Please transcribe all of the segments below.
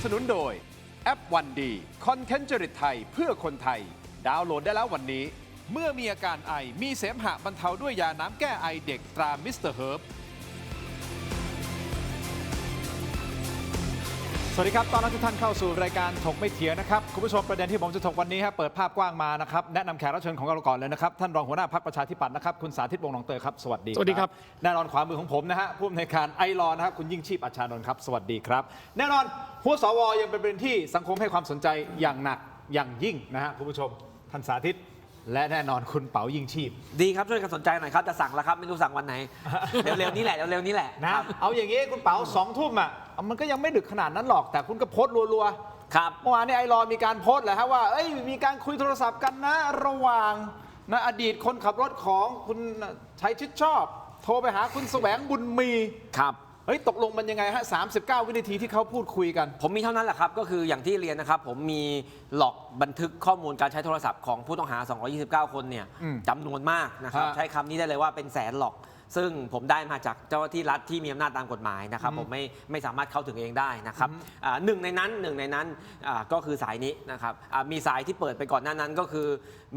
สนุนโดยแอปวันดีคอนเทนต์จริตไทยเพื่อคนไทยดาวน์โหลดได้แล้ววันนี้เมื่อมีอาการไอมีเสมหะบรรเทาด้วยยาน้ำแก้ไอเด็กตรามิสเตอร์เฮิร์บสวัสดีครับตอนรับทุกท่านเข้าสู่รายการถกไม่เถียงนะครับคุณผู้ชมประเด็นที่ผมจะถกวันนี้เปิดภาพกว้างมานะครับแนะนำแขกรับเชิญของเราก่อนเลยนะครับท่านรองหัวหน้าพรรคประชาธิปัตย์นะครับคุณสาธิตวงศ์หนองเตยครับสวัสดีครับแน่นอนขวามือของผมนะฮะผู้อำนวยการไอรอนะครับคุณยิ่งชีพอัชชานนท์ครับสวัสดีครับแน่นอนหัวสวยังเป็นประเด็นที่สังคมให้ความสนใจอย่างหนักอย่างยิ่งนะฮะคุณผู้ชมท่านสาธิตและแน่นอนคุณเป๋ายิ่งชีพดีครับช่วยกันสนใจหน่อยครับจะสั่งแล้วครับไม่รู้สั่งวันไหน เร็วๆนี้แหละเร็วๆนี้แหละนะเอาอย่างนี้คุณเป๋า2 ทุ่มอ่ะมันก็ยังไม่ดึกขนาดนั้นหรอกแต่คุณก็โพสต์รัวๆครับเมื่อวานนี้ไอรอมีการโพสต์แหละฮะว่ามีการคุยโทรศัพท์กันนะระหว่างนะอดีตคนขับรถของคุณชัยชิดชอบโทรไปหาคุณแสวงบุญมีครับตกลงมันยังไงฮะ39 วินาทีที่เขาพูดคุยกันผมมีเท่านั้นแหละครับก็คืออย่างที่เรียนนะครับผมมีหลอกบันทึกข้อมูลการใช้โทรศัพท์ของผู้ต้องหา229 คนเนี่ยจำนวนมากนะครับใช้คำนี้ได้เลยว่าเป็นแสนหลอกซึ่งผมได้มาจากเจ้าหน้าที่รัฐที่มีอำนาจตามกฎหมายนะครับผมไม่สามารถเข้าถึงเองได้นะครับหนึ่งในนั้นก็คือสายนี้นะครับมีสายที่เปิดไปก่อนหน้านั้นก็คือ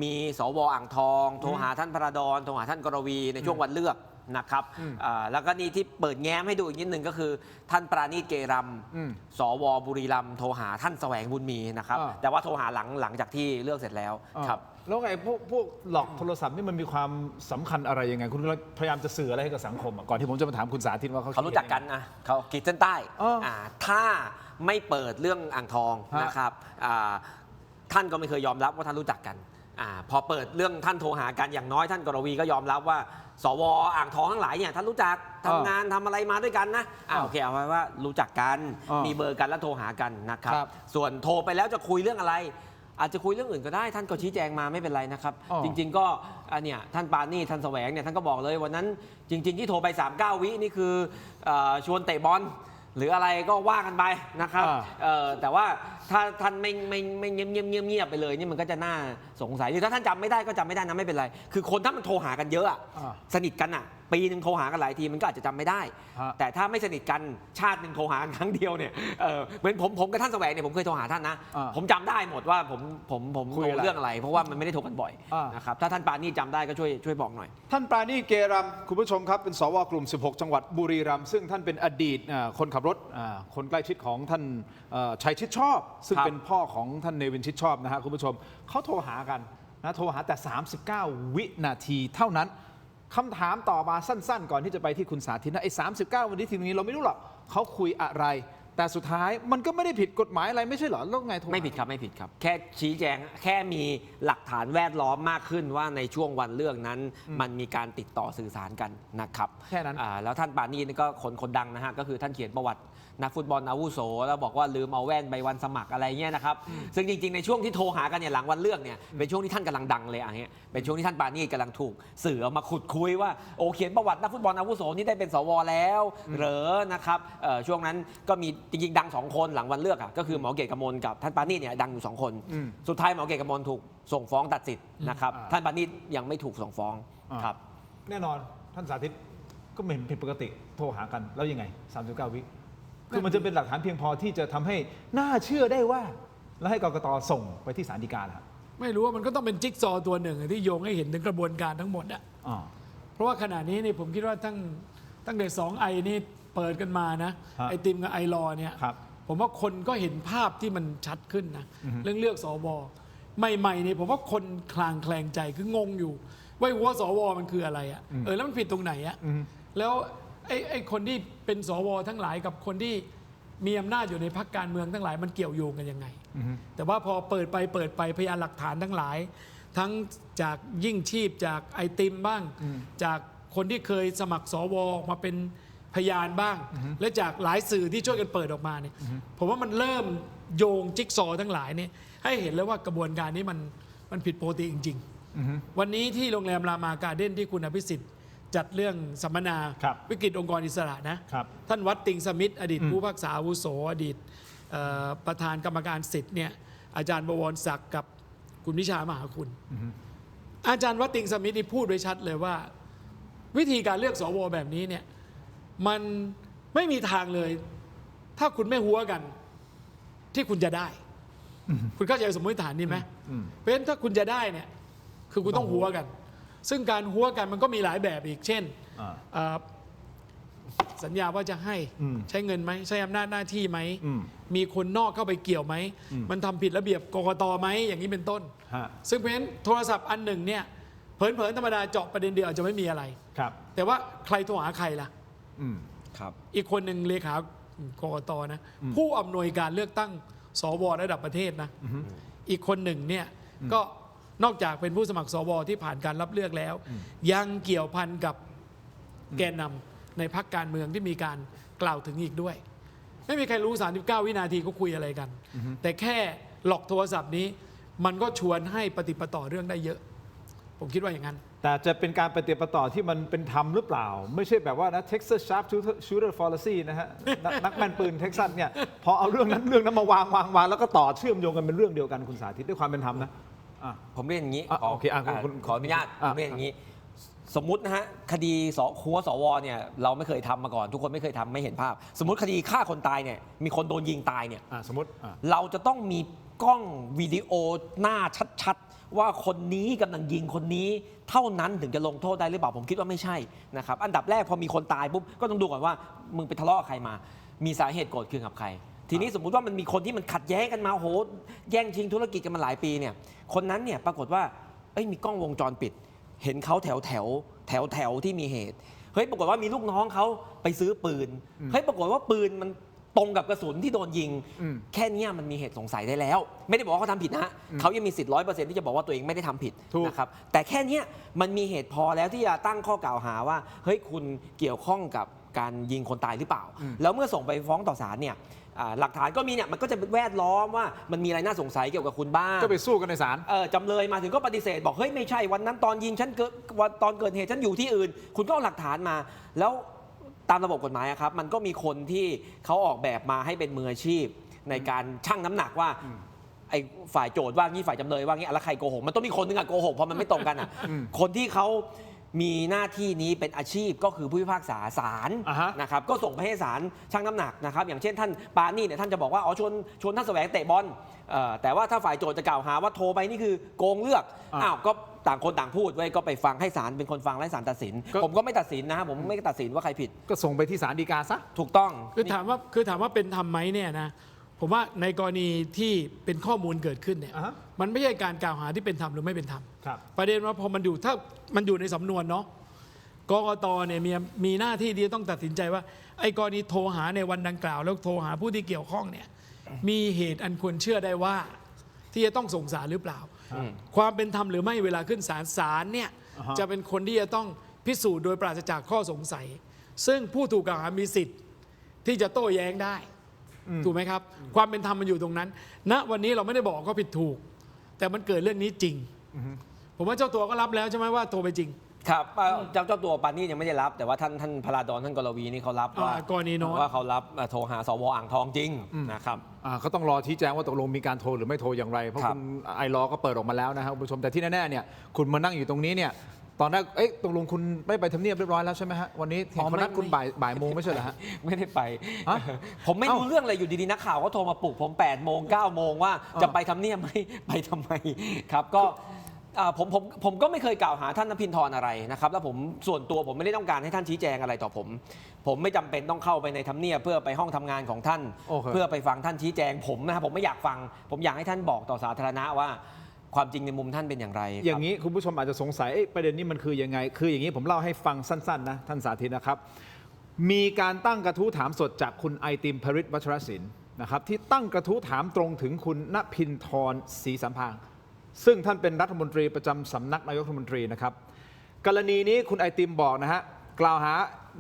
มีสวอ่างทองโทรหาท่านพระดอนโทรหาท่านกรวีในช่วงวันเลือกนะครับแล้วก็นี่ที่เปิดแง้มให้ดูอีกนิดนึงก็คือท่านปราณีตเกรัมสวบุรีรัมย์โทรหาท่านแสวงบุญมีนะครับแต่ว่าโทรหาหลังจากที่เลือกเสร็จแล้วครับแล้วไงพวกหลอกโทรศัพท์นี่มันมีความสำคัญอะไรยังไงคุณพยายามจะสื่ออะไรให้กับสังคมก่อนที่ผมจะมาถามคุณสาธิตว่าเขารู้จักกันนะเขาขีดเส้นใต้ถ้าไม่เปิดเรื่องอ่างทองนะครับท่านก็ไม่เคยยอมรับว่าท่านรู้จักกันพอเปิดเรื่องท่านโทรหากันอย่างน้อยท่านกรวีก็ยอมรับว่าสวอ่างทองทั้งหลายเนี่ยท่านรู้จักทำงานทำอะไรมาด้วยกันนะโอเคเอาไว้ว่ารู้จักกันมีเบอร์กันแล้วโทรหากันนะครับส่วนโทรไปแล้วจะคุยเรื่องอะไรอาจจะคุยเรื่องอื่นก็ได้ท่านก็ชี้แจงมาไม่เป็นไรนะครับจริงๆก็เนี่ยท่านปานี่ท่านแสวงเนี่ยท่านก็บอกเลยวันนั้นจริงๆที่โทรไป39 วินี่คือชวนเตะบอลหรืออะไรก็ว่ากันไปนะครับแต่ว่าถ้าท่านไม่เงียบไปเลยนี่มันก็จะน่าสงสัยหรือถ้าท่านจำไม่ได้ก็จำไม่ได้นะไม่เป็นไรคือคนถ้ามันโทรหากันเยอะสนิทกันปีหนึ่งโทรหากันหลายทีมันก็อาจจะจำไม่ได้แต่ถ้าไม่สนิทกันชาติหนึ่งโทรหากันครั้งเดียวเนี่ยเหมือนผมกับท่านแสวงเนี่ยผมเคยโทรหาท่านนะผมจำได้หมดว่าผมคุยเรื่องอะไรเพราะว่ามันไม่ได้โทรกันบ่อยนะครับถ้าท่านปานี่จำได้ก็ช่วยบอกหน่อยท่านปานี่เกรัมคุณผู้ชมครับเป็นสวกลุ่ม16 จังหวัดบุรีรัมย์ซึ่งท่านเป็นอดีตคนขับรถคนใกล้ชิดของท่านชัยชิดชอบซึ่งเป็นพ่อของท่านเนวินชิดชอบนะฮะคุณผู้ชมเขาโทรหากันนะโทรหาแต่39 วินาทีเท่านั้นคำถามต่อมาสั้นๆก่อนที่จะไปที่คุณสาธิตนะ39 วินาทีนี้เราไม่รู้หรอกเขาคุยอะไรแต่สุดท้ายมันก็ไม่ได้ผิดกฎหมายอะไรไม่ใช่เหรอแล้วไงโทรไม่ผิดครับแค่ชี้แจงแค่มีหลักฐานแวดล้อมมากขึ้นว่าในช่วงวันเลือกนั้นมันมีการติดต่อสื่อสารกันนะครับแค่นั้นแล้วท่านปานี่ก็คนดังนะฮะก็คือท่านเขียนประวัตินักฟุตบอลอาวุโสแล้วบอกว่าลืมเอาแว่นใบวันสมัครอะไรเงี้ยนะครับซึ่งจริงๆในช่วงที่โทรหากันเนี่ยหลังวันเลือกเนี่ยเป็นช่วงที่ท่านกำลังดังเลยเงี้ยเป็นช่วงที่ท่านปานี่กำลังถูกสื่อเอามาขุดคุยว่าเขียนประวัตินักฟุตบอลอาวุโสนี่ได้เป็นสวแล้วเหรอนะครับช่วงนั้นก็มีจริงๆดัง2 คนหลังวันเลือกก็คือหมอเกตกมลกับท่านปานี่เนี่ยดังอยู่2 คนสุดท้ายหมอเกตกมลถูกส่งฟ้องตัดสิทธิ์นะครับท่านปานี่ยังไม่ถูกส่งฟ้องครับแน่นอนท่านสาธิตก็ไม่เห็นผิดปกติโทรหากันแล้วยังไง39 วิคือมันจะเป็นหลักฐานเพียงพอที่จะทำให้น่าเชื่อได้ว่าแล้วให้กกต.ส่งไปที่ศาลฎีกาครับไม่รู้ว่ามันก็ต้องเป็นจิ๊กซอว์ตัวหนึ่งที่โยงให้เห็นถึงกระบวนการทั้งหมดเพราะว่าขณะนี้นี่ผมคิดว่าตั้งแต่2 ไอนี่เปิดกันมานะไอติมกับไอรอเนี่ยผมว่าคนก็เห็นภาพที่มันชัดขึ้นนะเรื่องเลือกสวใหม่ๆนี่ผมว่าคนคลางแคลงใจคืองงอยู่ว่าหัวสวมันคืออะไรแล้วมันผิดตรงไหนแล้วไอ้คนที่เป็นสวทั้งหลายกับคนที่มีอำนาจอยู่ในพรรคการเมืองทั้งหลายมันเกี่ยวโยงกันยังไงแต่ว่าพอเปิดไปพยานหลักฐานทั้งหลายทั้งจากยิ่งชีพจากไอติมบ้างจากคนที่เคยสมัครสวออกมาเป็นพยานบ้างและจากหลายสื่อที่ช่วยกันเปิดออกมาเนี่ยผมว่ามันเริ่มโยงจิ๊กซอว์ทั้งหลายเนี่ยให้เห็นแล้วว่ากระบวนการนี้มันผิดปกติจริงๆวันนี้ที่โรงแรมรามาการ์เด้นที่คุณอภิสิทธิ์จัดเรื่องสัมมนาวิกฤตองค์กรอิสระนะท่านวัดติงสมิทธิ์อดีตผู้พิพากษาอาวุโสอดีตประธานกรรมการสิทธิ์เนี่ยอาจารย์บวรศักดิ์กับคุณวิชามหาคุณอาจารย์วัดติงสมิทธิ์นี่พูดไว้ชัดเลยว่าวิธีการเลือกสวแบบนี้เนี่ยมันไม่มีทางเลยถ้าคุณไม่หัวกัน ที่คุณจะได้ คุณเข้าใจสมมติฐานนี้ไหมเพราะฉะนั้นถ้าคุณจะได้เนี่ยคือคุณต้องหัวกัน ซึ่งการหัวกันมันก็มีหลายแบบอีกเช่นสัญญาว่าจะให้ใช้เงินไหมใช้อำนาจหน้าที่ไหมมีคนนอกเข้าไปเกี่ยวไหมมันทำผิดระเบียบกกตไหมอย่างนี้เป็นต้นซึ่งเพราะฉะนั้นโทรศัพท์อันหนึ่งเนี่ยเผินธรรมดาเจาะประเด็นเดียวอาจจะไม่มีอะไรแต่ว่าใครโทรหาใครล่ะอีกคนหนึ่งเลขากกตนะผู้อำนวยการเลือกตั้งสวระดับประเทศนะอีกคนหนึ่งเนี่ยก็นอกจากเป็นผู้สมัครสวที่ผ่านการรับเลือกแล้วยังเกี่ยวพันกับแกนนำในพรรคการเมืองที่มีการกล่าวถึงอีกด้วยไม่มีใครรู้39วินาทีก็คุยอะไรกันแต่แค่หลอกโทรศัพท์นี้มันก็ชวนให้ปฏิปต่อเรื่องได้เยอะผมคิดว่าอย่างนั้นแต่จะเป็นการปฏิปต่อที่มันเป็นธรรมหรือเปล่าไม่ใช่แบบว่านะ Texas Sharpshooter Fallacy นะฮะนักแม่นปืนเท็กซัสเนี่ยพอเอาเรื่องนั้นมาวางแล้วก็ต่อเชื่อมโยงกันเป็นเรื่องเดียวกันคุณสาธิตด้วยความเป็นธรรมนะผมเรียนอย่างนี้โอเคขออนุญาตผมเรียนอย่างนี้สมมุตินะฮะคดีหัวสวเนี่ยเราไม่เคยทำมาก่อนทุกคนไม่เคยทำไม่เห็นภาพสมมติคดีฆ่าคนตายเนี่ยมีคนโดนยิงตายเนี่ยสมมติเราจะต้องมีกล้องวิดีโอหน้าชัดๆว่าคนนี้กำลังยิงคนนี้เท่านั้นถึงจะลงโทษได้หรือเปล่าผมคิดว่าไม่ใช่นะครับอันดับแรกพอมีคนตายปุ๊บก็ต้องดูก่อนว่ามึงไปทะเลาะกับใครมามีสาเหตุโกรธเคืองกับใครทีนี้สมมุติว่ามันมีคนที่มันขัดแย้งกันมาโหแย่งชิงธุรกิจกันมาหลายปีเนี่ยคนนั้นเนี่ยปรากฏว่ามีกล้องวงจรปิดเห็นเขาแถวที่มีเหตุเฮ้ยปรากฏว่ามีลูกน้องเขาไปซื้อปืนเฮ้ยปรากฏว่าปืนมันตรงกับกระสุนที่โดนยิงแค่นี้มันมีเหตุสงสัยได้แล้วไม่ได้บอกว่าเขาทำผิดนะเขายังมีสิทธิ์100%ที่จะบอกว่าตัวเองไม่ได้ทำผิดนะครับแต่แค่นี้มันมีเหตุพอแล้วที่จะตั้งข้อกล่าวหาว่าเฮ้ยคุณเกี่ยวข้องกับการยิงคนตายหรือเปล่าแล้วเมื่อส่งไปฟ้องต่อศาลเนี่ยหลักฐานก็มีเนี่ยมันก็จะแวดล้อมว่ามันมีอะไรน่าสงสัยเกี่ยวกับคุณบ้างก็ไปสู้กันในศาลจำเลยมาถึงก็ปฏิเสธบอกเฮ้ยไม่ใช่วันนั้นตอนยิงฉันตอนเกิดเหตุฉันอยู่ที่อื่นคุณก็เอาหลักฐานมาแล้วตามระบบกฎหมายครับมันก็มีคนที่เขาออกแบบมาให้เป็นมืออาชีพในการชั่งน้ำหนักว่าไอ้ฝ่ายโจทย์ว่างี้ฝ่ายจำเลยว่างี้แล้วใครโกหกมันต้องมีคนนึงโกหกเพราะมันไม่ตรงกันคนที่เขามีหน้าที่นี้เป็นอาชีพก็คือผู้พิพากษาศาลนะครับก็ส่งไปให้ศาลชั่งน้ำหนักนะครับอย่างเช่นท่านปานี่เนี่ยท่านจะบอกว่าชวนท่านแสวงเตะบอลแต่ว่าถ้าฝ่ายโจทย์จะกล่าวหาว่าโทรไปนี่คือโกงเลือกก็ต่างคนต่างพูดไว้ก็ไปฟังให้ศาลเป็นคนฟังและศาลตัดสินผมก็ไม่ตัดสินนะผมไม่ตัดสินว่าใครผิดก็ส่งไปที่ศาลฎีกาซะถูกต้องคือถามว่าเป็นธรรมไหมเนี่ยนะผมว่าในกรณีที่เป็นข้อมูลเกิดขึ้นเนี่ยมันไม่ใช่การกล่าวหาที่เป็นธรรมหรือไม่เป็นธรรมประเด็นว่าพอมันอยู่ถ้ามันอยู่ในสำนวนเนาะกกตเนี่ยมีหน้าที่ที่ต้องตัดสินใจว่าไอ้กรณีโทรหาในวันดังกล่าวแล้วโทรหาผู้ที่เกี่ยวข้องเนี่ยมีเหตุอันควรเชื่อได้ว่าที่จะต้องส่งสารหรือเปล่าความเป็นธรรมหรือไม่เวลาขึ้นศาลเนี่ยจะเป็นคนที่จะต้องพิสูจน์โดยปราศจากข้อสงสัยซึ่งผู้ถูกกล่าวหามีสิทธิ์ที่จะโต้แย้งได้ถูกไหมครับความเป็นธรรมมันอยู่ตรงนั้นณวันนี้เราไม่ได้บอกก็ผิดถูกแต่มันเกิดเรื่องนี้จริงผมว่าเจ้าตัวก็รับแล้วใช่ไหมว่าโทรไปจริงครับเจ้าตัวปานี่ยังไม่ได้รับแต่ว่าท่านพลาดอนท่านกรวีนี่เขารับว่ากรณีน้อยว่าเขารับโทรหาสวอ่างทองจริงนะครับเขาต้องรอชี้แจงว่าตกลงมีการโทรหรือไม่โทรอย่างไรเพราะคุณไอรอก็เปิดออกมาแล้วนะครับคุณผู้ชมแต่ที่แน่ๆเนี่ยคุณมานั่งอยู่ตรงนี้เนี่ยตอนแรกตกลงคุณไม่ไปทำเนียบเรียบร้อยแล้วใช่ไหมฮะวันนี้เขานัดคุณบ่ายโมงไม่ใช่เหรอฮะไม่ได้ไปผมไม่รู้เรื่องอะไรอยู่ดีๆนักข่าวก็โทรมาปลุกผม8 โมง 9 โมงว่าจะไปทำเนียบไหมไปทำไมครับก็ผมก็ไม่เคยกล่าวหาท่านนภินทรอะไรนะครับแล้วผมส่วนตัวผมไม่ได้ต้องการให้ท่านชี้แจงอะไรต่อผมไม่จำเป็นต้องเข้าไปในทำเนียบเพื่อไปห้องทำงานของท่านเพื่อไปฟังท่านชี้แจงผมนะครับผมไม่อยากฟังผมอยากให้ท่านบอกต่อสาธารณะว่าความจริงในมุมท่านเป็นอย่างไรอย่างนี้คุณผู้ชมอาจจะสงสัยประเด็นนี้มันคือยังไงคืออย่างนี้ผมเล่าให้ฟังสั้นๆนะท่านสาธิตนะครับมีการตั้งกระทู้ถามสดจากคุณไอติมภริษวัชรศิลป์นะครับที่ตั้งกระทู้ถามตรงถึงคุณณภินทรศรีสัมพันธ์ซึ่งท่านเป็นรัฐมนตรีประจำสำนักนายกรัฐมนตรีนะครับกรณีนี้คุณไอติมบอกนะฮะกล่าวหา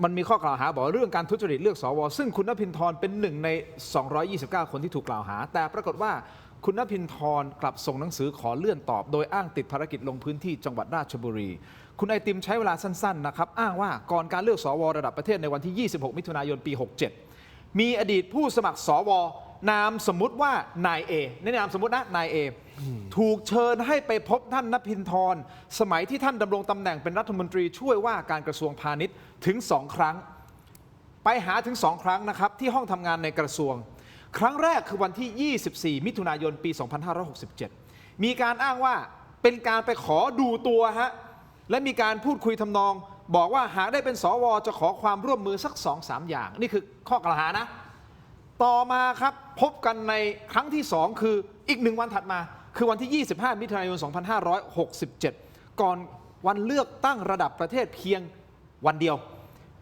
มันมีข้อกล่าวหาบอกเรื่องการทุจริตเลือกสวซึ่งคุณณภินทรเป็นหนึ่งใน229คนที่ถูกกล่าวหาแต่ปรากฏว่าคุณณภินทรกลับส่งหนังสือขอเลื่อนตอบโดยอ้างติดภารกิจลงพื้นที่จังหวัดราชบุรีคุณไอติมใช้เวลาสั้นๆนะครับอ้างว่าก่อนการเลือกสวระดับประเทศในวันที่26มิถุนายนปี67มีอดีตผู้สมัครสวนามสมมุติว่านายเอในนามสมมุตินะนายเอถูกเชิญให้ไปพบท่านณภินทรสมัยที่ท่านดำรงตำแหน่งเป็นรัฐมนตรีช่วยว่าการกระทรวงพาณิชย์ถึง2 ครั้งไปหาถึง2 ครั้งนะครับที่ห้องทำงานในกระทรวง ครั้งแรกคือวันที่ 24 มิถุนายน ปี 2567 มีการอ้างว่าเป็นการไปขอดูตัวฮะและมีการพูดคุยทำนอง บอกว่าหากได้เป็นสวจะขอความร่วมมือสัก 2-3 อย่างนี่คือข้อกล่าวหานะต่อมาครับพบกันในครั้งที่ 2 คืออีก1 วันถัดมาคือวันที่ 25 มิถุนายน 2567 ก่อนวันเลือกตั้งระดับประเทศเพียงวันเดียว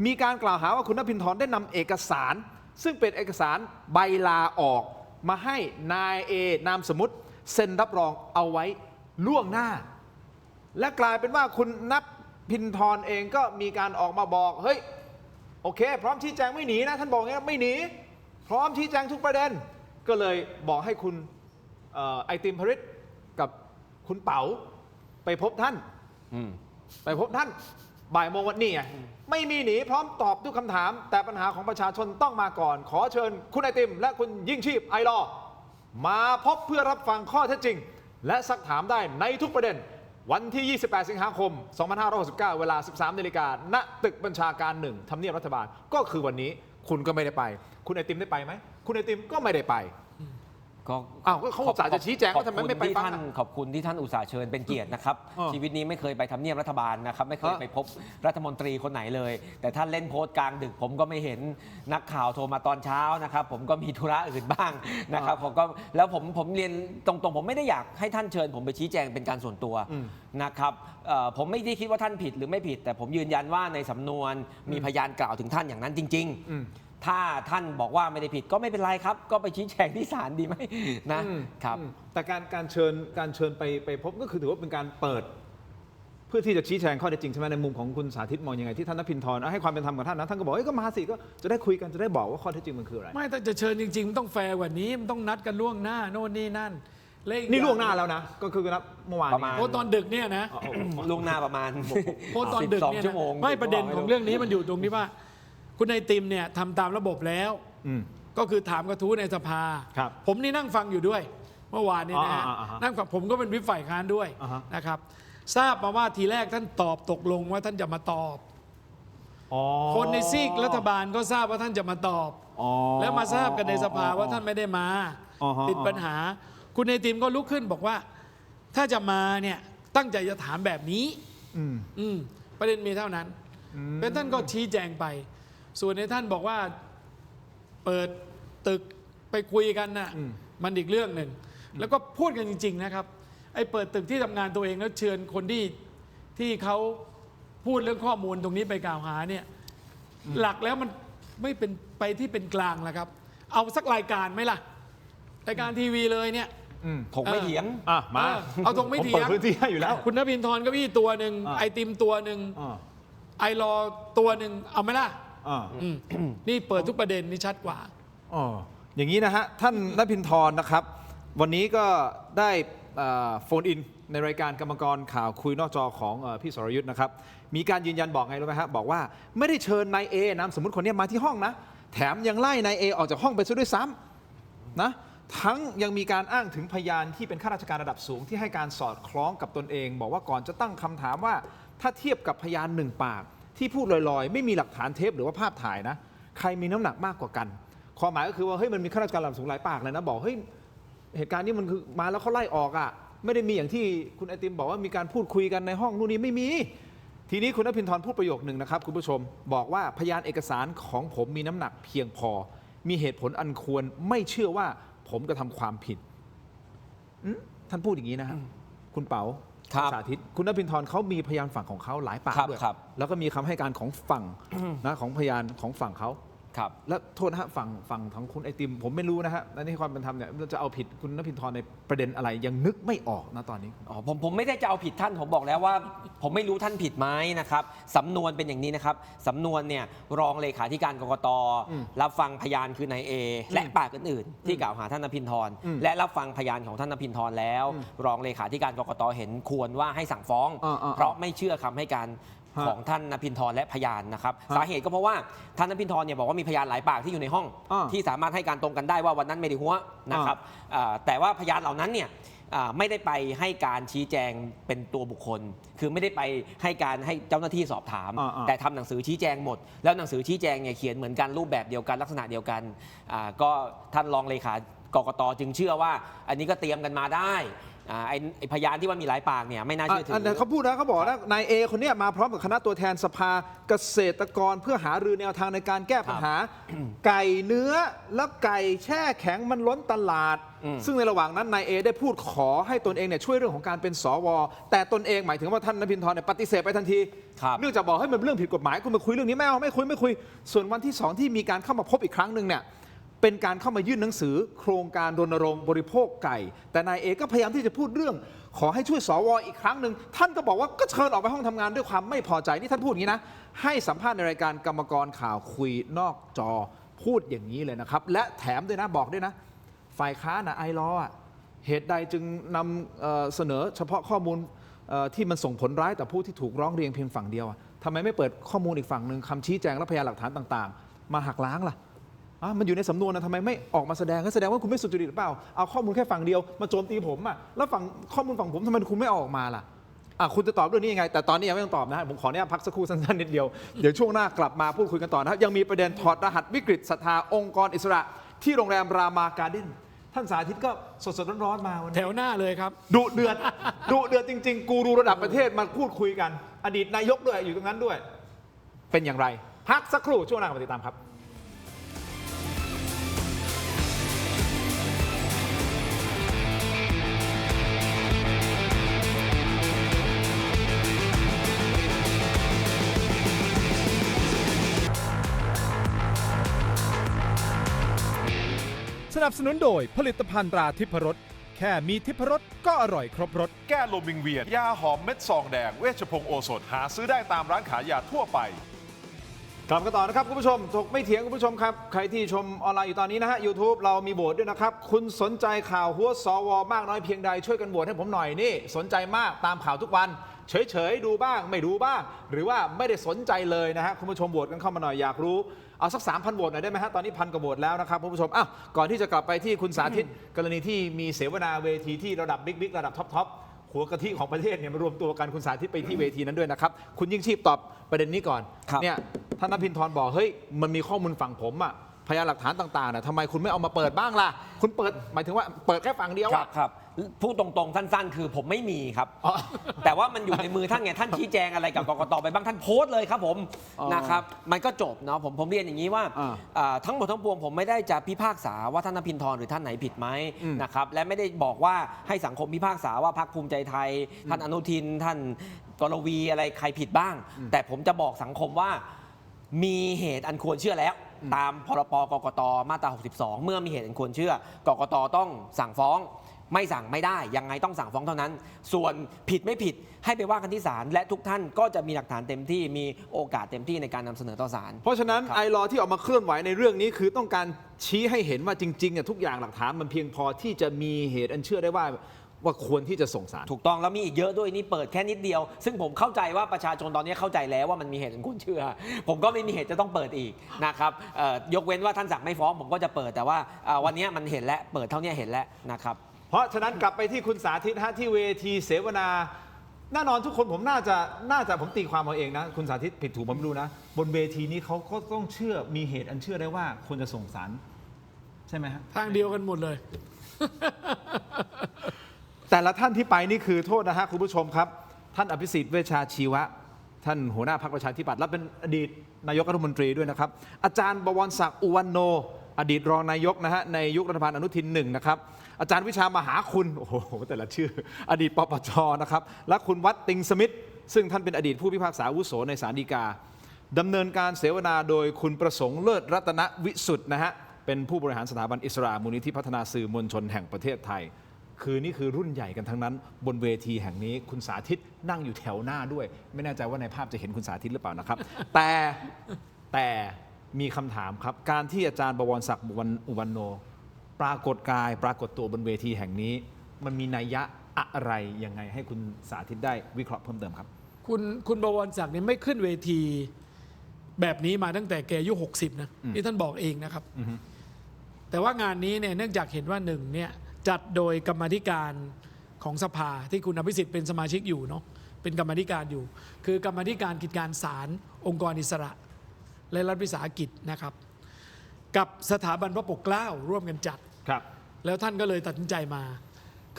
มีการกล่าวหาว่าคุณนภินทรได้นำเอกสารซึ่งเป็นเอกสารใบลาออกมาให้นายเอนามสมมุติเซ็นรับรองเอาไว้ล่วงหน้าและกลายเป็นว่าคุณนภินทรเองก็มีการออกมาบอกเฮ้ยโอเคพร้อมชี้แจงไม่หนีนะท่านบอกงี้ไม่หนีพร้อมชี้แจงทุกประเด็นก็เลยบอกให้คุณไอติมพริตกับคุณเป๋าไปพบท่านไปพบท่านบ่ายโมงวันนี้ไงไม่มีหนีพร้อมตอบทุกคำถามแต่ปัญหาของประชาชนต้องมาก่อนขอเชิญคุณไอติมและคุณยิ่งชีพไอรอมาพบเพื่อรับฟังข้อเท็จจริงและซักถามได้ในทุกประเด็นวันที่ 28 สิงหาคม 2569 เวลา 13 นาฬิกาณตึกบัญชาการ1ทำเนียบรัฐบาลก็คือวันนี้คุณก็ไม่ได้ไปคุณไอติมได้ไปไหมคุณไอติมก็ไม่ได้ไปก็เขาอุตส่าห์จะชี้แจงว่าทำไมไม่ไปฟังขอบคุณที่ท่านอุตส่าห์เชิญเป็นเกียรตินะครับชีวิตนี้ไม่เคยไปทำเนียบรัฐบาลนะครับไม่เคยไปพบรัฐมนตรีคนไหนเลยแต่ท่านเล่นโพสต์กลางดึกผมก็ไม่เห็นนักข่าวโทรมาตอนเช้านะครับผมก็มีธุระอื่นบ้างนะครับผมก็แล้วผมเรียนตรงๆผมไม่ได้อยากให้ท่านเชิญผมไปชี้แจงเป็นการส่วนตัวนะครับผมไม่ได้คิดว่าท่านผิดหรือไม่ผิดแต่ผมยืนยันว่าในสำนวนมีพยานกล่าวถึงท่านอย่างนั้นจริง ๆถ้าท่านบอกว่าไม่ได้ผิดก็ไม่เป็นไรครับก็ไปชี้แจงที่ศาลดีไหมนะครับแต่การเชิญไปพบก็คือถือว่าเป็นการเปิดเพื่อที่จะชี้แจงข้อเท็จจริงใช่ไหมในมุมของคุณสาธิตมองยังไงที่ท่านนภินทรให้ความเป็นธรรมกับท่านนะท่านก็บอกก็มาสิก็จะได้คุยกันจะได้บอกว่าข้อเท็จจริงมันคืออะไรไม่ถ้าจะเชิญจริงๆมันต้องแฟร์กว่านี้มันต้องนัดกันล่วงหน้าโน่นนี่นั่นนี่ล่วงหน้าแล้วนะก็คือนับเมื่อวานโอ้ตอนดึกเนี่ยนะล่วงหน้าประมาณโอ้ตอนดึกเนี่ยไม่ประเด็นของเรื่องนี้มันอยู่ตรงที่ว่าคุณไอติมเนี่ยทำตามระบบแล้วก็คือถามกระทู้ในสภาผมนี่นั่งฟังอยู่ด้วยเมื่อวานนี้นะนั่งฟังผมก็เป็นวิปฝ่ายค้านด้วยนะครับทราบมาว่าทีแรกท่านตอบตกลงว่าท่านจะมาตอบคนในซีกรัฐบาลก็ทราบว่าท่านจะมาตอบแล้วมาทราบกันในสภาว่าท่านไม่ได้มาติดปัญหาคุณไอติมก็ลุกขึ้นบอกว่าถ้าจะมาเนี่ยตั้งใจจะถามแบบนี้ประเด็นมีเท่านั้นเป็นท่านก็ชี้แจงไปส่วนในท่านบอกว่าเปิดตึกไปคุยกันน่ะมันอีกเรื่องหนึ่งแล้วก็พูดกันจริงๆนะครับไอ้เปิดตึกที่ทำงานตัวเองแล้วเชิญคนที่เขาพูดเรื่องข้อมูลตรงนี้ไปกล่าวหาเนี่ยหลักแล้วมันไม่เป็นไปที่เป็นกลางแล้วครับเอาสักรายการไหมล่ะรายการทีวีเลยเนี่ยถกไม่เถียงมาเอาถกไม่เถียงเปิดพื้นที่ให้อยู่แล้วคุณนภินทรเก้าอี้ตัวหนึ่งไอติมตัวหนึ่งไอรอตัวหนึ่งเอาไหมล่ะนี่เปิดทุกประเด็นนี่ชัดกว่าอย่างนี้นะฮะท่านนภินทรนะครับวันนี้ก็ได้โฟนอินในรายการกรรมกรข่าวคุยนอกจอของพี่สรยุทธ์นะครับมีการยืนยันบอกไงรู้ไหมฮะบอกว่าไม่ได้เชิญนายเอนามสมมติคนนี้มาที่ห้องนะแถมยังไล่นายเอออกจากห้องไปซะด้วยซ้ำนะทั้งยังมีการอ้างถึงพยานที่เป็นข้าราชการระดับสูงที่ให้การสอดคล้องกับตนเองบอกว่าก่อนจะตั้งคำถามว่าถ้าเทียบกับพยานหนึ่งปากที่พูดลอยๆไม่มีหลักฐานเทปหรือว่าภาพถ่ายนะใครมีน้ำหนักมากกว่ากันความหมายก็คือว่าเฮ้ยมันมีข้าราชการระดับสูงหลายปากเลยนะบอกเฮ้ยเหตุการณ์นี้มันคือมาแล้วเขาไล่ออกอ่ะไม่ได้มีอย่างที่คุณไอติมบอกว่ามีการพูดคุยกันในห้องนู่นนี่ไม่มีทีนี้คุณนภินทรพูดประโยคนึงนะครับคุณผู้ชมบอกว่าพยานเอกสารของผมมีน้ำหนักเพียงพอมีเหตุผลอันควรไม่เชื่อว่าผมกระทำความผิดท่านพูดอย่างนี้นะฮะคุณเป๋าสาธิตคุณนภินทรเขามีพยานฝั่งของเขาหลายปากด้วยแล้วก็มีคำให้การของฝั่งนะของพยานของฝั่งเขาและโทษนะฮะฝั่งของคุณไอติมผมไม่รู้นะฮะในความเป็นธรรมเนี่ยจะเอาผิดคุณนภินทรในประเด็นอะไรยังนึกไม่ออกนะตอนนี้ผมไม่ได้จะเอาผิดท่านผมบอกแล้วว่าผมไม่รู้ท่านผิดไหมนะครับสำนวนเป็นอย่างนี้นะครับสำนวนเนี่ยรองเลขาธิการกกต.รับฟังพยานคือนายเอและปากอื่นๆที่กล่าวหาท่านนภินทรและรับฟังพยานของท่านนภินทรแล้วรองเลขาธิการกกต.เห็นควรว่าให้สั่งฟ้องเพราะไม่เชื่อคำให้การของท่านนภินทรและพยานนะครับสาเหตุก็เพราะว่าท่านนภินทรเนี่ยบอกว่ามีพยานหลายปากที่อยู่ในห้องที่สามารถให้การตรงกันได้ว่าวันนั้นไม่ได้หัวนะครับแต่ว่าพยานเหล่านั้นเนี่ย ไม่ได้ไปให้การชี้แจงเป็นตัวบุคคล คือไม่ได้ไปให้การให้เจ้าหน้าที่สอบถาม แต่ทำหนังสือชี้แจงหมด แล้วหนังสือชี้แจงเนี่ยเขียนเหมือนกันรูปแบบเดียวกันลักษณะเดียวกันก็ท่านรองเลขากกต.จึงเชื่อว่าอันนี้ก็เตรียมกันมาได้ไอ้พยานที่ว่ามีหลายปากเนี่ยไม่น่าเชื่อถือ เขาพูดนะเขาบอกนะนายเอคนเนี้ยมาพร้อมกับคณะตัวแทนสภาเกษตรกรเพื่อหารือแนวทางในการแก้ปัญหา ไก่เนื้อและไก่แช่แข็งมันล้นตลาด ซึ่งในระหว่างนั้นนายเอได้พูดขอให้ตนเองเนี่ยช่วยเรื่องของการเป็นสวแต่ตนเองหมายถึงว่าท่านนภินทร์เนี่ยปฏิเสธไปทันทีเนื่องจากบอกให้มันเป็นเรื่องผิดกฎหมายคุณมาคุยเรื่องนี้ไม่คุยส่วนวันที่ 2ที่มีการเข้ามาพบอีกครั้งหนึ่งเนี่ยเป็นการเข้ามายื่นหนังสือโครงการรณรงค์บริโภคไก่แต่นายเอก็พยายามที่จะพูดเรื่องขอให้ช่วยสวอีกครั้งหนึ่งท่านก็บอกว่าก็เชิญออกไปห้องทำงานด้วยความไม่พอใจนี่ท่านพูดอย่างนี้นะให้สัมภาษณ์ในรายการกรรมกรข่าวคุยนอกจอพูดอย่างนี้เลยนะครับและแถมด้วยนะบอกด้วยนะฝ่ายค้านไอรอเหตุใดจึงนำเสนอเฉพาะข้อมูลที่มันส่งผลร้ายต่อผู้ที่ถูกร้องเรียนเพียงฝั่งเดียวทำไมไม่เปิดข้อมูลอีกฝั่งหนึ่งคำชี้แจงและพยานหลักฐานต่างๆมาหักล้างล่ะมันอยู่ในสำนวนนะทำไมไม่ออกมาแสดงว่าคุณไม่สุจริตหรือเปล่าเอาข้อมูลแค่ฝั่งเดียวมาโจมตีผมแล้วฝั่งข้อมูลฝั่งผมทำไมคุณไม่ออกมาล่ะคุณจะตอบเรื่องนี้ยังไงแต่ตอนนี้ยังไม่ต้องตอบนะผมขอเนี่ยพักสักครู่สั้นๆนิดเดียวเดี๋ยวช่วงหน้ากลับมาพูดคุยกันต่อนะครับยังมีประเด็นถอดรหัสวิกฤตศรัทธาองค์กรอิสระที่โรงแรมรามาการ์เด้นท่านสาธิตก็สดๆร้อนๆมาวันนี้ แถวหน้าเลยครับดุเดือดจริงๆกูรูระดับประเทศมาพูดคุยกันอดีตนายกด้วยอยู่ตรงนั้นด้วยเป็นอย่างไรพักสักครู่ช่วงหน้ากลับมาติดตามครับสนับสนุนโดยผลิตภัณฑ์ตราทิพรสแค่มีทิพรสก็อร่อยครบรสแก้ลมวิงเวียนยาหอมเม็ดซองแดงเวชพงศ์โอสถหาซื้อได้ตามร้านขายยาทั่วไปกลับกันต่อนะครับคุณผู้ชมถกไม่เถียงคุณผู้ชมครับใครที่ชมออนไลน์อยู่ตอนนี้นะฮะ YouTube เรามีโหวตด้วยนะครับคุณสนใจข่าวหัวสวมากน้อยเพียงใดช่วยกันโหวตให้ผมหน่อยนี่สนใจมากตามข่าวทุกวันเฉยๆดูบ้างไม่ดูบ้างหรือว่าไม่ได้สนใจเลยนะฮะคุณผู้ชมโหวตกันเข้ามาหน่อยอยากรู้เอาสัก 3,000 โหวตหน่อยได้ไหมฮะตอนนี้1,000 กว่าโหวตแล้วนะครับคุณผู้ชมก่อนที่จะกลับไปที่คุณสาธิต กรณีที่มีเสวนาเวทีที่ระดับบิ๊กระดับท็อปหัวกะทิของประเทศเนี่ยมารวมตัวกันคุณสาธิตไปที่เวทีนั้นด้วยนะครับคุณยิ่งชีพตอบประเด็นนี้ก่อนเนี่ยท่านนภินทร์บอกเฮ้ยมันมีข้อมูลฝั่งผมพยานหลักฐานต่างๆทำไมคุณไม่เอามาเปิดบ้างล่ะคุณเปิดหมายถึงว่าเปิดแค่ฝั่งเดียวครับพูดตรงๆสั้นๆคือผมไม่มีครับแต่ว่ามันอยู่ในมือท่านไงท่านชี้แจงอะไรกับกกตไปบ้างท่านโพสต์เลยครับผมนะครับมันก็จบเนาะผมเรียนอย่างนี้ว่าทั้งหมดทั้งปวงผมไม่ได้จะพิพากษาว่าท่านนภินทร์หรือท่านไหนผิดไหมนะครับและไม่ได้บอกว่าให้สังคมพิพากษาว่าพรรคภูมิใจไทยท่านอนุทินท่านกรวีอะไรใครผิดบ้างแต่ผมจะบอกสังคมว่ามีเหตุอันควรเชื่อแล้วตามพรบกกตมาตรา 62 เมื่อมีเหตุอันควรเชื่อกกตต้องสั่งฟ้องไม่สั่งไม่ได้ยังไงต้องสั่งฟ้องเท่านั้นส่วนผิดไม่ผิดให้ไปว่ากันที่ศาลและทุกท่านก็จะมีหลักฐานเต็มที่มีโอกาสเต็มที่ในการนำเสนอต่อศาลเพราะฉะนั้นไอรอที่ออกมาเคลื่อนไหวในเรื่องนี้คือต้องการชี้ให้เห็นว่าจริงๆทุกอย่างหลักฐานมันเพียงพอที่จะมีเหตุอันเชื่อได้ว่าควรที่จะส่งสารถูกต้องแล้วมีอีกเยอะด้วยนี่เปิดแค่นิดเดียวซึ่งผมเข้าใจว่าประชาชนตอนนี้เข้าใจแล้วว่ามันมีเหตุอันควรเชื่อผมก็ไม่มีเหตุจะต้องเปิดอีกนะครับยกเว้นว่าท่านสั่งไม่ฟ้องผมก็จะเปิดแต่ว่าวันนี้มันเห็นแล้วเปิดเท่านี้เห็นแล้วนะครับเพราะฉะนั้นกลับไปที่คุณสาธิตที่เวทีเสวนาแน่นอนทุกคนผมน่าจะผมตีความเอาเองนะคุณสาธิตผิดถูกผมไม่รู้นะบนเวทีนี้เขาก็ต้องเชื่อมีเหตุอันเชื่อได้ว่าควรจะส่งสารใช่ไหมฮะทางเดียวกันหมดเลย แต่ละท่านที่ไปนี่คือโทษนะฮะคุณผู้ชมครับท่านอภิสิทธิ์เวชชาชีวะท่านหัวหน้าพรรคประชาธิปัตย์และเป็นอดีตนายกรัฐมนตรีด้วยนะครับอาจารย์บวรศักดิ์อุวันโนอดีตรองนายกนะฮะในยุครัฐบาลอนุทิน1นะครับอาจารย์วิชามหาคุณโอ้โหแต่ละชื่ออดีตปปชนะครับและคุณวัดติงสมิทธิ์ซึ่งท่านเป็นอดีตผู้พิพากษาอาวุโสในศาลฎีกาดำเนินการเสวนาโดยคุณประสงค์เลิศรัตนวิสุทธ์นะฮะเป็นผู้บริหารสถาบันอิสรามูลนิธิพัฒนาสื่อมวลชนแห่งประเทศไทยนี่คือรุ่นใหญ่กันทั้งนั้นบนเวทีแห่งนี้คุณสาธิตนั่งอยู่แถวหน้าด้วยไม่แน่ใจว่าในภาพจะเห็นคุณสาธิตหรือเปล่านะครับแต่มีคำถามครับการที่อาจารย์บวรศักดิ์อุวันโนปรากฏกายปรากฏตัวบนเวทีแห่งนี้มันมีนัยยะอะไรยังไงให้คุณสาธิตได้วิเคราะห์เพิ่มเติมครับคุณบวรศักดิ์เนี่ยไม่ขึ้นเวทีแบบนี้มาตั้งแต่แกอายุ60นะนี่ท่านบอกเองนะครับแต่ว่างานนี้เนี่ยเนื่องจากเห็นว่า1เนี่ยจัดโดยกรรมาธิการ ของสภาที่คุณอภิสิทธิ์เป็นสมาชิกอยู่เนาะเป็นกรรมาธิการอยู่ คือกรรมาธิการกิจการศาลองค์กรอิสระและรัฐวิสาหกิจนะครับกับสถาบันพระปกเกล้าร่วมกันจัด ครับ แล้วท่านก็เลยตัดสินใจมา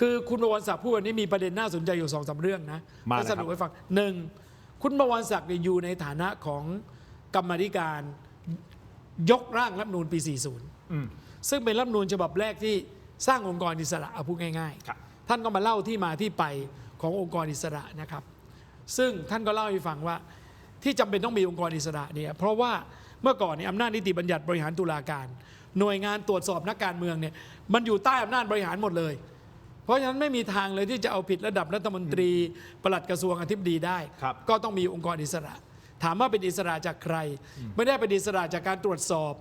คือคุณบวรศักดิ์พูดวันนี้มีประเด็นน่าสนใจอยู่2-3เรื่องนะ มาเลย ก็สรุปให้ฟังหนึ่งคุณบวรศักดิ์เนี่ยอยู่ในฐานะของกรรมาธิการยกร่างรัฐธรรมนูญปี 40 ซึ่งเป็นรัฐธรรมนูญฉบับแรกที่สร้างองค์กรอิสระเอาพูดง่าย ครับ ๆ ท่านก็มาเล่าที่มาที่ไปขององค์กรอิสระนะครับ ซึ่งท่านก็เล่าให้ฟังว่าที่จำเป็นต้องมีองค์กรอิสระเนี่ยเพราะว่าเมื่อก่อนเนี่ยอำนาจนิติบัญญัติบริหารตุลาการ หน่วยงานตรวจสอบนักการเมืองเนี่ยมันอยู่ใต้อำนาจบริหารหมดเลย เพราะฉะนั้นไม่มีทางเลยที่จะเอาผิดระดับรัฐมนตรีปลัดกระทรวงอธิบดีได้ ครับ ก็ต้องมีองค์กรอิสระ ถามว่าเป็นอิสระจากใคร ไม่ได้เป็นอิสระจากการตรวจสอบ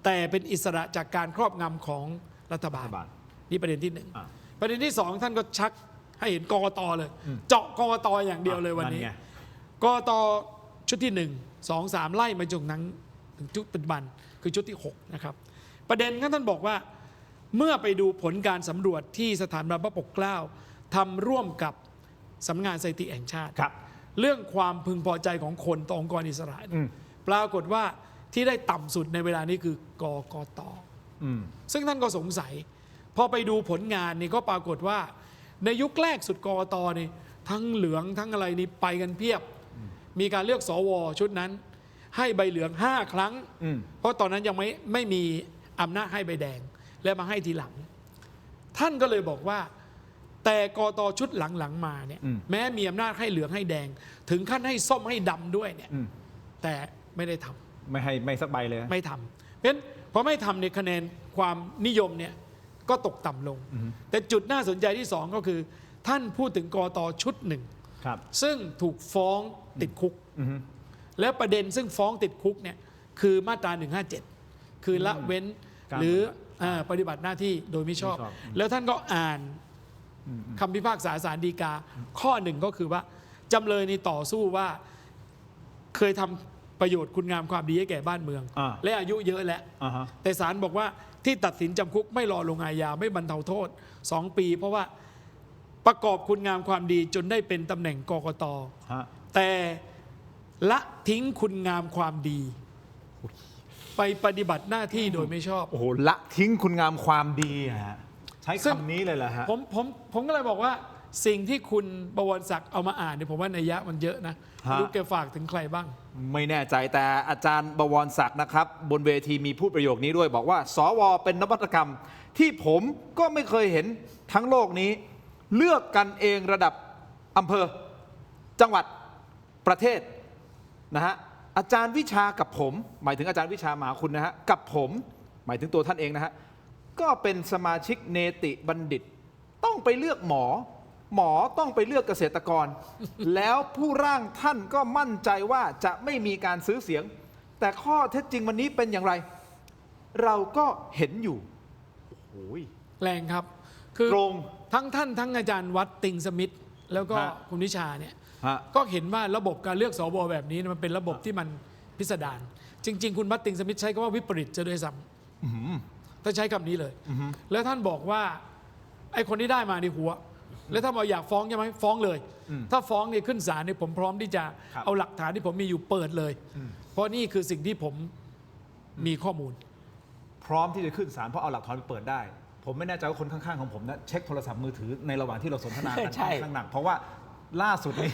แต่เป็นอิสระจากการครอบงำของรัฐบาล รัฐบาล นี่ประเด็นที่หนึ่ง อ่ะ ประเด็นที่สองท่านก็ชักให้เห็นกกตเลย เจาะกกตอย่างเดียวเลยวันนี้ ไง กกตชุดที่ 1 2 3 ไล่มาจนถึงชุดปัจจุบันคือชุดที่ 6 นะครับ ประเด็นท่านบอกว่าเมื่อไปดูผลการสำรวจที่สถาบันพระปกเกล้าทำร่วมกับสำนักงานสถิติแห่งชาติ ครับ เรื่องความพึงพอใจของคนต่อองค์กรอิสระเนี่ยปรากฏว่าที่ได้ต่ำสุดในเวลานี้คือกกต ซึ่งท่านก็สงสัย พอไปดูผลงานนี่ก็ปรากฏว่าในยุคแรกสุดกกตนี่ทั้งเหลืองทั้งอะไรนี่ไปกันเพียบ มีการเลือกสวชุดนั้น ให้ใบเหลือง5 ครั้ง เพราะตอนนั้นยังไม่มีอำนาจให้ใบแดงและมาให้ทีหลัง ท่านก็เลยบอกว่า แต่กกตชุดหลังๆมาเนี่ยแม้มีอำนาจให้เหลืองให้แดง ถึงขั้นให้ส้มให้ดำด้วยเนี่ยแต่ไม่ได้ทำ ไม่สักใบเลย ไม่ทำเพราะฉะนั้นพอไม่ทำเนี่ยคะแนนความนิยมเนี่ยก็ตกต่ำลง แต่จุดน่าสนใจที่สองก็คือ ท่านพูดถึงกตชุดหนึ่ง ครับ ซึ่งถูกฟ้องติดคุก แล้วประเด็นซึ่งฟ้องติดคุกเนี่ยคือมาตรา 157 คือละเว้น การ หรือปฏิบัติหน้าที่โดยไม่ชอบ ไม่ชอบ แล้วท่านก็อ่านคำพิพากษาศาลฎีกา ข้อหนึ่งก็คือว่าจำเลยนี่ต่อสู้ว่าเคยทำประโยชน์คุณงามความดีให้แก่บ้านเมือง และอายุเยอะแล้ว อ่าฮะ แต่ศาลบอกว่าที่ตัดสินจำคุกไม่รอลงอาญาไม่บรรเทาโทษ 2 ปี เพราะว่าประกอบคุณงามความดีจนได้เป็นตำแหน่งกกต ฮะ แต่ละทิ้งคุณงามความดี ไปปฏิบัติหน้าที่โดยไม่ชอบ โอ้โห ละทิ้งคุณงามความดีอะฮะ ใช้ ซึ่ง คำนี้เลยเหรอฮะ ผมก็เลยบอกว่าสิ่งที่คุณบวรศักดิ์เอามาอ่านเนี่ยผมว่านัยยะมันเยอะนะ ฮะ รู้แกฝากถึงใครบ้าง ไม่แน่ใจแต่อาจารย์บวรศักดิ์นะครับ บนเวทีมีพูดประโยคนี้ด้วย บอกว่า สวเป็นนวัตกรรมที่ผมก็ไม่เคยเห็นทั้งโลกนี้ เลือกกันเองระดับอำเภอ จังหวัดประเทศนะฮะอาจารย์วิชากับผม หมายถึงอาจารย์วิชามหาคุณนะฮะกับผม หมายถึงตัวท่านเองนะฮะก็เป็นสมาชิกเนติบัณฑิต ต้องไปเลือกหมอ หมอต้องไปเลือกเกษตรกร แล้วผู้ร่างท่านก็มั่นใจว่าจะไม่มีการซื้อเสียง แต่ข้อเท็จจริงวันนี้เป็นอย่างไร เราก็เห็นอยู่โอ้ย แรงครับ คือ ตรง ทั้งท่านทั้งอาจารย์วัดติงสมิธแล้วก็ ฮะ คุณวิชาเนี่ย ฮะ ก็เห็นว่าระบบการเลือกสวแบบนี้มันเป็นระบบที่มันพิสดารจริง ๆ คุณวัดติงสมิธใช้คำว่าวิปริตจะด้วยซ้ำถ้าใช้คำนี้เลย แล้วท่านบอกว่าไอ้คนที่ได้มาในหัว แล้วถ้าเราอยากฟ้องใช่ไหมฟ้องเลย ถ้าฟ้องเนี่ยขึ้นศาลเนี่ยผมพร้อมที่จะ ครับ เอาหลักฐานที่ผมมีอยู่เปิดเลย เพราะนี่คือสิ่งที่ผมมีข้อมูล พร้อมที่จะขึ้นศาลเพราะเอาหลักฐานไปเปิดได้ ผมไม่แน่ใจว่าคนข้างๆของผมนะเช็คโทรศัพท์มือถือในระหว่างที่เราสนทนากัน ใช่ ค่อนข้างหนัก เพราะว่าล่าสุดนี่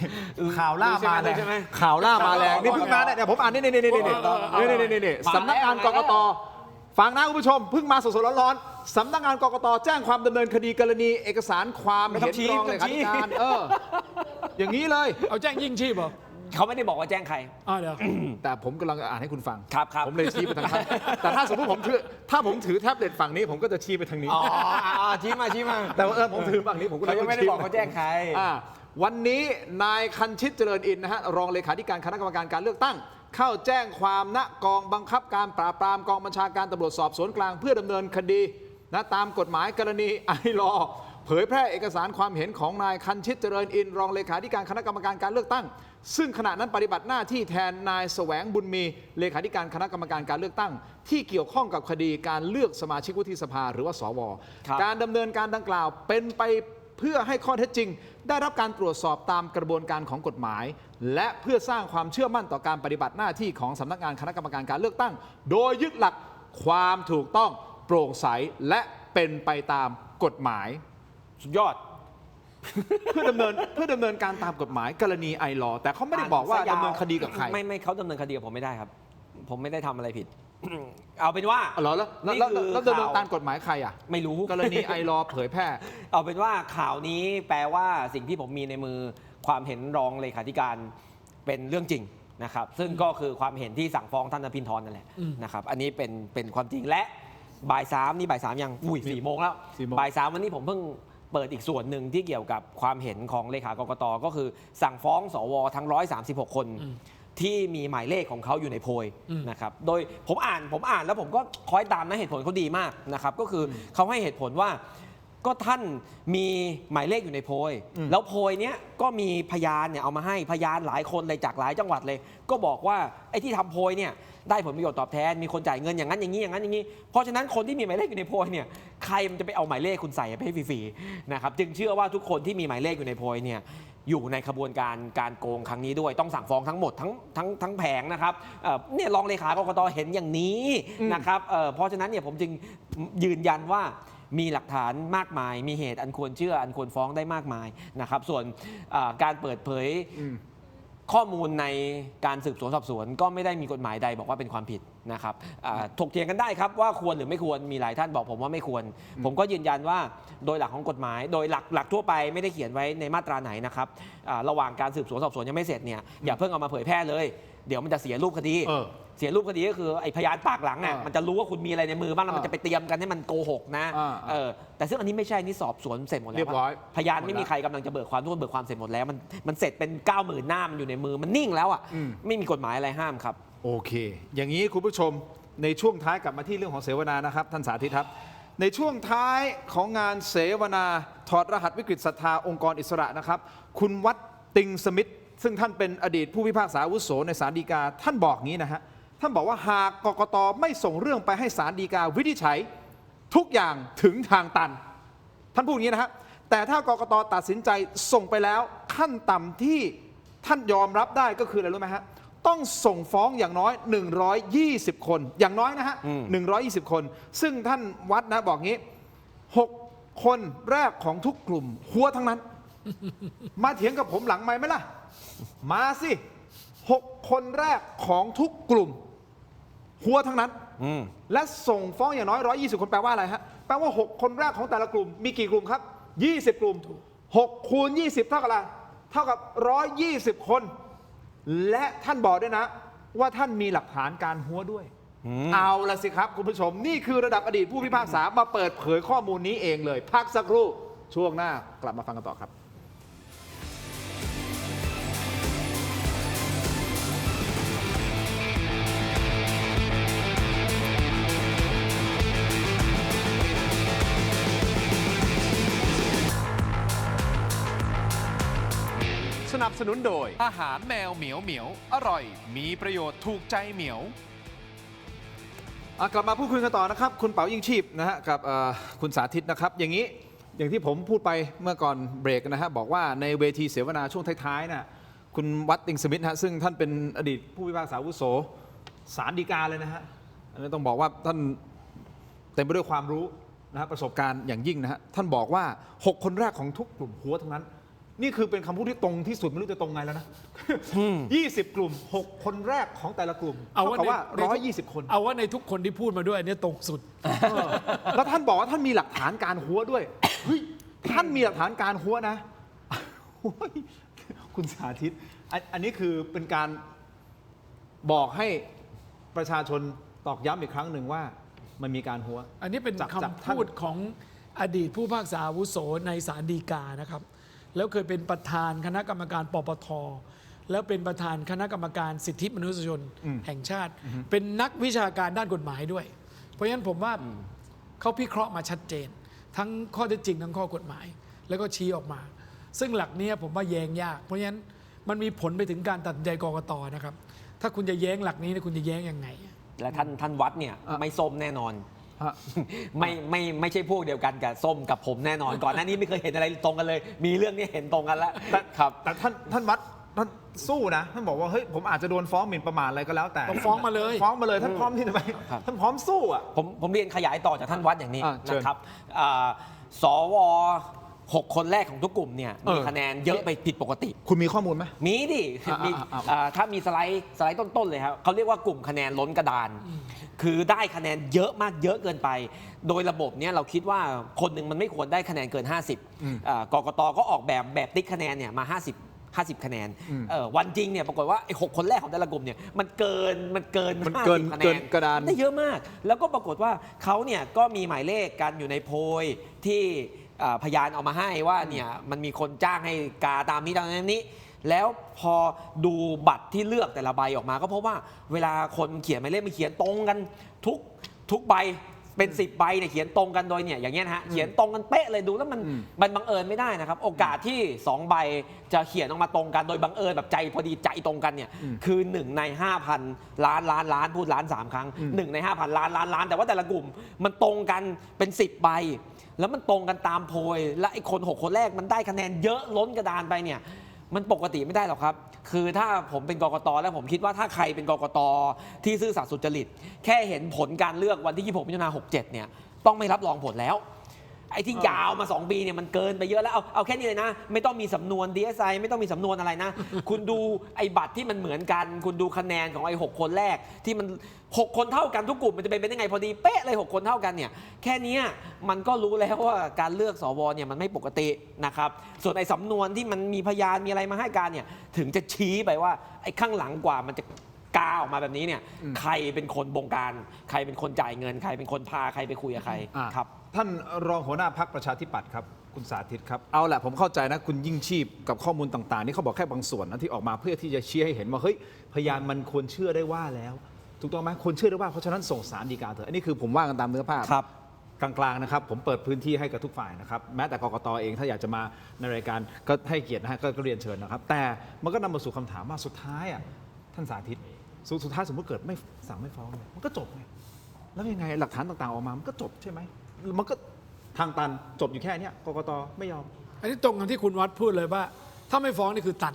ข่าวล่ามาแรง ใช่ไหม ข่าวล่ามาแรงนี่เพิ่งมาเนี่ยผมอ่านนี่สำนักงานกกตฟังนะคุณผู้ชมเพิ่งมาสดๆร้อนๆสำนักงานกกตแจ้งความดำเนินคดีกรณีเอกสารความ ไม่ต้ เห็ อน งชี้ รองเลขาธิการอย่างนี้เลย เอาแจ้งยิ่งชีพเหรอ เขาไม่ได้บอกว่าแจ้งใคร เดี๋ยว แต่ผมกำลังอ่านให้คุณฟัง ครับ ผมเลยชี้ไปทางนั้นแต่ถ้าสมมติผมถือแท็บเล็ตฝั่งนี้ผมก็จะชี้ไปทางนี้ อ๋อชี้มา แต่ว่าผมถือฝั่งนี้ผมก็เลย เขายังไม่ได้บอกว่าแจ้งใคร วันนี้นายคันชิตเจริญอินนะฮะรองเลขาธิการคณะกรรมการการเลือกตั้ง เข้าแจ้งความณกองบังคับการปราบปรามกองบัญชาการตำรวจสอบสวนกลางเพื่อดำเนินคดีนะตามกฎหมายกรณีไอลอเผยแพร่เอกสารความเห็นของนายคันชิตเจริญอินรองเลขาธิการคณะกรรมการการเลือกตั้ง ซึ่งขณะนั้นปฏิบัติหน้าที่แทนนายแสวงบุญมีเลขาธิการคณะกรรมการการเลือกตั้ง ที่เกี่ยวข้องกับคดีการเลือกสมาชิกวุฒิสภาหรือว่าสว ครับ การดำเนินการดังกล่าวเป็นไป เพื่อให้ข้อเท็จจริง ได้รับการตรวจสอบตามกระบวนการของกฎหมาย และเพื่อสร้างความเชื่อมั่นต่อการปฏิบัติหน้าที่ของสำนักงานคณะกรรมการการเลือกตั้ง โดยยึดหลักความถูกต้องโปร่งใสและเป็นไปตามกฎหมาย สุดยอด เพื่อดำเนินการตามกฎหมายกรณีไอลอแต่เขาไม่ได้บอกว่าดำเนินคดีกับใคร ไม่เขาดำเนินคดีกับผมไม่ได้ครับ ผมไม่ได้ทำอะไรผิด เอาเป็นว่า เหรอแล้ว นี่คือ แล้วดำเนินตามกฎหมายใครอ่ะ ไม่รู้ กรณีไอลอเผยแพร่ เอาเป็นว่าข่าวนี้แปลว่าสิ่งที่ผมมีในมือความเห็นรองเลขาธิการเป็นเรื่องจริงนะครับ ซึ่งก็คือความเห็นที่สั่งฟ้องท่านนภินทรนั่นแหละนะครับ อันนี้เป็นความจริงและบ่ายสามนี่บ่ายสามยัง4 โมงแล้ว 4 โมง บ่ายสามวันนี้ผมเพิ่งเปิดอีกส่วนหนึ่งที่เกี่ยวกับความเห็นของเลขากกตก็คือสั่งฟ้องสวทั้ง136 คนที่มีหมายเลขของเขาอยู่ในโพยนะครับโดยผมอ่านแล้วผมก็คอยตามนะเหตุผลเขาดีมากนะครับก็คือเขาให้เหตุผลว่าก็ท่านมีหมายเลขอยู่ในโพยแล้วโพยเนี้ยก็มีพยานเนี่ยเอามาให้พยานหลายคนเลยจากหลายจังหวัดเลย ก็บอกว่าไอ้ที่ทำโพยเนี่ยได้ผลประโยชน์ตอบแทนมีคนจ่ายเงินอย่างนั้นอย่างนี้อย่างนั้นอย่างนี้เพราะฉะนั้นคนที่มีหมายเลขอยู่ในโพยเนี่ยใครมันจะไปเอาหมายเลขคุณใส่ไปให้ฟรีๆนะครับจึงเชื่อว่าทุกคนที่มีหมายเลขอยู่ในโพยเนี่ยอยู่ในขบวนการการโกงครั้งนี้ด้วยต้องสั่งฟ้องทั้งหมดทั้งแผงนะครับเนี่ยรองเลขากกตเห็นอย่างนี้นะครับเพราะฉะนั้นเนี่ยผมจึงยืนยันว่ามีหลักฐานมากมายมีเหตุอันควรเชื่ออันควรฟ้องได้มากมายนะครับส่วนการเปิดเผยข้อมูลในการสืบสวนสอบสวนก็ไม่ได้มีกฎหมายใดบอกว่าเป็นความผิดนะครับถกเถียงกันได้ครับว่าควรหรือไม่ควรมีหลายท่านบอกผมว่าไม่ควรผมก็ยืนยันว่าโดยหลักของกฎหมายโดยหลักทั่วไปไม่ได้เขียนไว้ในมาตราไหนนะครับระหว่างการสืบสวนสอบสวนยังไม่เสร็จเนี่ยอย่าเพิ่งเอามาเผยแพร่เลยเดี๋ยวมันจะเสียรูปคดีเสียรูปคดีก็คือไอ้พยานปากหลังอ่ะมันจะรู้ว่าคุณมีอะไรในมือบ้างแล้วมันจะไปเตรียมกันให้มันโกหกนะแต่ซึ่งอันนี้ไม่ใช่นี่สอบสวนเสร็จหมดแล้ว เรียบร้อย พยานไม่มีใครกำลังจะเบิกความทุกคนเบิกความเสร็จหมดแล้วมันเสร็จเป็น 90,000 หน้ามันอยู่ในมือมันนิ่งแล้วอ่ะไม่มีกฎหมายอะไรห้ามครับโอเค อย่างนี้คุณผู้ชมในช่วงท้ายกลับมาที่เรื่องของเสวนานะครับท่านสาธิตครับในช่วงท้ายของงานเสวนาถอดรหัสวิกฤตศรัทธาองค์กรอิสระนะครับคุณวัดติงสมิทธิ์ซึ่งท่านเป็นอดีตผู้พิพากษาอาวุโสในศาลฎีกาท่านบอกงี้นะฮะท่านบอกว่าหากกกตไม่ส่งเรื่องไปให้ศาลฎีกาวินิจฉัยทุกอย่างถึงทางตันท่านพูดอย่างนี้นะฮะแต่ถ้ากกตตัดสินใจส่งไปแล้วขั้นต่ำที่ท่านยอมรับได้ก็คืออะไรรู้ไหมฮะต้องส่งฟ้องอย่างน้อย120 คนอย่างน้อยนะฮะ120 คนซึ่งท่านวัดนะบอกงี้6 คนแรกของทุกกลุ่มหัวทั้งนั้น มาเถียงกับผมหลังไมค์ไหมล่ะมาสิ6 คนแรกของทุกกลุ่มหัวทั้งนั้นและส่งฟ้องอย่างน้อย120 คนแปลว่าอะไรฮะแปลว่า6 คนแรกของแต่ละกลุ่มมีกี่กลุ่มครับ20 กลุ่ม6 คูณ 20 เท่ากับอะไรเท่ากับ120 คนและท่านบอกด้วยนะว่าท่านมีหลักฐานการหัวด้วยเอาละสิครับคุณผู้ชมนี่คือระดับอดีตผู้พิพากษามาเปิดเผยข้อมูลนี้เองเลยพักสักครู่ช่วงหน้ากลับมาฟังกันต่อครับสนับสนุนโดยอาหารแมวเหมียวเหมียวอร่อยมีประโยชน์ถูกใจเหมียวกลับมาพูดคุยกันต่อนะครับคุณเป๋ายิ่งชีพนะฮะกับคุณสาธิตนะครับอย่างที่ผมพูดไปเมื่อก่อนเบรกนะฮะบอกว่าในเวทีเสวนาช่วงท้ายๆนะคุณวัดติงสมิทธิ์ฮะซึ่งท่านเป็นอดีตผู้พิพากษาอาวุโสศาลฎีกาเลยนะฮะอันนี้ต้องบอกว่าท่านเต็มไปด้วยความรู้นะฮะประสบการณ์อย่างยิ่งนะฮะท่านบอกว่า6 คนแรกของทุกกลุ่มหัวทั้งนั้นนี่คือเป็นคำพูดที่ตรงที่สุดไม่รู้จะตรงไงแล้วนะ20 กลุ่ม6 คนแรกของแต่ละกลุ่มเท่ากับว่า120 คนเอาว่าในทุกคนที่พูดมาด้วยอันนี้ตรงสุดแล้วท่านบอกว่าท่านมีหลักฐานการหัวด้วยเฮ้ยท่านมีหลักฐานการหัวนะคุณสาธิตอันนี้คือเป็นการบอกให้ประชาชนตอกย้ำอีกครั้งหนึ่งว่ามันมีการหัวอันนี้เป็นคำพูดของอดีตผู้พิพากษาอาวุโสในศาลฎีกานะครับแล้วเคยเป็นประธานคณะกรรมการปปทแล้วเป็นประธานคณะกรรมการสิทธิมนุษยชนแห่งชาติเป็นนักวิชาการด้านกฎหมายด้วยเพราะฉะนั้นผมว่าเขาพิเคราะห์มาชัดเจนทั้งข้อเท็จจริงทั้งข้อกฎหมายแล้วก็ชี้ออกมาซึ่งหลักนี้ผมว่าแย้งยากเพราะฉะนั้นมันมีผลไปถึงการตัดสินใจกกต.นะครับถ้าคุณจะแย้งหลักนี้คุณจะแย้งยังไงและท่านวัดเนี่ยไม่ส้มแน่นอน ฮะ ไม่ใช่พวกเดียวกันกับส้มกับผมแน่นอน ก่อนหน้านี้ไม่เคยเห็นอะไรตรงกันเลย มีเรื่องนี้เห็นตรงกันแล้วครับ แต่ท่านวัดท่านสู้นะท่านบอกว่าเฮ้ยผมอาจจะโดนฟ้องหมิ่นประมาทอะไรก็แล้วแต่ ต้องฟ้องมาเลย ฟ้องมาเลยท่านพร้อมที่จะไป ครับ ท่านพร้อมสู้อ่ะ ผมเรียนขยายต่อจากท่านวัดอย่างนี้ เชิญ นะครับสว6 คนแรกของทุกกลุ่มเนี่ยมีคะแนนเยอะไปผิดปกติ คุณมีข้อมูลไหม มีดิ มี ถ้ามีสไลด์ต้น ๆ เลยครับเขาเรียกว่ากลุ่มคะแนนล้นกระดาน คือได้คะแนนเยอะมากเยอะเกินไป โดยระบบเนี้ยเราคิดว่าคนหนึ่งมันไม่ควรได้คะแนนเกิน 50กกตก็ออกแบบติ๊กคะแนนเนี่ยมา 50 คะแนนวันจริงเนี่ยปรากฏว่าไอ้6 คนแรกของแต่ละกลุ่มเนี่ยมันเกิน50 คะแนน กระดาน ได้เยอะมาก แล้วก็ปรากฏว่าเขาเนี่ยก็มีหมายเลขกันอยู่ในโพยที่พยานเอามาให้ว่าเนี่ยมันมีคนจ้างให้กาตามนี้ตามนี้ แล้วพอดูบัตรที่เลือกแต่ละใบออกมาก็เพราะว่าเวลาคนเขียนหมายเลขมันเขียนตรงกันทุกใบเป็น 10 ใบเนี่ยเขียนตรงกันโดยเนี่ยอย่างเงี้ยนะฮะเขียนตรงกันเป๊ะเลยดูแล้วมันบังเอิญไม่ได้นะครับโอกาสที่2 ใบจะเขียนออกมาตรงกันโดยบังเอิญแบบใจพอดีใจตรงกันเนี่ยคือ1 ใน 5,000 ล้านพูดล้าน3 ครั้ง1 ใน 5,000 ล้านแต่ว่าแต่ละกลุ่มมันตรงกันเป็น 10 ใบแล้วมันตรงกันตามโพยและไอ้คน6 คนแรกมันได้คะแนนเยอะล้นกระดานไปเนี่ยมันปกติไม่ได้หรอกครับคือถ้าผมเป็นกกตแล้วผมคิดว่าถ้าใครเป็นกกตที่ซื่อสัตย์สุจริตแค่เห็นผลการเลือกวันที่ 26 มิถุนายน 67 เนี่ยต้องไม่รับรองผลแล้วไอ้ที่ยาวมา2 ปีเนี่ยมันเกินไปเยอะแล้วเอาแค่นี้เลยนะไม่ต้องมีสำนวน DSI ไม่ต้องมีสำนวนอะไรนะ คุณดูไอ้บัตรที่มันเหมือนกันคุณดูคะแนนของไอ้6 คนแรกที่มัน6 คนเท่ากันทุกกลุ่มมันจะเป็นยังไงพอดีเป๊ะเลย6 คนเท่ากันเนี่ยแค่นี้มันก็รู้แล้วว่าการเลือกสวเนี่ยมันไม่ปกตินะครับส่วนไอ้สำนวนที่มันมีพยานมีอะไรมาให้การเนี่ยถึงจะชี้ไปว่าไอ้ข้างหลังกว่ามันจะกาออกมาแบบนี้เนี่ยใครเป็นคนบงการใครเป็นคนจ่ายเงินใครเป็นคนพาใครไปคุยกับใครครับ ท่านรองหัวหน้าพรรคประชาธิปัตย์ครับคุณสาธิตครับเอาแหละผมเข้าใจนะคุณยิ่งชีพกับข้อมูลต่างๆนี่เขาบอกแค่บางส่วนนะที่ออกมาเพื่อที่จะชี้ให้เห็นว่าเฮ้ยพยานมันควรเชื่อได้ว่าแล้วถูกต้องไหมควรเชื่อได้ว่าเพราะฉะนั้นส่งสารฎีกาเถอะอันนี้คือผมว่ากันตามเนื้อผ้า ครับ กลางๆนะครับผมเปิดพื้นที่ให้กับทุกฝ่ายนะครับแม้แต่กกตเองถ้าอยากจะมาในรายการก็ให้เกียรตินะฮะก็เรียนเชิญนะครับแต่มันก็นำมาสู่คำถามว่าสุดท้ายท่านสาธิตสุดท้ายสมมติเกิดไม่สั่งไม่ฟ้องเนี่ยมันก็จบไงแล้วยังไงหลักฐานต่างๆออกมามันก็จบใช่ไหมมันก็ทางตันจบอยู่แค่เนี้ยกกตไม่ยอม อันนี้ตรงกับที่คุณวัดพูดเลยว่า ถ้าไม่ฟ้องนี่คือตัน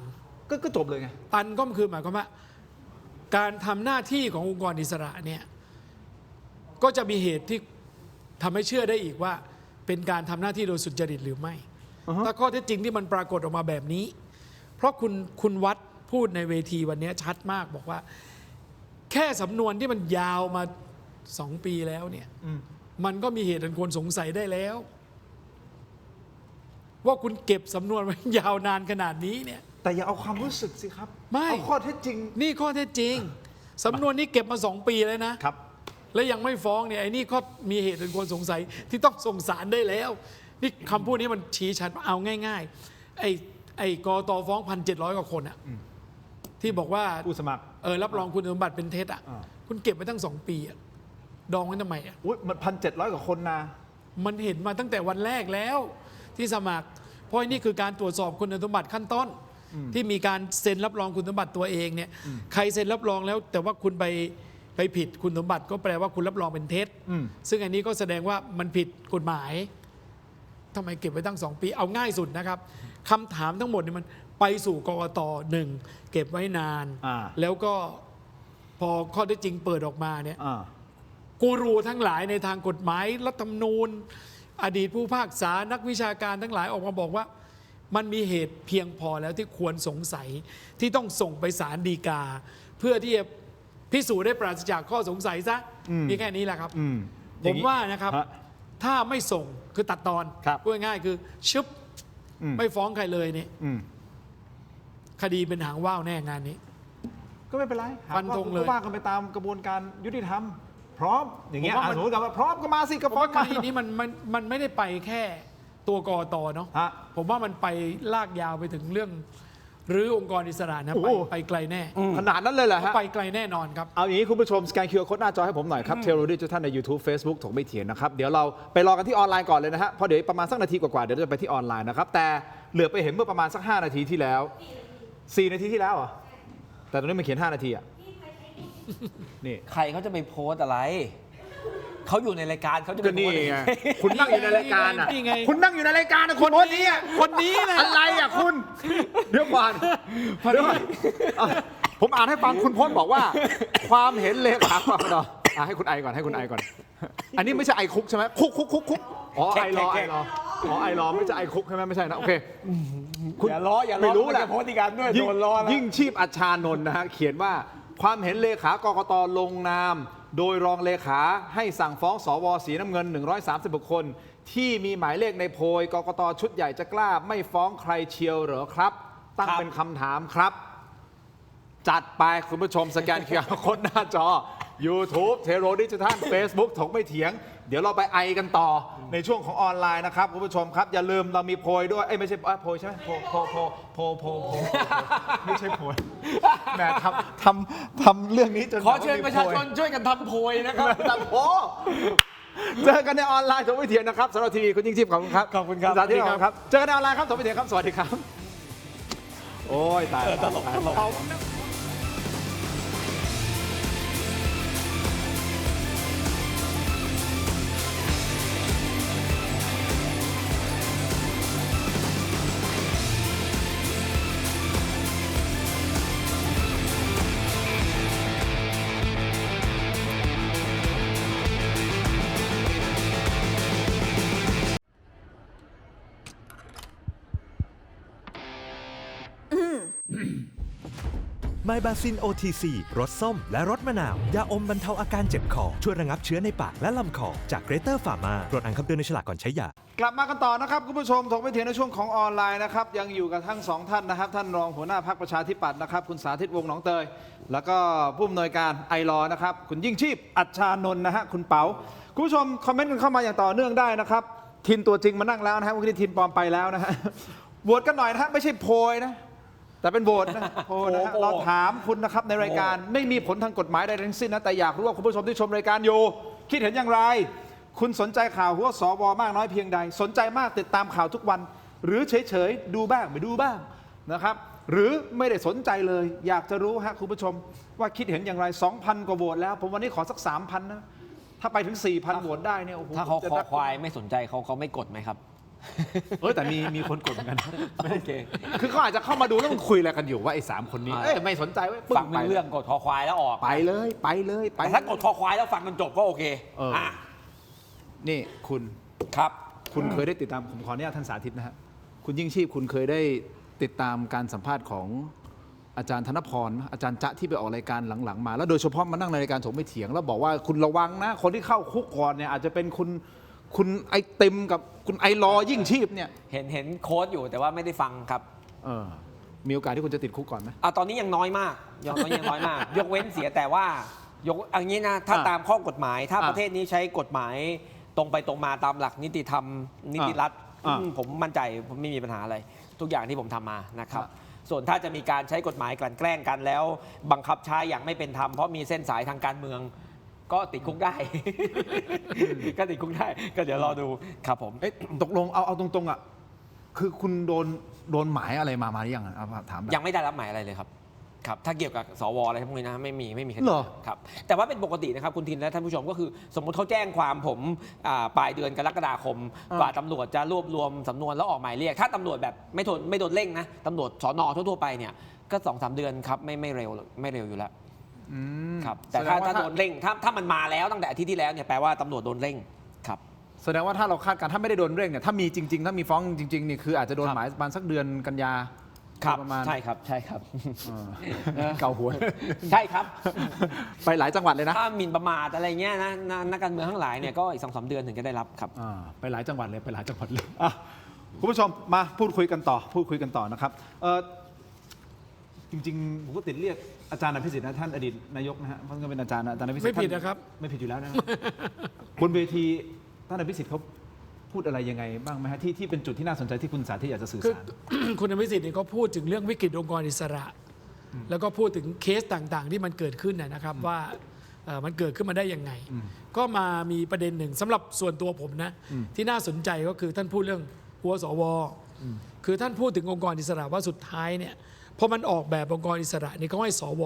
ก็จบเลยไง ตันก็คือหมายความว่าการทำหน้าที่ขององค์กรอิสระเนี่ยก็จะมีเหตุที่ทำให้เชื่อได้อีกว่าเป็นการทำหน้าที่โดยสุจริตหรือไม่ถ้าข้อเท็จจริงที่มันปรากฏออกมาแบบนี้ เพราะคุณวัดพูดในเวทีวันนี้ชัดมากบอกว่าแค่สำนวนที่มันยาวมา2 ปีแล้วเนี่ยมันก็มีเหตุอันควรสงสัยได้แล้ว ว่าคุณเก็บสำนวนไว้ยาวนานขนาดนี้เนี่ย แต่อย่าเอาความรู้สึกสิครับ ไม่ เอาข้อเท็จจริง นี่ข้อเท็จจริงสำนวนนี้เก็บมา2 ปีแล้วนะ ครับ และยังไม่ฟ้องเนี่ยไอ้นี่ก็มีเหตุอันควรสงสัยที่ต้องส่งสารได้แล้วนี่คำพูดนี้มันชี้ชัดเอาง่ายๆไอ้กตฟ้อง 1,700 กว่าคนอะที่บอกว่า ผู้สมัคร รับรองคุณสมบัติเป็นเท็จอะคุณเก็บไว้ตั้ง2 ปีอะดองไว้ทำไมอะ อุ้ยมัน1,700 กว่าคนนะ มันเห็นมาตั้งแต่วันแรกแล้วที่สมัคร เพราะนี่คือการตรวจสอบคุณสมบัติขั้นต้น ที่มีการเซ็นรับรองคุณสมบัติตัวเองเนี่ยใครเซ็นรับรองแล้วแต่ว่าคุณไปผิดคุณสมบัติก็แปลว่าคุณรับรองเป็นเท็จซึ่งอันนี้ก็แสดงว่ามันผิดกฎหมายทำไมเก็บไว้ตั้ง2 ปีเอาง่ายสุดนะครับคำถามทั้งหมดนี่มันไปสู่กกต1เก็บไว้นาน แล้วก็พอข้อเท็จจริงเปิดออกมาเนี่ยกูรูทั้งหลายในทางกฎหมายรัฐธรรมนูญอดีตผู้พิพากษานักวิชาการทั้งหลายออกมาบอกว่ามันมีเหตุเพียงพอแล้วที่ควรสงสัยที่ต้องส่งไปศาลฎีกา เพื่อที่จะพิสูจน์ได้ปราศจากข้อสงสัยซะมีแค่นี้แหละครับผมว่านะครับถ้าไม่ส่งคือตัดตอนพูดง่ายๆคือชึบไม่ฟ้องใครเลยเนี่ยคดีเป็นหางว่าวแน่งานนี้ก็ไม่เป็นไร ฟันธงเลย ก็ว่ากันไปตามกระบวนการยุติธรรมพร้อมอย่างเงี้ยสมมติกับว่าพร้อมก็มาสิก็ ผม ฟ้อง ว่าค มา ดีนี้มันไม่ได้ไปแค่ตัวกตเนาะผมว่ามันไปลากยาวไปถึงเรื่องหรือองค์กรอิสระนะไปไกลแน่ ขนาดนั้นเลยเหรอฮะ ไปไกลแน่นอนครับ เอาอย่างนี้คุณผู้ชมสแกน QR Code หน้าจอให้ผมหน่อยครับเทโรดิจิทัลใน YouTube Facebook ถกไม่เถียงนะครับเดี๋ยวเราไปรอกันที่ออนไลน์ก่อนเลยนะฮะเพราะเดี๋ยวประมาณสักนาทีกว่าๆเดี๋ยวจะไปที่ออนไลน์นะครับแต่เหลือไปเห็นเมื่อประมาณสัก5 นาทีที่แล้ว4 นาทีที่แล้วเหรอแต่ตรงนี้มันเขียน5 นาทีอ่ะนี่ ใครเขาจะไปโพสต์อะไร เขาอยู่ในรายการเขาจะ ก็ เป็น นี่ คน ไงคุณนั่งอยู่ในรายการอ่ะ นี่ไง คุณนั่งอยู่ในรายการนะคุณโพสต์นี้อ่ะ คนนี้นะ อะไรอ่ะคุณเดี๋ยวก่อนเดี๋ยวก่อนอ่ะผมอ่านให้ฟังคุณโพสต์บอกว่า ความเห็นเลขากกตให้คุณไอก่อนให้คุณไอก่อน อันนี้ไม่ใช่ไอคุกใช่ไหมคุกอ๋อไอรออ๋อไอรอไม่ใช่ไอคุกใช่ไหมไม่ใช่นะโอเคคุณ อย่าล้อ ไม่รู้แหละ โพสต์อีกการด้วย ยิ่ง โดนล้อแล้ว ยิ่งชีพอัชชานนท์นะฮะเขียนว่าความเห็นเลขากกตลงนาม โดยรองเลขาให้สั่งฟ้องสวสีน้ำเงิน130 คนที่มีหมายเลขในโพยกกตชุดใหญ่จะกล้าไม่ฟ้องใครเชียวเหรอครับ ตั้งเป็นคำถามครับ จัดไปคุณผู้ชมสแกนเคร์โค้ดหน้าจอ YouTube เทโรดิจิทัล Facebook ถกไม่เถียง เดี๋ยวเราไปไอกันต่อในช่วงของออนไลน์นะครับคุณผู้ชมครับ อย่าลืมเรามีโพยด้วยไม่ใช่โพยใช่ไหมโพไม่ใช่โพยแหมทำเรื่องนี้จน ขอเชิญประชาชนช่วยกันทำโพยนะครับ ทำโพเจอกันในออนไลน์ถกไม่เถียงนะครับสำหรับทีวีคุณยิ่งชีพขอบคุณครับ ขอบคุณครับ สาธิตขอบคุณครับเจอกันในออนไลน์ครับถกไม่เถียงครับสวัสดีครับโอ้ยตายตลกไมบาซิน OTC รสส้มและรสมะนาว ยาอมบรรเทาอาการเจ็บคอ ช่วยระงับเชื้อในปากและลำคอ จากเกรเตอร์ฟาร์มาตรวจอ่านคำเตือนในฉลากก่อนใช้ยา กลับมากันต่อนะครับคุณผู้ชมถกไม่เถียงในช่วงของออนไลน์นะครับยังอยู่กับทั้งสองท่านนะครับท่านรองหัวหน้าพรรคประชาธิปัตย์นะครับคุณสาธิตวงศ์หนองเตยแล้วก็ผู้อำนวยการไอรอนะครับคุณยิ่งชีพอัชชานนท์นะฮะคุณเป๋าคุณผู้ชมคอมเมนต์กันเข้ามาอย่างต่อเนื่องได้นะครับทินตัวจริงมานั่งแล้วนะฮะวันนี้ทินปลอมไปแล้วนะฮะโหวตกันหน่อยนะฮะไม่ใช่โพยนะแต่เป็นโหวตนะโพยนะฮะเราถามคุณนะครับในรายการไม่มีผลทางกฎหมายใดทั้งสิ้นนะแต่อยากรู้ว่าคุณผู้ชมที่ชมรายการอยู่คิดเห็นอย่างไรคุณสนใจข่าวหัวสวมากน้อยเพียงใดสนใจมากติดตามข่าวทุกวันหรือเฉยๆดูบ้างไม่ดูบ้างนะครับหรือไม่ได้สนใจเลยอยากจะรู้ฮะคุณผู้ชมว่าคิดเห็นอย่างไร 2,000 กว่าโหวตแล้วผมวันนี้ขอสัก 3,000 นะถ้าไปถึง 4,000 โหวตได้เนี่ยโอ้โห ถ้าเขา จะ คอ รัก ควายไม่สนใจเขาไม่กดไหมครับ แต่มีคนกดเหมือนกัน โอเค คือเขาอาจจะเข้ามาดูแล้วมันคุยอะไรกันอยู่ว่าไอ้3 คนนี้ไม่สนใจไว้ยปึ้ ฟังไม่รู้เรื่องกดคอควายแล้วออก ไปเลยไป แต่ถ้ากดคอควายแล้วฟังจนจบก็โอเค นี่คุณ ครับ คุณเคยได้ติดตามผมขออนุญาตท่านสาธิตนะฮะคุณยิ่งชีพคุณเคยได้ติดตามการสัมภาษณ์ของอาจารย์ธนพรอาจารย์จ๊ะที่ไปออกรายการหลังๆมาแล้วโดยเฉพาะมานั่งในรายการถกไม่เถียงแล้วบอกว่าคุณระวังนะคนที่เข้าคุกก่อนเนี่ยอาจจะเป็นคุณไอติมกับคุณไอรอยิ่งชีพเนี่ย เห็นโค้ดอยู่แต่ว่าไม่ได้ฟังครับ มีโอกาสที่คุณจะติดคุกก่อนไหม ตอนนี้ยังน้อยมากยังน้อยมาก ยกเว้นเสียแต่ว่ายกอย่างนี้นะถ้าตามข้อกฎหมายถ้าประเทศนี้ใช้กฎหมายตรงไปตรงมาตามหลักนิติธรรมนิติรัฐผมมั่นใจผมไม่มีปัญหาอะไรทุกอย่างที่ผมทำมานะครับส่วนถ้าจะมีการใช้กฎหมายกลั่นแกล้งกันแล้วบังคับใช้อย่างไม่เป็นธรรมเพราะมีเส้นสายทางการเมืองก็ติดคุกได้ ก็ติดคุกได้ก็เดี๋ยวรอดูครับผม ตกลงเอาตรงๆอ่ะคือคุณโดนหมายอะไรมาหรือยังเอาถามแบบ ยังไม่ได้รับหมายอะไรเลยครับครับถ้าเกี่ยวกับสวอะไรพวกนี้นะไม่มีคดี เหรอ ครับแต่ว่าเป็นปกตินะครับคุณทินและท่านผู้ชมก็คือสมมุติเขาแจ้งความผมปลายเดือนกรกฎาคมกว่าตำรวจจะรวบรวมสำนวนแล้วออกหมายเรียกถ้าตำรวจแบบไม่โดนเร่งนะตำรวจสนทั่วไปเนี่ยก็ 2-3 เดือนครับไม่เร็วอยู่แล้วครับแต่ถ้าโดนเร่งถ้ามันมาแล้วตั้งแต่อาทิตย์ที่แล้วเนี่ยแปลว่าตำรวจโดนเร่งครับ แสดงว่าถ้าเราคาดการณ์ถ้าไม่ได้โดนเร่งเนี่ยถ้ามีจริงๆถ้ามีฟ้องจริงๆนี่คืออาจจะโดนหมายประมาณสักเดือนกันยาประมาณ ใช่ครับ เก่าหัว ใช่ครับ ไปหลายจังหวัดเลยนะ ถ้าหมิ่นประมาทอะไรเงี้ยนะนักการเมืองทั้งหลายเนี่ยก็อีก 2-3 เดือนถึงจะได้รับครับ ไปหลายจังหวัดเลยอ่ะคุณผู้ชมมาพูดคุยกันต่อนะครับจริงๆผมก็ติดเรียกอาจารย์อภิสิทธิ์นะท่านอดีตนายกนะฮะท่านก็เป็นอาจารย์นะอาจารย์อภิสิทธิ์ ไม่ผิดนะครับ ไม่ผิดอยู่แล้วนะ บนเวทีท่านอภิสิทธิ์เขาพูดอะไรยังไงบ้างไหมฮะที่เป็นจุดที่น่าสนใจที่คุณสาธิตอยากจะสื่อ คือ สาร คุณอภิสิทธิ์เนี่ยก็พูดถึงเรื่องวิกฤตองค์กรอิสระ แล้วก็พูดถึงเคสต่างๆ ที่มันเกิดขึ้นนะครับว่ามันเกิดขึ้นมาได้ยังไง ก็มามีประเด็นหนึ่งสำหรับส่วนตัวผมนะที่น่าสนใจก็คือท่านพูดเรื่องหัวสวคือท่านพูดถึงองค์กรอิสระว่าสุดท้ายเนี่ยพอมันออกแบบองค์กรอิสระนี่เขาให้สว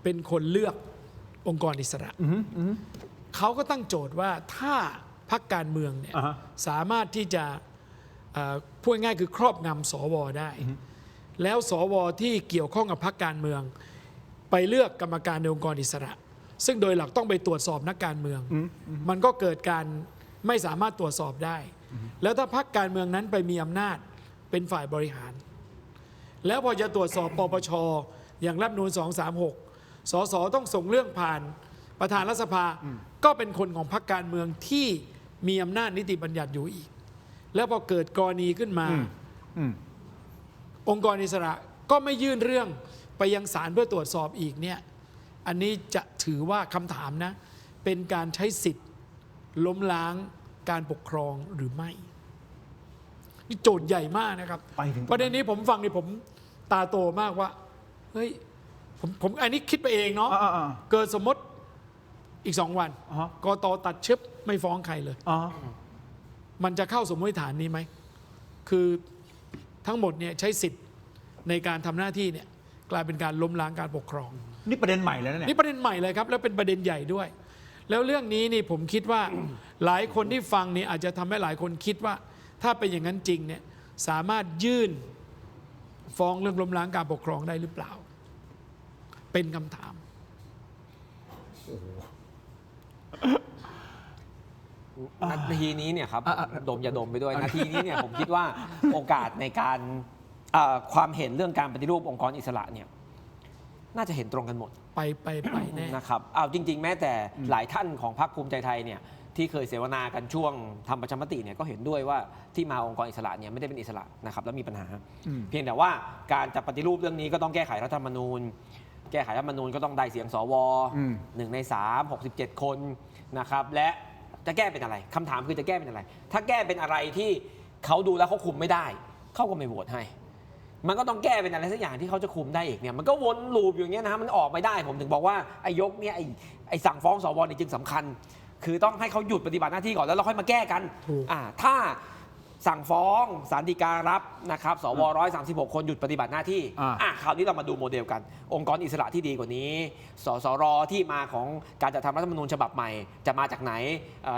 เป็นคนเลือกองค์กรอิสระ เขาก็ตั้งโจทย์ว่าถ้าพรรคการเมืองเนี่ย อ่าฮะ สามารถที่จะพูดง่ายๆคือครอบงำสวได้ แล้วสวที่เกี่ยวข้องกับพรรคการเมือง ไปเลือกกรรมการในองค์กรอิสระ ซึ่งโดยหลักต้องไปตรวจสอบนักการเมือง มันก็เกิดการไม่สามารถตรวจสอบได้ แล้วถ้าพรรคการเมืองนั้นไปมีอำนาจเป็นฝ่ายบริหาร แล้วพอจะตรวจสอบปปชอย่างรัฐธรรมนูญ236 สสต้องส่งเรื่องผ่านประธานรัฐสภา ก็เป็นคนของพรรคการเมืองที่มีอำนาจนิติบัญญัติอยู่อีก แล้วพอเกิดกรณีขึ้นมา องค์กรอิสระก็ไม่ยื่นเรื่องไปยังศาลเพื่อตรวจสอบอีกเนี่ย อันนี้จะถือว่าคำถามนะ เป็นการใช้สิทธิ์ล้มล้างการปกครองหรือไม่ นี่โจทย์ใหญ่มากนะครับ ไปถึงตรงนั้น ประเด็นนี้ผมฟังนี่ผมตาโตมากว่า เฮ้ย ผมอันนี้คิดไปเองเนาะ เกิดสมมติอีก2 วัน อ่าฮะ กตตัดชึบไม่ฟ้องใครเลย มันจะเข้าสมมติฐานนี้ไหม คือทั้งหมดเนี่ยใช้สิทธิ์ในการทำหน้าที่เนี่ยกลายเป็นการล้มล้างการปกครอง นี่ประเด็นใหม่แล้วนะเนี่ย นี่ประเด็นใหม่เลยครับ แล้วเป็นประเด็นใหญ่ด้วย แล้วเรื่องนี้นี่ผมคิดว่า หลายคนที่ฟังนี่อาจจะทำให้หลายคนคิดว่า ถ้าเป็นอย่างนั้นจริงเนี่ยสามารถยื่นฟ้องเรื่องล้มล้างการปกครองได้หรือเปล่า เป็นคำถาม นาทีนี้เนี่ยครับดมอย่าดมไปด้วยนาทีนี้เนี่ยผมคิดว่าโอกาสในการความเห็นเรื่องการปฏิรูปองค์กรอิสระเนี่ยน่าจะเห็นตรงกันหมด ไปแน่ นะครับเอาจริง ๆ แม้แต่หลายท่านของพรรคภูมิใจไทยเนี่ยที่เคยเสวนากันช่วงทำประชามติเนี่ยก็เห็นด้วยว่าที่มาองค์กรอิสระเนี่ยไม่ได้เป็นอิสระนะครับแล้วมีปัญหา เพียงแต่ว่าการจะปฏิรูปเรื่องนี้ก็ต้องแก้ไขรัฐธรรมนูญ แก้ไขรัฐธรรมนูญก็ต้องได้เสียงสว1 ใน 3 67 คนนะครับและจะแก้เป็นอะไรคำถามคือจะแก้เป็นอะไร ถ้าแก้เป็นอะไรที่เขาดูแล้วเขาคุมไม่ได้เขาก็ไม่โหวตให้ มันก็ต้องแก้เป็นอะไรสักอย่างที่เขาจะคุมได้อีกเนี่ยมันก็วนลูปอย่างเงี้ยนะมันออกไม่ได้ผมถึงบอกว่าไอ้ยกเนี่ยไอ้สั่งฟ้องสวนี่จึงสำคัญ คือต้องให้เขาหยุดปฏิบัติหน้าที่ก่อนแล้วเราค่อยมาแก้กัน ถูก ถ้าสั่งฟ้องศาลฎีการับนะครับสว136 คนหยุดปฏิบัติหน้าที่คราวนี้เรามาดูโมเดลกัน องค์กรอิสระที่ดีกว่านี้สสรที่มาของการจัดทำรัฐธรรมนูญฉบับใหม่จะมาจากไหน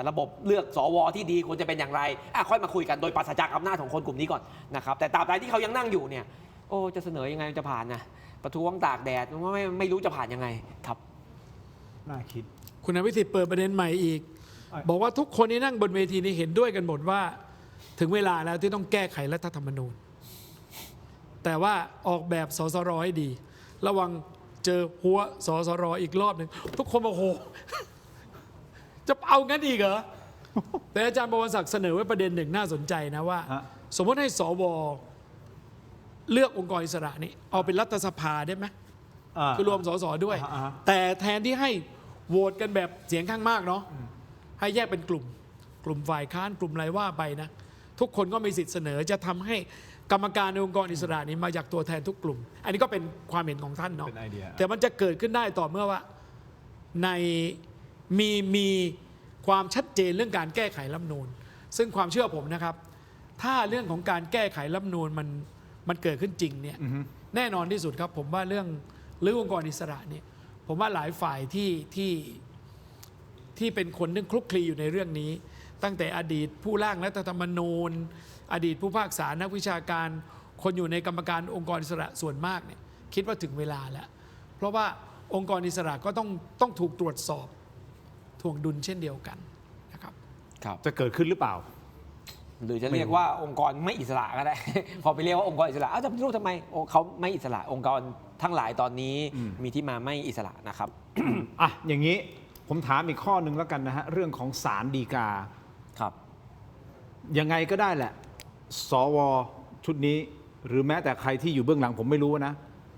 ระบบเลือกสวที่ดีควรจะเป็นอย่างไรค่อยมาคุยกันโดยปราศจากอำนาจของคนกลุ่มนี้ก่อนนะครับแต่ตราบใดที่เขายังนั่งอยู่เนี่ยจะเสนอยังไงจะผ่านนะประท้วงตากแดดไม่รู้จะผ่านยังไงครับ น่าคิด คุณอภิสิทธิ์เปิดประเด็นใหม่อีก บอกว่าทุกคนที่นั่งบนเวทีนี้เห็นด้วยกันหมดว่า ถึงเวลาแล้วที่ต้องแก้ไขรัฐธรรมนูญ แต่ว่าออกแบบสสรให้ดี ระวังเจอหัวสสรอีกรอบหนึ่งทุกคนบอกโอ้โห จะเอางั้นอีกเหรอ แต่อาจารย์บวรศักดิ์เสนอไว้ประเด็นหนึ่งน่าสนใจนะว่า สมมติให้สวเลือกองค์กรอิสระนี่เอาเป็นรัฐสภาได้ไหมคือรวมสสด้วย แต่แทนที่ให้โหวตกันแบบเสียงข้างมากเนาะให้แยกเป็นกลุ่มฝ่ายค้านกลุ่มอะไรว่าไปนะทุกคนก็มีสิทธิ์เสนอจะทำให้กรรมการในองค์กรอิสระนี้มาจากตัวแทนทุกกลุ่ม อันนี้ก็เป็นความเห็นของท่านเนาะ เป็นไอเดีย แต่มันจะเกิดขึ้นได้ต่อเมื่อว่าในมีความชัดเจนเรื่องการแก้ไขรัฐธรรมนูญซึ่งความเชื่อผมนะครับ ถ้าเรื่องของการแก้ไขรัฐธรรมนูญมันเกิดขึ้นจริงเนี่ยแน่นอนที่สุดครับผมว่าเรื่ององค์กรอิสระเนี่ยผมว่าหลายฝ่ายที่เป็นคนที่คลุกคลีอยู่ในเรื่องนี้ ตั้งแต่อดีตผู้ร่างรัฐธรรมนูญ อดีตผู้พิพากษานักวิชาการคนอยู่ในกรรมการองค์กรอิสระส่วนมากเนี่ยคิดว่าถึงเวลาแล้วเพราะว่าองค์กรอิสระก็ต้องถูกตรวจสอบถ่วงดุลเช่นเดียวกันนะครับ จะเกิดขึ้นหรือเปล่า หรือจะเรียกว่าองค์กรไม่อิสระก็ได้ พอไปเรียกว่าองค์กรอิสระจะไปรู้ทำไมเขาไม่อิสระองค์กรทั้งหลายตอนนี้มีที่มาไม่อิสระนะครับ อย่างนี้ผมถามอีกข้อหนึ่งแล้วกันนะฮะเรื่องของศาลฎีกา ครับ ยังไงก็ได้แหละ สวชุดนี้ หรือแม้แต่ใครที่อยู่เบื้องหลังผมไม่รู้นะ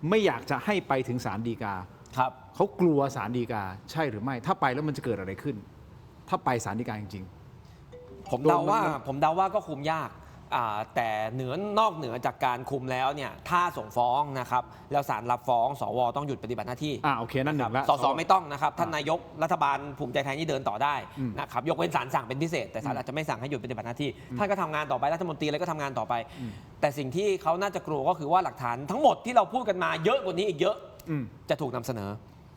ไม่อยากจะให้ไปถึงศาลฎีกา ครับ เขากลัวศาลฎีกา ใช่หรือไม่ ถ้าไปแล้วมันจะเกิดอะไรขึ้น ถ้าไปศาลฎีกาจริง ผมเดาว่าก็คุมยากแต่นอกเหนือจากการคุมแล้วเนี่ยถ้าส่งฟ้องนะครับแล้วศาลรับฟ้องสวต้องหยุดปฏิบัติหน้าที่ โอเคนั่นหนึ่งแล้ว สสไม่ต้องนะครับท่านนายกรัฐบาลภูมิใจไทยนี่เดินต่อได้นะครับยกเว้นศาลสั่งเป็นพิเศษแต่ศาลอาจจะไม่สั่งให้หยุดปฏิบัติหน้าที่ท่านก็ทำงานต่อไปรัฐมนตรีอะไรก็ทำงานต่อไป แต่สิ่งที่เขาน่าจะกลัวก็คือว่าหลักฐานทั้งหมดที่เราพูดกันมาเยอะกว่านี้อีกเยอะจะถูกนำเสนอ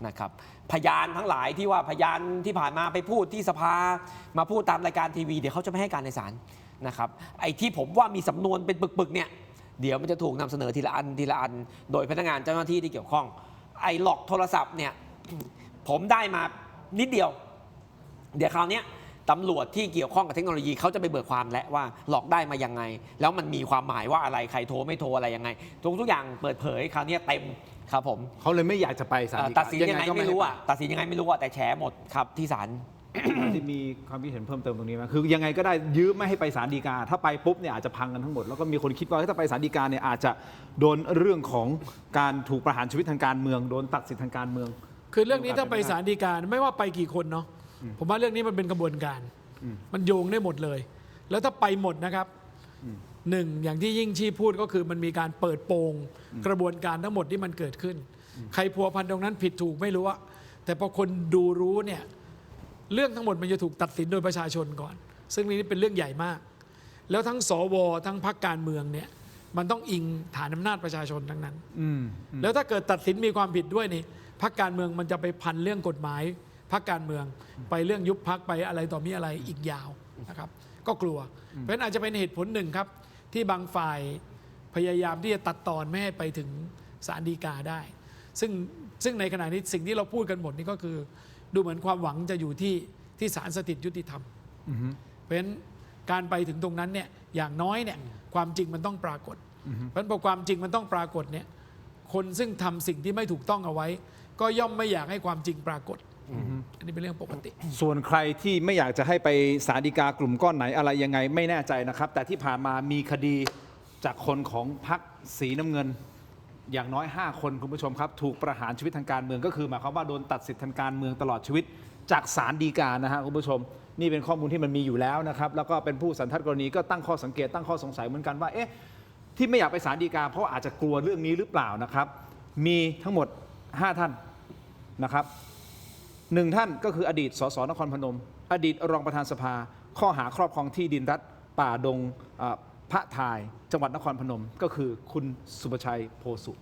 นะครับพยานทั้งหลายที่ว่าพยานที่ผ่านมาไปพูดที่สภามาพูดตามรายการทีวีเดี๋ยวเขาจะไม่ให้การในศาลนะครับไอ้ที่ผมว่ามีสำนวนเป็นปึกๆเนี่ยเดี๋ยวมันจะถูกนำเสนอทีละอันทีละอันโดยพนักงานเจ้าหน้าที่ที่เกี่ยวข้องไอ้หลอกโทรศัพท์เนี่ยผมได้มานิดเดียวเดี๋ยวคราวนี้ตำรวจที่เกี่ยวข้องกับเทคโนโลยีเขาจะไปเบิกความและว่าหลอกได้มายังไงแล้วมันมีความหมายว่าอะไรใครโทรไม่โทรอะไรยังไงทุกอย่างเปิดเผยคราวนี้เต็มครับผม เขาเลยไม่อยากจะไปศาลฎีกา ตัดสินยังไงไม่รู้อ่ะตัดสินยังไงไม่รู้อ่ะแต่แฉหมดครับที่ศาล ที่มีความคิดเห็นเพิ่มเติมตรงนี้ไหมคือยังไงก็ได้ยื้อไม่ให้ไปศาลฎีกาถ้าไปปุ๊บเนี่ยอาจจะพังกันทั้งหมดแล้วก็มีคนคิดว่าถ้าไปศาลฎีกาเนี่ยอาจจะโดนเรื่องของการถูกประหารชีวิตทางการเมืองโดนตัดสิทธิทางการเมือง คือเรื่องนี้ถ้าไปศาลฎีกาไม่ว่าไปกี่คนเนาะผมว่าเรื่องนี้มันเป็นกระบวนการ มันโยงได้หมดเลย แล้วถ้าไปหมดนะครับหนึ่งอย่างที่ยิ่งชีพพูดก็คือมันมีการเปิดโปงกระบวนการทั้งหมดที่มันเกิดขึ้น ใครพัวพันตรงนั้นผิดถูกไม่รู้อะแต่พอคนดูรู้เนี่ยเรื่องทั้งหมดมันจะถูกตัดสินโดยประชาชนก่อน ซึ่งนี้เป็นเรื่องใหญ่มาก แล้วทั้งสวทั้งพรรคการเมืองเนี่ยมันต้องอิงฐานอำนาจประชาชนทั้งนั้นแล้วถ้าเกิดตัดสินมีความผิดด้วยนี่พรรคการเมืองมันจะไปพันเรื่องกฎหมายพรรคการเมืองไปเรื่องยุบพรรคไปอะไรต่อมีอะไรอีกยาวนะครับก็กลัวเพราะฉะนั้นอาจจะเป็นเหตุผลหนึ่งครับที่บางฝ่ายพยายามที่จะตัดตอนไม่ให้ไปถึงศาลฎีกาได้ซึ่งในขณะนี้สิ่งที่เราพูดกันหมดนี่ก็คือดูเหมือนความหวังจะอยู่ที่ศาลสถิตยุติธรรมเพราะฉะนั้นการไปถึงตรงนั้นเนี่ยอย่างน้อยเนี่ยความจริงมันต้องปรากฏเพราะฉะนั้นพอความจริงมันต้องปรากฏเนี่ยคนซึ่งทำสิ่งที่ไม่ถูกต้องเอาไว้ก็ย่อมไม่อยากให้ความจริงปรากฏอันนี้เป็นเรื่องปกติส่วนใครที่ไม่อยากจะให้ไปศาลฎีกากลุ่มก้อนไหนอะไรยังไงไม่แน่ใจนะครับแต่ที่ผ่านมามีคดีจากคนของพรรคสีน้ำเงินอย่างน้อย5คนคุณผู้ชมครับถูกประหารชีวิตทางการเมืองก็คือหมายความว่าโดนตัดสิทธิทางการเมืองตลอดชีวิตจากศาลฎีกานะฮะคุณผู้ชมนี่เป็นข้อมูลที่มันมีอยู่แล้วนะครับแล้วก็เป็นผู้สันทัดกรณีก็ตั้งข้อสังเกตตั้งข้อสงสัยเหมือนกันว่าเอ๊ะที่ไม่อยากไปศาลฎีกาเพราะอาจจะกลัวเรื่องนี้หรือเปล่านะครับมีทั้งหมด5ท่านนะครับ1ท่านก็คืออดีตสสนครพนมอดีตรองประธานสภาข้อหาครอบครองที่ดินรัฐป่าดงพระทายจังหวัดนครพนมก็คือคุณสุภชัยโพสุ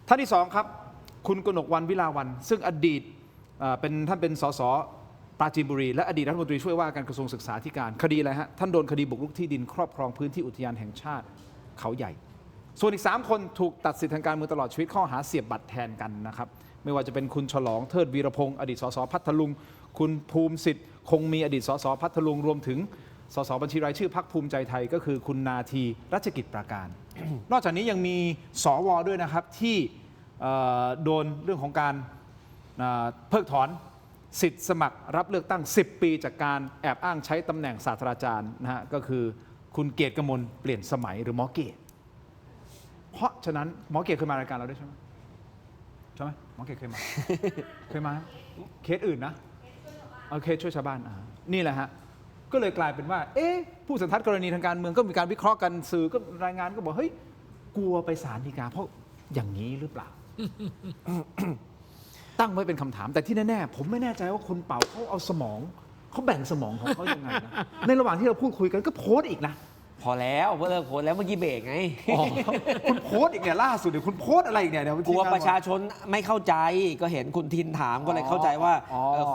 ท่านที่2ครับคุณกนกวรรณวิลาวันซึ่งอดีตท่านเป็นสสปราจีนบุรีและอดีตรัฐมนตรีช่วยว่าการกระทรวงศึกษาธิการคดีอะไรฮะท่านโดนคดีบุกรุกที่ดินครอบครองพื้นที่อุทยานแห่งชาติเขาใหญ่ส่วนอีก3คนถูกตัดสิทธิทางการเมืองตลอดชีวิตข้อหาเสียบบัตรแทนกันนะครับไม่ว่าจะเป็นคุณฉลองเทิดวีรพงศ์อดีตสสพัทลุงคุณภูมิสิทธิ์คงมีอดีตสสพัทลุงรวมถึงสสบัญชีรายชื่อพรรคภูมิใจไทยก็คือคุณนาทีรัชกิจประการ นอกจากนี้ยังมีสวด้วยนะครับที่โดนเรื่องของการเพิกถอนสิทธิ์สมัครรับเลือกตั้ง10 ปีจากการแอบอ้างใช้ตำแหน่งศาสตราจารย์นะฮะก็คือคุณเกียรติกมลเปลี่ยนสมัยหรือหมอเกตเพราะฉะนั้นหมอเกตเคยมารายการเราด้วยใช่ไหมหมอเกตเคยมา เคยมาเคสอื่นนะเอาเคสช่วยชาวบ้านนี่แหละฮะก็เลยกลายเป็นว่าผู้สันทัดกรณีทางการเมืองก็มีการวิเคราะห์กันสื่อก็รายงานก็บอกเฮ้ยกลัวไปศาลฎีกาเพราะอย่างนี้หรือเปล่า ตั้งไว้เป็นคำถามแต่ที่แน่ๆผมไม่แน่ใจว่าคนเป่าเขาเอาสมองเขาแบ่งสมองของเขายังไงนะ ในระหว่างที่เราพูดคุยกันก็โพสต์อีกนะพอแล้วเลิกโพสแล้วเมื่อกี้เบรกไง คุณโพสต์อีกเนี่ยล่าสุดเดี๋ยวคุณโพสต์อะไรอีกเนี่ยกลัวประชาชนไม่เข้าใจก็เห็นคุณทินถามก็เลยเข้าใจว่า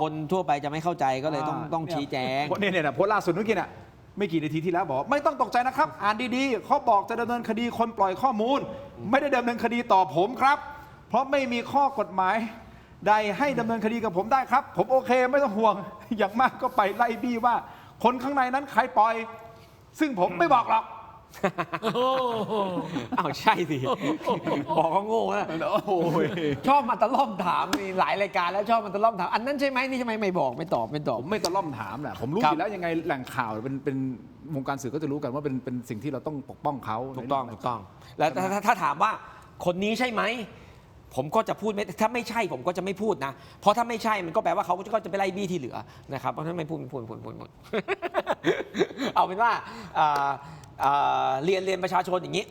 คนทั่วไปจะไม่เข้าใจก็เลยต้องชี้แจงเนี่ยโพสต์ล่าสุดเมื่อกี้เนี่ยไม่กี่นาทีที่แล้วบอกไม่ต้องตกใจนะครับอ่านดีๆเขาบอกจะดำเนินคดีคนปล่อยข้อมูลไม่ได้ดำเนินคดีต่อผมครับเพราะไม่มีข้อกฎหมายใดให้ดำเนินคดีกับผมได้ครับผมโอเคไม่ต้องห่วงอย่างมากก็ไปไล่บี้ว่าคนข้างในนั้นใครปล่อยซึ่งผมไม่บอกหรอกอ้าวใช่สิบอกก็โง่นะชอบมาตะล่อมถามมีหลายรายการแล้วชอบมาตะล่อมถามอันนั้นใช่ไหมนี่ใช่ไหมไม่บอกไม่ตอบผมไม่ตะล่อมถามแหละผมรู้อยู่แล้วยังไงแหล่งข่าวเป็นวงการสื่อก็จะรู้กันว่าเป็นสิ่งที่เราต้องปกป้องเขาถูกต้องแล้วถ้าถามว่าคนนี้ใช่ไหมผมก็จะพูดถ้าไม่ใช่ผมก็จะไม่พูดนะเพราะถ้าไม่ใช่มันก็แปลว่าเขาก็จะไปไล่บี้ที่เหลือนะครับเพราะฉะนั้นไม่พูดเอาเป็นว่าเรียนประชาชนอย่างนี้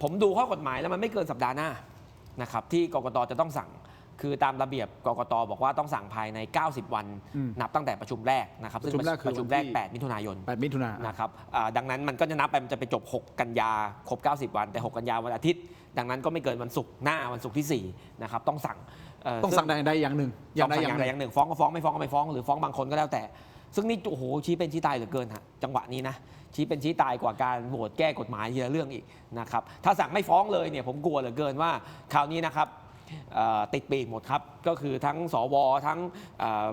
ผมดูข้อกฎหมายแล้วมันไม่เกินสัปดาห์หน้านะครับที่กกตจะต้องสั่ง คือตามระเบียบกกตบอกว่าต้องสั่งภายใน 90 วันนับตั้งแต่ประชุมแรกนะครับซึ่งประชุมแรก 8 มิถุนายน 8 มิถุนายน นะครับดังนั้นมันก็จะนับไปมันจะไปจบ 6 กันยาครบ 90 วันแต่ 6 กันยาวันอาทิตย์ดังนั้นก็ไม่เกินวันศุกร์หน้าวันศุกร์ที่ 4 นะครับต้องสั่ง ต้องสั่งใดอย่างหนึ่ง อย่างใดอย่างหนึ่งฟ้องก็ฟ้องไม่ฟ้องก็ไม่ฟ้องหรือฟ้องบางคนก็แล้วแต่ซึ่งนี่โอ้โหชี้เป็นชี้ตายเหลือเกินฮะจังหวะนี้นะชี้เป็นชี้ตายกว่าการโหวตแก้กฎหมายทีละเรื่องอีกนะครับถ้าสั่งไม่ฟ้องเลยเนี่ยผมกลัวเหลือเกินว่าคราวนี้นะครับติดปีกหมดครับก็คือทั้งสวทั้ง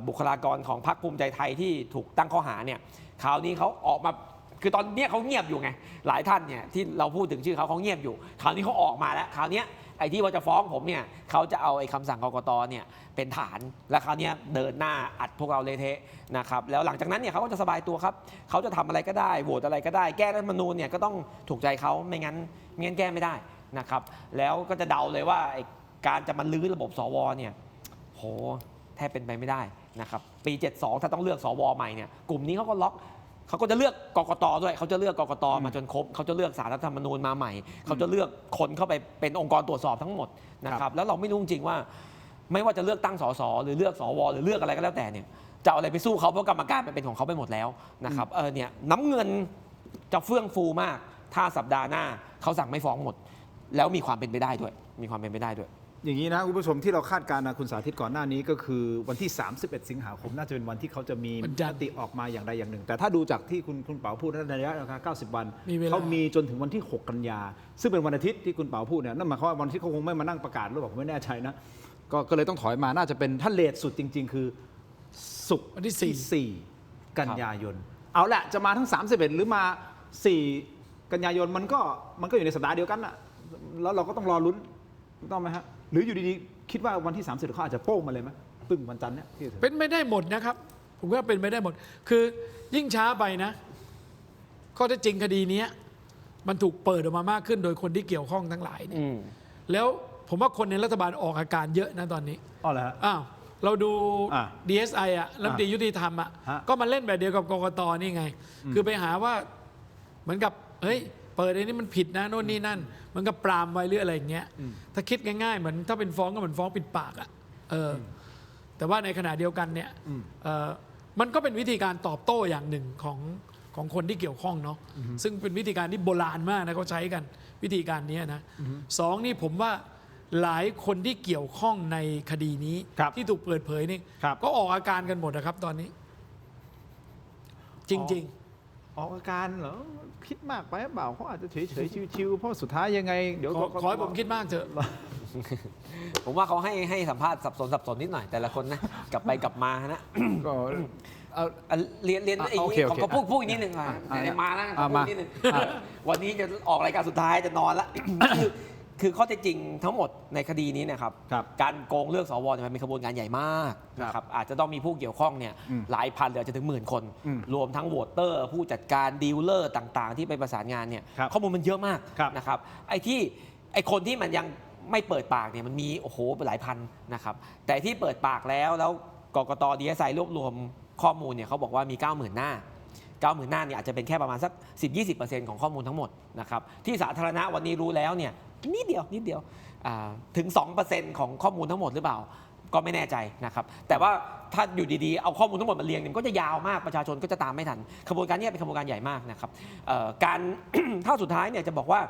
บุคลากรของพรรคภูมิใจไทยที่ถูกตั้งข้อหาเนี่ยคราวนี้เขาออกมาคือตอนนี้เขาเงียบอยู่ไงหลายท่านเนี่ยที่เราพูดถึงชื่อเขาเงียบอยู่คราวนี้เขาออกมาแล้วคราวนี้ไอ้ที่ว่าจะฟ้องผมเนี่ยเขาจะเอาไอ้คำสั่งกกตเนี่ยเป็นฐานและคราวนี้เดินหน้าอัดพวกเราเละเทะนะครับแล้วหลังจากนั้นเนี่ยเขาก็จะสบายตัวครับเขาจะทำอะไรก็ได้โหวตอะไรก็ได้แก้รัฐธรรมนูญเนี่ยก็ต้องถูกใจเขาไม่งั้นแก้ไม่ได้นะครับแล้วก็จะเดาเลยว่าการจะมาลื้อระบบสวเนี่ยโหแทบเป็นไปไม่ได้นะครับปี 72 ถ้าต้องเลือกสวใหม่เนี่ยกลุ่มนี้เขาก็ล็อกเขาก็จะเลือกกกตด้วยเขาจะเลือกกกตมาจนครบเขาจะเลือกศาลรัฐธรรมนูญมาใหม่เขาจะเลือกคนเข้าไปเป็นองค์กรตรวจสอบทั้งหมดนะครับแล้วเราไม่รู้จริงว่าไม่ว่าจะเลือกตั้งสสหรือเลือกสวหรือเลือกอะไรก็แล้วแต่เนี่ยจะเอาอะไรไปสู้เขาเพราะกรรมการมันเป็นของเขาไปหมดแล้วนะครับเนี่ยน้ำเงินจะเฟื่องฟูมากถ้าสัปดาห์หน้าเขาสั่งไม่ฟ้องหมดแล้วมีความเป็นไปได้ด้วยมีความเป็นไปได้ด้วยอย่างนี้นะคุณผู้ชมที่เราคาดการณ์นะคุณสาธิตก่อนหน้านี้ก็คือวันที่ 31 สิงหาคมน่าจะเป็นวันที่เขาจะมีมติออกมาอย่างใดอย่างหนึ่งแต่ถ้าดูจากที่คุณเป๋าพูดในระยะ90 วันเขามีจนถึงวันที่ 6 กันยาซึ่งเป็นวันอาทิตย์ที่คุณเป๋าพูดเนี่ยนั่นหมายความว่าวันที่เขาคงไม่มานั่งประกาศหรือเปล่าผมไม่แน่ใจนะก็เลยต้องถอยมาน่าจะเป็นถ้าเลทสุดจริงๆคือศุกร์วันที่ 4 กันยายนเอาละจะมาทั้ง31หรือมา4 กันยายนมันก็อยู่ในสัปดาห์เดียวกันน่ะแล้วเราก็ต้องรอลุ้นต้องไหมฮะหรืออยู่ดีๆคิดว่าวันที่30เขาอาจจะโป้งมาเลยไหมปึ้งวันจันทร์เนี่ยเป็นไม่ได้หมดนะครับผมว่าเป็นไม่ได้หมดคือยิ่งช้าไปนะข้อเท็จจริงคดีนี้มันถูกเปิดออกมามากขึ้นโดยคนที่เกี่ยวข้องทั้งหลายเนี่ยแล้วผมว่าคนในรัฐบาลออกอาการเยอะนะตอนนี้อ๋อเหรอฮะอ้าวเราดู DSI อ่ะรัฐมนตรียุติธรรมอ่ะก็มาเล่นแบบเดียวกับกกตนี่ไงคือไปหาว่าเหมือนกับเฮ้ยเปิดไอ้นี่มันผิดนะโน่นนี่นั่นมันก็ปรามไว้หรืออะไรอย่างเงี้ยถ้าคิดง่ายๆเหมือนถ้าเป็นฟ้องก็เหมือนฟ้องปิดปากอ่ะแต่ว่าในขณะเดียวกันเนี่ยมันก็เป็นวิธีการตอบโต้อย่างหนึ่งของคนที่เกี่ยวข้องเนาะซึ่งเป็นวิธีการที่โบราณมากนะเขาใช้กันวิธีการนี้นะสองนี่ผมว่าหลายคนที่เกี่ยวข้องในคดีนี้ที่ถูกเปิดเผยนี่ก็ออกอาการกันหมดนะครับตอนนี้จริงๆออกอาการเหรอคิดมากไปเปล่าเขาอาจจะเฉยๆชิวๆเพราะสุดท้ายยังไงเดี๋ยวขอให้ผมคิดมากเถอะผมว่าเขาให้สัมภาษณ์สับสนนิดหน่อยแต่ละคนนะกลับไปกลับมานะก็เรียนไอ้ของเขาพูดอีกนิดนึงมาแล้วพูดนิดนึงวันนี้จะออกรายการสุดท้ายจะนอนละคือข้อเท็จจริงทั้งหมดในคดีนี้นะครับการโกงเลือกสวมันเป็นขบวนการใหญ่มากนะครับอาจจะต้องมีผู้เกี่ยวข้องเนี่ยหลายพันหรืออาจจะถึงหมื่นคนรวมทั้งโหวตเตอร์ผู้จัดการดีลเลอร์ต่างๆที่ไปประสานงานเนี่ยข้อมูลมันเยอะมากนะครับไอ้คนที่มันยังไม่เปิดปากเนี่ยมันมีโอ้โหหลายพันนะครับแต่ที่เปิดปากแล้วกกต DSI รวบรวมข้อมูลเนี่ยเขาบอกว่ามี 90,000 หน้าเนี่ยอาจจะเป็นแค่ประมาณสัก 10-20% ของข้อมูลทั้งหมดนะครับที่สาธารณะวันนี้รู้แล้วเนี่ยนิดเดียวถึง 2% ของข้อมูลทั้งหมดหรือเปล่าก็ไม่แน่ใจนะครับแต่ว่าถ้าอยู่ดีๆเอาข้อมูลทั้งหมดมาเรียงเนี่ยก็จะยาวมากประชาชนก็จะตามไม่ทันขบวนการนี้เป็นขบวนการใหญ่มากนะครับการ ถ้าสุดท้ายเนี่ยจะบอกว่า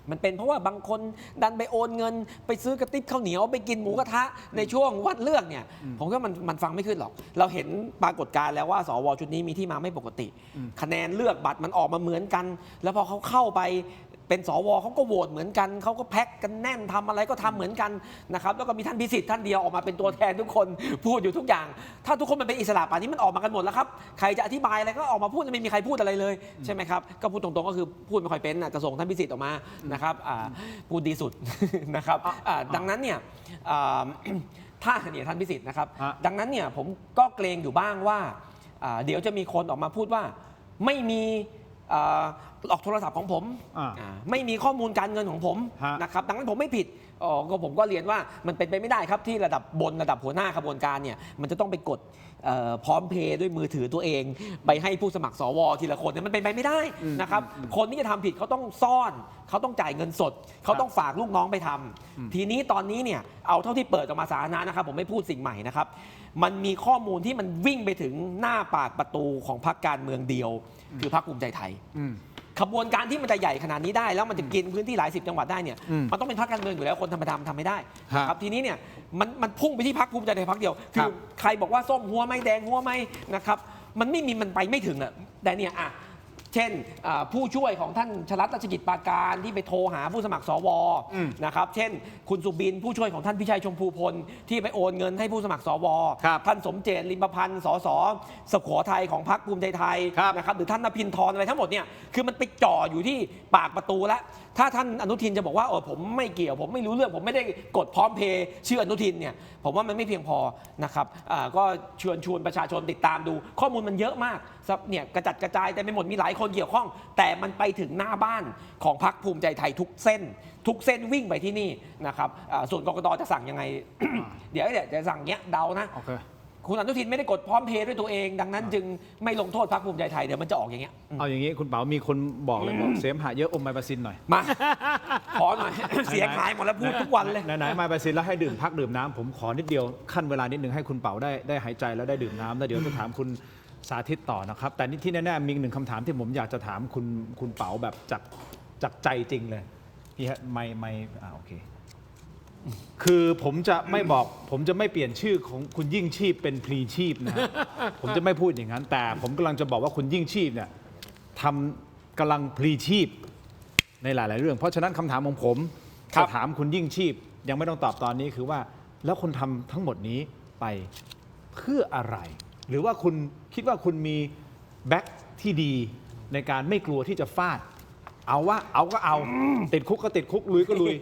มันเป็นเพราะว่าบางคนดันไปโอนเงินไปซื้อกระติบข้าวเหนียวไปกินหมูกระทะในช่วงวันเลือกเนี่ยผมว่ามันฟังไม่ขึ้นหรอกเราเห็นปรากฏการณ์แล้วว่าสวชุดนี้มีที่มาไม่ปกติคะแนนเลือกบัตรมันออกมาเหมือนกันแล้วพอเขาเข้าไปเป็นสวเขาก็โหวตเหมือนกันเขาก็แพ็กกันแน่นทำอะไรก็ทำเหมือนกันนะครับแล้วก็มีท่านพิสิทธิ์ท่านเดียวออกมาเป็นตัวแทนทุกคนพูดอยู่ทุกอย่างถ้าทุกคนมันเป็นอิสระป่านนี้มันออกมากันหมดแล้วครับใครจะอธิบายอะไรก็ออกมาพูดไม่มีใครพูดอะไรเลยใช่ไหมครับก็พูดตรงๆก็คือพูดไม่ค่อยเป็นจะส่งท่านพิสิทธิ์ออกมานะครับพูดดีสุดนะครับดังนั้นเนี่ยถ้าเนี่ยท่านพิสิทธิ์นะครับดังนั้นเนี่ยผมก็เกรงอยู่บ้างว่าเดี๋ยวจะมีคนออกมาพูดว่าไม่มี ออกโทรศัพท์ของผม อ่า ไม่มีข้อมูลการเงินของผม ฮะ นะครับดังนั้นผมไม่ผิดก็ผมก็เรียนว่ามันเป็นไปไม่ได้ครับที่ระดับบนระดับหัวหน้าขบวนการเนี่ยมันจะต้องไปกดพร้อมเพย์ด้วยมือถือตัวเอง ไปให้ผู้สมัครสวทีละคนเนี่ยมันเป็นไปไม่ได้นะครับคนที่จะทำผิดเขาต้องซ่อนเขาต้องจ่ายเงินสดเขาต้องฝากลูกน้องไปทำทีนี้ตอนนี้เนี่ยเอาเท่าที่เปิดออกมาสาธารณะนะครับผมไม่พูดสิ่งใหม่นะครับมันมีข้อมูลที่มันวิ่งไปถึงหน้าปากประตูของพรรคการเมืองเดียว คือพรรคภูมิใจไทย ขบวนการที่มันจะใหญ่ขนาดนี้ได้แล้วมันจะกินพื้นที่หลายสิบจังหวัดได้เนี่ยมันต้องเป็นพรรคการเมืองอยู่แล้วคนธรรมดาทำไม่ได้ครับทีนี้เนี่ยมันพุ่งไปที่พรรคภูมิใจไทยพรรคเดียวคือใครบอกว่าส้มหัวไม่แดงหัวไม่นะครับมันไม่มีมันไปไม่ถึงอ่ะแต่เนี่ยอ่ะเช่นผู้ช่วยของท่านชลัดราชกิจปราการที่ไปโทรหาผู้สมัครสวนะครับเช่นคุณสุบินผู้ช่วยของท่านพิชัยชมพูพลที่ไปโอนเงินให้ผู้สมัครสวท่านสมเจตลิมประพันธ์สสสุโขทัยของพรรคภูมิใจไทยนะครับหรือท่านนภินทรอะไรทั้งหมดเนี่ยคือมันไปจ่ออยู่ที่ปากประตูแล้วถ้าท่านอนุทินจะบอกว่าผมไม่เกี่ยวผมไม่รู้เรื่องผมไม่ได้กดพร้อมเพย์ชื่ออนุทินเนี่ยผมว่ามันไม่เพียงพอนะครับก็ชวนประชาชนติดตามดูข้อมูลมันเยอะมากเนี่ยกระจัดกระจายแต่ไม่หมดมีหลายคนเกี่ยวข้องแต่มันไปถึงหน้าบ้านของพรรคภูมิใจไทยทุกเส้นวิ่งไปที่นี่นะครับส่วนกกตจะสั่งยังไง เดี๋ยวจะสั่งเงี้ยเดานะ คุณอนุทินไม่ได้กดพร้อมเพย์ด้วยตัวเองดังนั้นจึงไม่ลงโทษพรรคภูมิใจไทยเดี๋ยวมันจะออกอย่างเงี้ย เอาอย่างนี้คุณเป๋ามีคนบอกเลยบอกเสมหะเยอะอมไมบาซินหน่อย มา ขอหน่อย เสียหายหมดแล้วพูดทุกวันเลย ไหนๆไมบาซินแล้วให้ดื่มพักดื่มน้ำผมขอนิดเดียวขั้นเวลานิดนึงให้คุณเป๋าได้หายใจแล้วได้ดื่มน้ำแล้วเดี๋ยวจะถามคุณสาธิตต่อนะครับแต่ที่แน่ๆมีหนึ่งคำถามที่ผมอยากจะถามคุณเป๋าแบบจากใจจริงเลยพี่ฮะไม่โอเคคือผมจะไม่บอกผมจะไม่เปลี่ยนชื่อของคุณยิ่งชีพเป็นพลีชีพนะฮะ ผมจะไม่พูดอย่างนั้นแต่ผมกำลังจะบอกว่าคุณยิ่งชีพเนี่ยกำลังพลีชีพในหลายๆเรื่องเพราะฉะนั้นคำถามของผมจะถามคุณยิ่งชีพยังไม่ต้องตอบตอนนี้คือว่าแล้วคุณทำทั้งหมดนี้ไปเพื่ออะไรหรือว่าคุณคิดว่าคุณมีแบ็คที่ดีในการไม่กลัวที่จะฟาดเอาก็เอาติดคุกก็ติดคุกลุยก็ลุย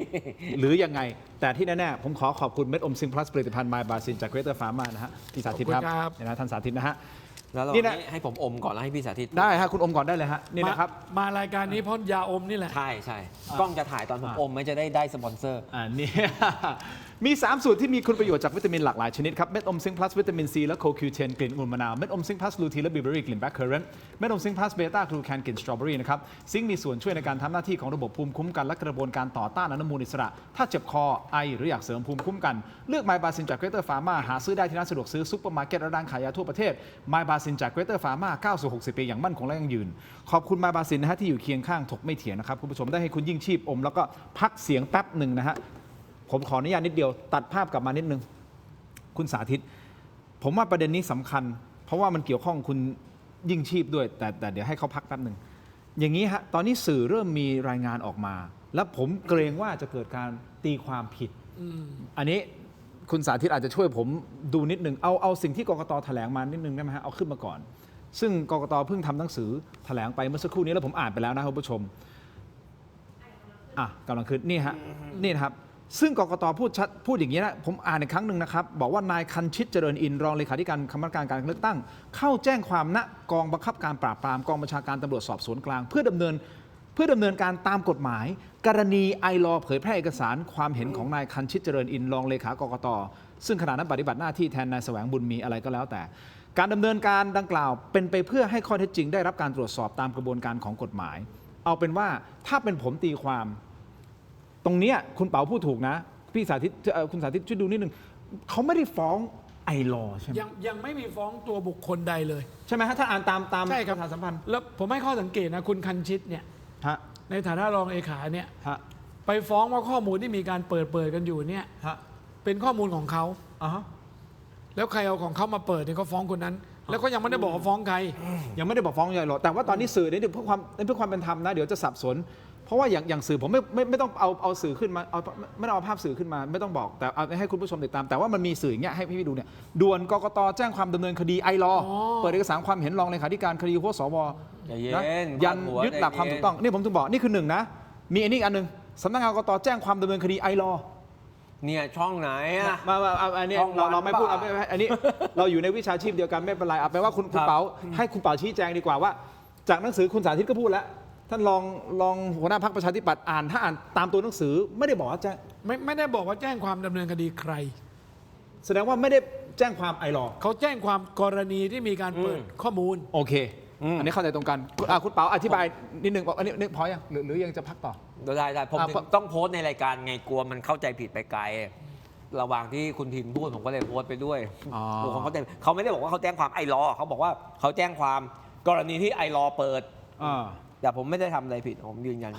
หรือยังไงแต่ที่แน่ๆผมขอขอบคุณเม็ดอมซิงพลัสผลิตภัณฑ์ไมบาซินจากเกรเตอร์ฟาร์มานะฮะพี่สาธิตครับนะท่านสาธิตนะฮะ แล้วเรา นี่นะ ให้ผมอมก่อนแล้วให้พี่สาธิต ได้ฮะคุณอมก่อนได้เลยฮะนี่นะครับ มารายการนี้เพราะยาอมนี่แหละ ใช่กล้องจะถ่ายตอนผมอมไม่จะได้สปอนเซอร์ นี่ มี 3 สูตรที่มีคุณประโยชน์จากวิตามินหลากหลายชนิดครับเม็ดอมซิงพลัสวิตามินซีและโคคิวเทนกลิ่นองุ่นมะนาวเม็ดอมซิงพลัสลูทีนและบิเบอรี่กลิ่นแบล็คเคอร์เรนต์เม็ดอมซิงพลัสเบต้ากลูแคนกลิ่นสตรอเบอรี่นะครับซิงมีส่วนช่วยในการทำหน้าที่ของระบบภูมิคุ้มกันและกระบวนการต่อต้านอนุมูลอิสระถ้าเจ็บคอไอหรืออยากเสริมภูมิคุ้มกันเลือกไมบาซินจากเกรเตอร์ฟาร์มาหาซื้อได้ที่ร้านสะดวกซื้อซุปเปอร์มาร์เก็ตและร้านขายยาทั่วประเทศไมบาซินจากเกรเตอร์ฟาร์มาก้าวสู่60 ปีอย่างมั่นคงและยั่งยืนขอบคุณไมบาซินนะฮะที่อยู่เคียงข้างถกไม่เถียงนะครับคุณผู้ชมได้ให้คุณยิ่งชีพอมแล้วก็พักเสียงแป๊บหนึ่งนะฮะผมขออนุญาตนิดเดียวตัดภาพกลับมานิดนึงคุณสาธิตผมว่าประเด็นนี้สำคัญเพราะว่ามันเกี่ยวข้องคุณยิ่งชีพด้วยแต่เดี๋ยวให้เขาพักแป๊บหนึ่งอย่างนี้ฮะตอนนี้สื่อเริ่มมีรายงานออกมาแล้วผมเกรงว่าจะเกิดการตีความผิดอันนี้คุณสาธิตอาจจะช่วยผมดูนิดนึงเอาสิ่งที่กกต.แถลงมานิดนึงได้ไหมฮะเอาขึ้นมาก่อนซึ่งกกต.เพิ่งทำหนังสือแถลงไปเมื่อสักครู่นี้แล้วผมอ่านไปแล้วนะคุณผู้ชมกำลังขึ้นนี่ฮะนี่นะครับซึ่งกกต.พูดอย่างนี้นะผมอ่านอีกครั้งหนึ่งนะครับบอกว่านายคันชิตเจริญอินทร์รองเลขาธิการคณะกรรมการการเลือกตั้งเข้าแจ้งความณกองบังคับการปราบปรามกองบัญชาการตำรวจสอบสวนกลางเพื่อดำเนินการตามกฎหมายกรณีไอลอเผยแพร่เอกสารความเห็นของนายคันชิตเจริญอินทร์รองเลขากกต.ซึ่งขณะนั้นปฏิบัติหน้าที่แทนนายแสวงบุญมีอะไรก็แล้วแต่การดำเนินการดังกล่าวเป็นไปเพื่อให้ข้อเท็จจริงได้รับการตรวจสอบตามกระบวนการของกฎหมายเอาเป็นว่าถ้าเป็นผมตีความตรงนี้คุณเป๋าพูดถูกนะพี่สาธิตคุณสาธิตช่วยดูนิดนึงเขาไม่ได้ฟ้องไอลอใช่ไหมยังไม่มีฟ้องตัวบุคคลใดเลยใช่ไหมฮะถ้าอ่านตาม ใช่ครับ ประชาสัมพันธ์แล้วผมให้ข้อสังเกตนะคุณคันชิตเนี่ยในฐานะรองเลขาเนี่ยไปฟ้องว่าข้อมูลที่มีการเปิดกันอยู่เนี่ยเป็นข้อมูลของเขาแล้วใครเอาของเขามาเปิดเนี่ยก็ฟ้องคนนั้นแล้วก็ยังไม่ได้บอกว่าฟ้องใครยังไม่ได้บอกฟ้องใหญ่หรอกแต่ว่าตอนนี้สื่อเนี่ยเพื่อความเป็นธรรมนะเดี๋ยวจะสับสนเพราะว่าอย่างสื่อผมไม่ต้องเอาสื่อขึ้นมาไม่ต้องเอาภาพสื่อขึ้นมาไม่ต้องบอกแต่เอาให้คุณผู้ชมติดตามแต่ว่ามันมีสื่ออย่างเงี้ยให้พี่ดูเนี่ยด่วนกกต.แจ้งความดำเนินคดีไอลอเปิดเอกสารความเห็นรองเลขาธิการคดีหัวสวนะยันยึดหลักความถูกต้องนี่ผมถึงบอกนี่คือหนึ่งนะมีอันนี้อันนึงสำนักงานกกต.แจ้งความดำเนินคดีไอลอเนี่ยช่องไหนอะมาอันนี้เราไม่พูดอันนี้เราอยู่ในวิชาชีพเดียวกันไม่เป็นไรเอาไปว่าคุณเป๋าให้คุณเป๋าชี้แจงดีกว่าว่าจากหนังสือคุณสาธิตก็พูดแล้ว ท่านลองหัวหน้าพรรคประชาธิปัตย์อ่านถ้าอ่านตามตัวหนังสือไม่ได้บอกว่าไม่ได้บอกว่าแจ้งความดำเนินคดีใคร แสดงว่าไม่ได้แจ้งความไอรอ เขาแจ้งความกรณีที่มีการเปิดข้อมูล โอเค อันนี้เข้าใจตรงกันคุณเป๋าอธิบายนิดนึงอันนี้นึกพอยังหรือยังจะพักต่อ ได้ผมถึงต้องโพสต์ในรายการไงกลัวมันเข้าใจผิดไปไกล ระหว่างที่คุณทินพูดผมก็เลยโพสต์ไปด้วยผมเข้าใจเขาไม่ได้บอกว่าเขาแจ้งความไอรอเขาบอกว่าเขาแจ้งความกรณีที่ไอรอเปิดแต่ผมไม่ได้ทำอะไรผิดผมยืนยัน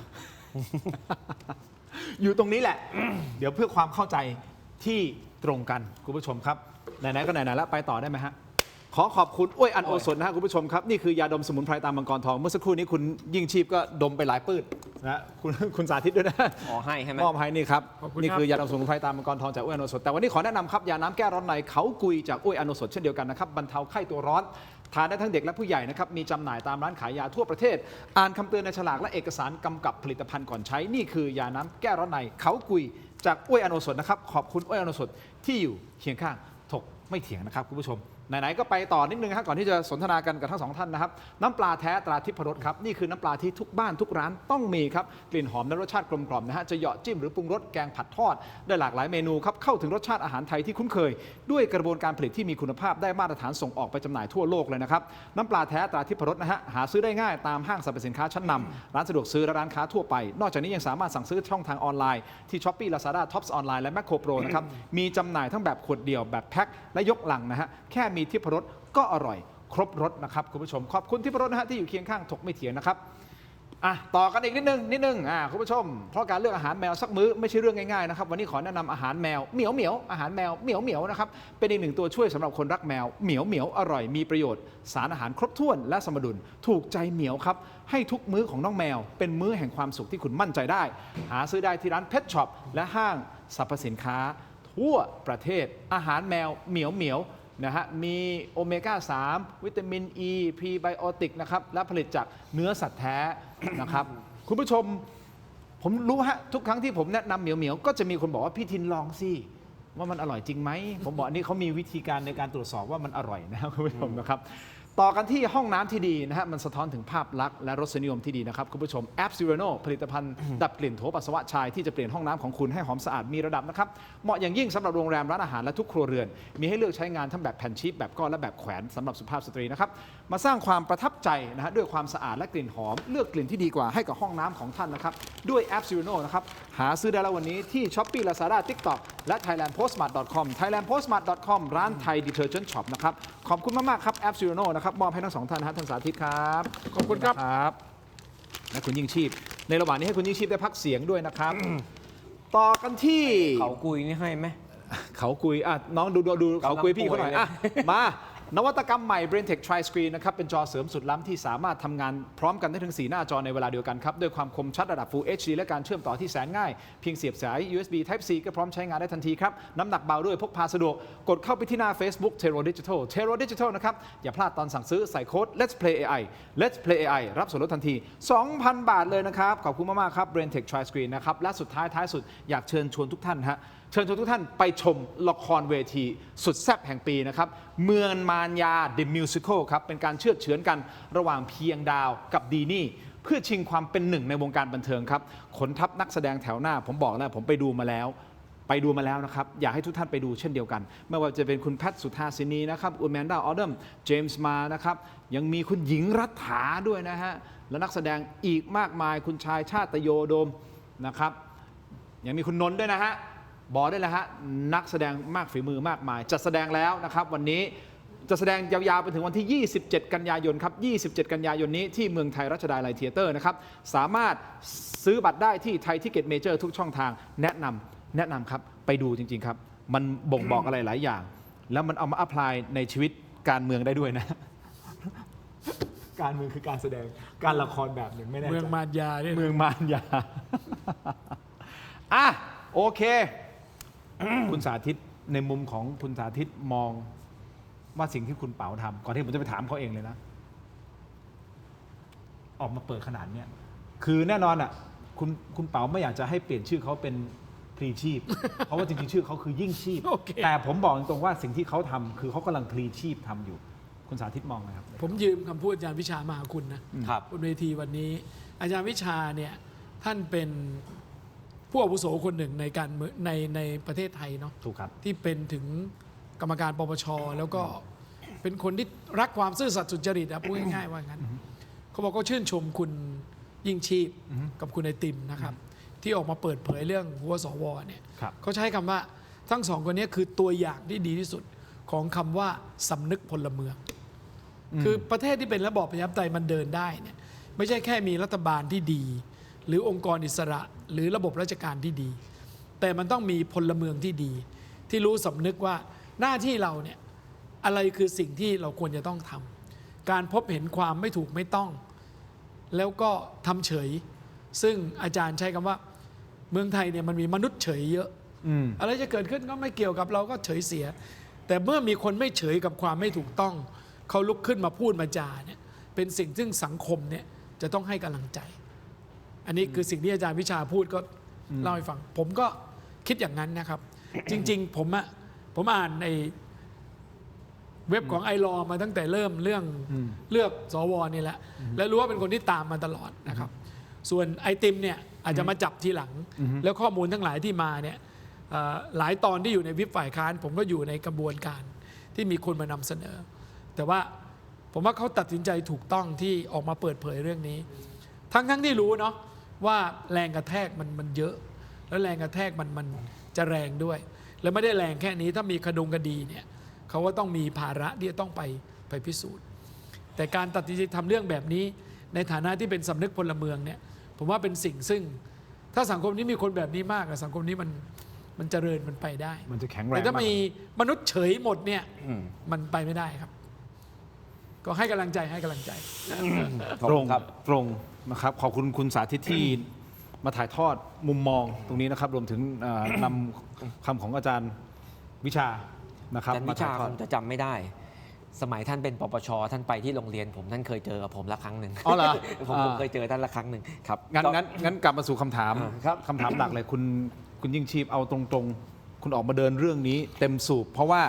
อยู่ตรงนี้แหละ เดี๋ยวเพื่อความเข้าใจที่ตรงกันคุณผู้ชมครับไหนๆก็ไหนๆแล้วไปต่อได้ไหมฮะขอขอบคุณอ้วยอันโอสถนะครับคุณผู้ชมครับนี่คือยาดมสมุนไพรตามมังกรทองเมื่อสักครู่นี้คุณยิ่งชีพก็ดมไปหลายปื้ดนะคุณสาธิตด้วยนะ ให้ใช่ไหม มอบให้นี่ครับ ขอบคุณครับ นี่คือยาดมสมุนไพรตามมังกรทองจากอ้วยอันโอสถแต่วันนี้ขอแนะนำครับยาน้ำแก้ร้อนในเขากุยจากอ้วยอันโอสถเช่นเดียวกันนะครับบรรเทาไข้ตัวร้อนทานได้ทั้งเด็กและผู้ใหญ่นะครับมีจำหน่ายตามร้านขายยาทั่วประเทศอ่านคำเตือนในฉลากและเอกสารกำกับผลิตภัณฑ์ก่อนใช้นี่คือยาน้ำแก้ร้อนในเขากุยจากอ้วยอันโอสถนะครับขอบคุณอ้วยอันโอสถที่อยู่เคียงข้างถกไม่เถียงนะครับคุณผู้ชมไหนๆก็ไปต่อนิดนึงครับก่อนที่จะสนทนากันกับทั้งสองท่านนะครับน้ำปลาแท้ตราทิพรสครับนี่คือน้ำปลาที่ทุกบ้านทุกร้านต้องมีครับกลิ่นหอมและรสชาติกลมกล่อมนะฮะจะเหยาะจิ้มหรือปรุงรสแกงผัดทอดได้หลากหลายเมนูครับเข้าถึงรสชาติอาหารไทยที่คุ้นเคยด้วยกระบวนการผลิตที่มีคุณภาพได้มาตรฐานส่งออกไปจำหน่ายทั่วโลกเลยนะครับน้ำปลาแท้ตราทิพรสนะฮะหาซื้อได้ง่ายตามห้างสรรพสินค้าชั้นนำร้านสะดวกซื้อและร้านค้าทั่วไปนอกจากนี้ยังสามารถสั่งซื้อช่องทางออนไลน์ที่ Shopee Lazada Tops ออนไลน์และ Macro Pro นะครับมีจำหน่ายทั้งแบบขวดเดียวแบบแพ็คและยกลังนะฮะแค่มีทิพรสก็อร่อยครบรสนะครับคุณผู้ชมขอบคุณทิพรสนะฮะที่อยู่เคียงข้างถกไม่เถียงนะครับต่อกันอีกนิดนึงคุณผู้ชมเพราะการเลือกอาหารแมวสักมื้อไม่ใช่เรื่องง่ายๆนะครับวันนี้ขอแนะนำอาหารแมวเหมียวอาหารแมวเหมียวนะครับเป็นอีกหนึ่งตัวช่วยสำหรับคนรักแมวเหมียวอร่อยมีประโยชน์สารอาหารครบถ้วนและสมดุลถูกใจเหมียวครับให้ทุกมื้อของน้องแมวเป็นมื้อแห่งความสุขที่คุณมั่นใจได้หาซื้อได้ที่ร้านเพชช็อปและห้างสรรพสินค้าทั่วประเทศอาหารแมวเหมียวนะฮะมีโอเมก้า 3 วิตามิน E พรีไบโอติกนะครับและผลิตจากเนื้อสัตว์แท้ นะครับ คุณผู้ชมผมรู้ฮะทุกครั้งที่ผมแนะนำเหมียวก็จะมีคนบอกว่าพี่ทินลองสิว่ามันอร่อยจริงไหม ผมบอกอันนี้เขามีวิธีการในการตรวจสอบว่ามันอร่อยนะครับคุณผู้ชมนะครับต่อกันที่ห้องน้ำที่ดีนะฮะมันสะท้อนถึงภาพลักษณ์และรสนิยมที่ดีนะครับคุณผู้ชมแอปซิโรโนผลิตภัณฑ์ดับกลิ่นโถปัสสาวะชายที่จะเปลี่ยนห้องน้ำของคุณให้หอมสะอาดมีระดับนะครับเหมาะอย่างยิ่งสำหรับโรงแรมร้านอาหารและทุกครัวเรือนมีให้เลือกใช้งานทั้งแบบแผ่นชีทแบบก้อนและแบบแขวนสำหรับสุภาพสตรีนะครับมาสร้างความประทับใจนะฮะด้วยความสะอาดและกลิ่นหอมเลือกกลิ่นที่ดีกว่าให้กับห้องน้ำของท่านนะครับด้วยแอปซิโรโนนะครับหาซื้อได้แล้ววันนี้ที่ Shopee Lazada TikTok และ thailandpostmart.com thailandpostmart.com ร้านไทย Detergent Shop นะครับขอบคุณมากๆครับแอปซิโรโนนะครับมอบให้ทั้งสองท่านท่านสาธิตครับขอบคุณครับและคุณยิ่งชีพในระหว่างนี้ให้คุณยิ่งชีพได้พักเสียงด้วยนะครับ ต่อกันที่ เขากุยนี่ให้ไหม เขากุยน้องดูเขากุยพี่เขาหน่อยมานวัตกรรมใหม่ BrainTech Tri Screen นะครับเป็นจอเสริมสุดล้ำที่สามารถทำงานพร้อมกันได้ถึง 4 หน้าจอในเวลาเดียวกันครับด้วยความคมชัดระดับ Full HD และการเชื่อมต่อที่แสนง่ายเพียงเสียบสาย USB Type C ก็พร้อมใช้งานได้ทันทีครับน้ำหนักเบาด้วยพกพาสะดวกกดเข้าไปที่หน้า Facebook Tero Digital นะครับอย่าพลาดตอนสั่งซื้อใส่โค้ด Let's Play AI Let's Play AI รับส่วนลดทันที 2,000 บาทเลยนะครับขอบคุณมากๆครับ BrainTech Tri Screen นะครับและสุดท้ายสุดอยากเชิญชวนทุกท่านเชิญชวนทุกท่านไปชมละครเวทีสุดแซ่บแห่งปีนะครับเมืองมารยา The Musical ครับเป็นการเชือดเฉือนกันระหว่างเพียงดาวกับดีนี่เพื่อชิงความเป็นหนึ่งในวงการบันเทิงครับขนทัพนักแสดงแถวหน้าผมบอกแล้วผมไปดูมาแล้วนะครับอยากให้ทุกท่านไปดูเช่นเดียวกันไม่ว่าจะเป็นคุณแพทสุธาสินีนะครับอูแมนดาออดัมเจมส์มานะครับยังมีคุณหญิงรัฐาด้วยนะฮะและนักแสดงอีกมากมายคุณชายชาตโยโดมนะครับยังมีคุณนนท์ด้วยนะฮะบอกได้แล้วฮะนักแสดงมากฝีมือมากมายจะแสดงแล้วนะครับวันนี้จะแสดงยาวๆไปถึงวันที่ 27 กันยายนครับ 27 กันยายนนี้ที่เมืองไทยรัชดาลัยเธียเตอร์นะครับสามารถซื้อบัตรได้ที่ไทยทิเก็ตเมเจอร์ทุกช่องทางแนะนำครับไปดูจริงๆครับมันบ่งบอกอะไรหลายอย่างแล้วมันเอามาอัพพลายในชีวิตการเมืองได้ด้วยนะ การเมืองคือการแสดงการละครแบบหนึ่งไม่แน่ใจ เมืองมารยาเนี่ย เมืองมารยา โอเค คุณสาธิตในมุมของคุณสาธิตมองว่าสิ่งที่คุณเป๋าทำก่อนที่ผมจะไปถามเขาเองเลยนะออกมาเปิดขนาดเนี้ยคือแน่นอนคุณเป๋าไม่อยากจะให้เปลี่ยนชื่อเขาเป็นพลีชีพ เพราะว่าจริงๆชื่อเขาคือยิ่งชีพ โอเค แต่ผมบอกตรงๆว่าสิ่งที่เขาทำคือเขากำลังพลีชีพทำอยู่ คุณสาธิตมองนะครับ ผมยืมคำพูดอาจารย์วิชามาหาคุณนะครับ บนเวทีวันนี้อาจารย์วิชาเนี่ยท่านเป็นผู้อาวุโสคนหนึ่งในการเมืองในประเทศไทยเนาะ ถูกครับ ที่เป็นถึงกรรมการปปชแล้วก็เป็นคนที่รักความซื่อสัตย์สุจริตพูดง่ายๆว่างั้นเขาบอกเขาชื่นชมคุณยิ่งชีพกับคุณไอติมนะครับที่ออกมาเปิดเผยเรื่องหัวสวเนี่ย ครับ เขาใช้คำว่าทั้งสองคนนี้คือตัวอย่างที่ดีที่สุดของคำว่าสำนึกพลเมือง คือประเทศที่เป็นระบอบประชาธิปไตยมันเดินได้เนี่ยไม่ใช่แค่มีรัฐบาลที่ดี หรือองค์กรอิสระหรือระบบราชการที่ดี แต่มันต้องมีพลเมืองที่ดี ที่รู้สำนึกว่าหน้าที่เราเนี่ยอะไรคือสิ่งที่เราควรจะต้องทำการพบเห็นความไม่ถูกไม่ต้อง แล้วก็ทำเฉย ซึ่งอาจารย์ใช้คำว่าเมืองไทยเนี่ยมันมีมนุษย์เฉยเยอะอะไรจะเกิดขึ้นก็ไม่เกี่ยวกับเราก็เฉยเสีย แต่เมื่อมีคนไม่เฉยกับความไม่ถูกต้องเขาลุกขึ้นมาพูดมาจาเนี่ยเป็นสิ่งซึ่งสังคมเนี่ยจะต้องให้กำลังใจ อันนี้คือสิ่งที่อาจารย์วิชาพูดก็เล่าให้ฟัง ผมก็คิดอย่างนั้นนะครับ จริง ๆ ผมอ่านในเว็บของไอรอมาตั้งแต่เริ่มเรื่องเลือกสวนี่แหละและรู้ว่าเป็นคนที่ตามมาตลอดนะครับ ส่วนไอติมเนี่ยอาจจะมาจับทีหลัง แล้วข้อมูลทั้งหลายที่มาเนี่ยหลายตอนที่อยู่ในวิปฝ่ายค้านผมก็อยู่ในกระบวนการที่มีคนมานำเสนอ แต่ว่าผมว่าเขาตัดสินใจถูกต้องที่ออกมาเปิดเผยเรื่องนี้ ทั้งที่รู้เนาะว่าแรงกระแทกมันเยอะ แล้วแรงกระแทกมันจะแรงด้วย แล้วไม่ได้แรงแค่นี้ถ้ามีคดีเนี่ยเขาก็ต้องมีภาระที่จะต้องไปพิสูจน์ แต่การตัดสินใจทำเรื่องแบบนี้ในฐานะที่เป็นสำนึกพลเมืองเนี่ยผมว่าเป็นสิ่งซึ่งถ้าสังคมนี้มีคนแบบนี้มากสังคมนี้มันเจริญมันไปได้ มันจะแข็งแรง แต่ถ้า าก มีมนุษย์เฉยหมดเนี่ยมันไปไม่ได้ครับ ก็ให้กำลังใจ ขอบ ตร คุ ง ณครับ ตรงนะครับขอบคุณคุณสาธิตที่มาถ่ายทอดมุมมองตรงนี้นะครับ รวมถึงนำคำของอาจารย์วิชานะครับ อาจารย์ มา วิ ถ่า ชาย ทอ ค ด งจะจำไม่ได้ สมัยท่านเป็นปปชท่านไปที่โรงเรียนผมท่านเคยเจอกับผมละครั้งหนึ่ง อ๋อเหรอ ผมเคยเจอท่านละครั้งหนึ่งครับ งั้นกลับมาสู่คำถาม ครับ คำถามหลักเลยคุณยิ่งชีพเอาตรงๆ คุณออกมาเดินเรื่องนี้เต็มสูบเพราะว่า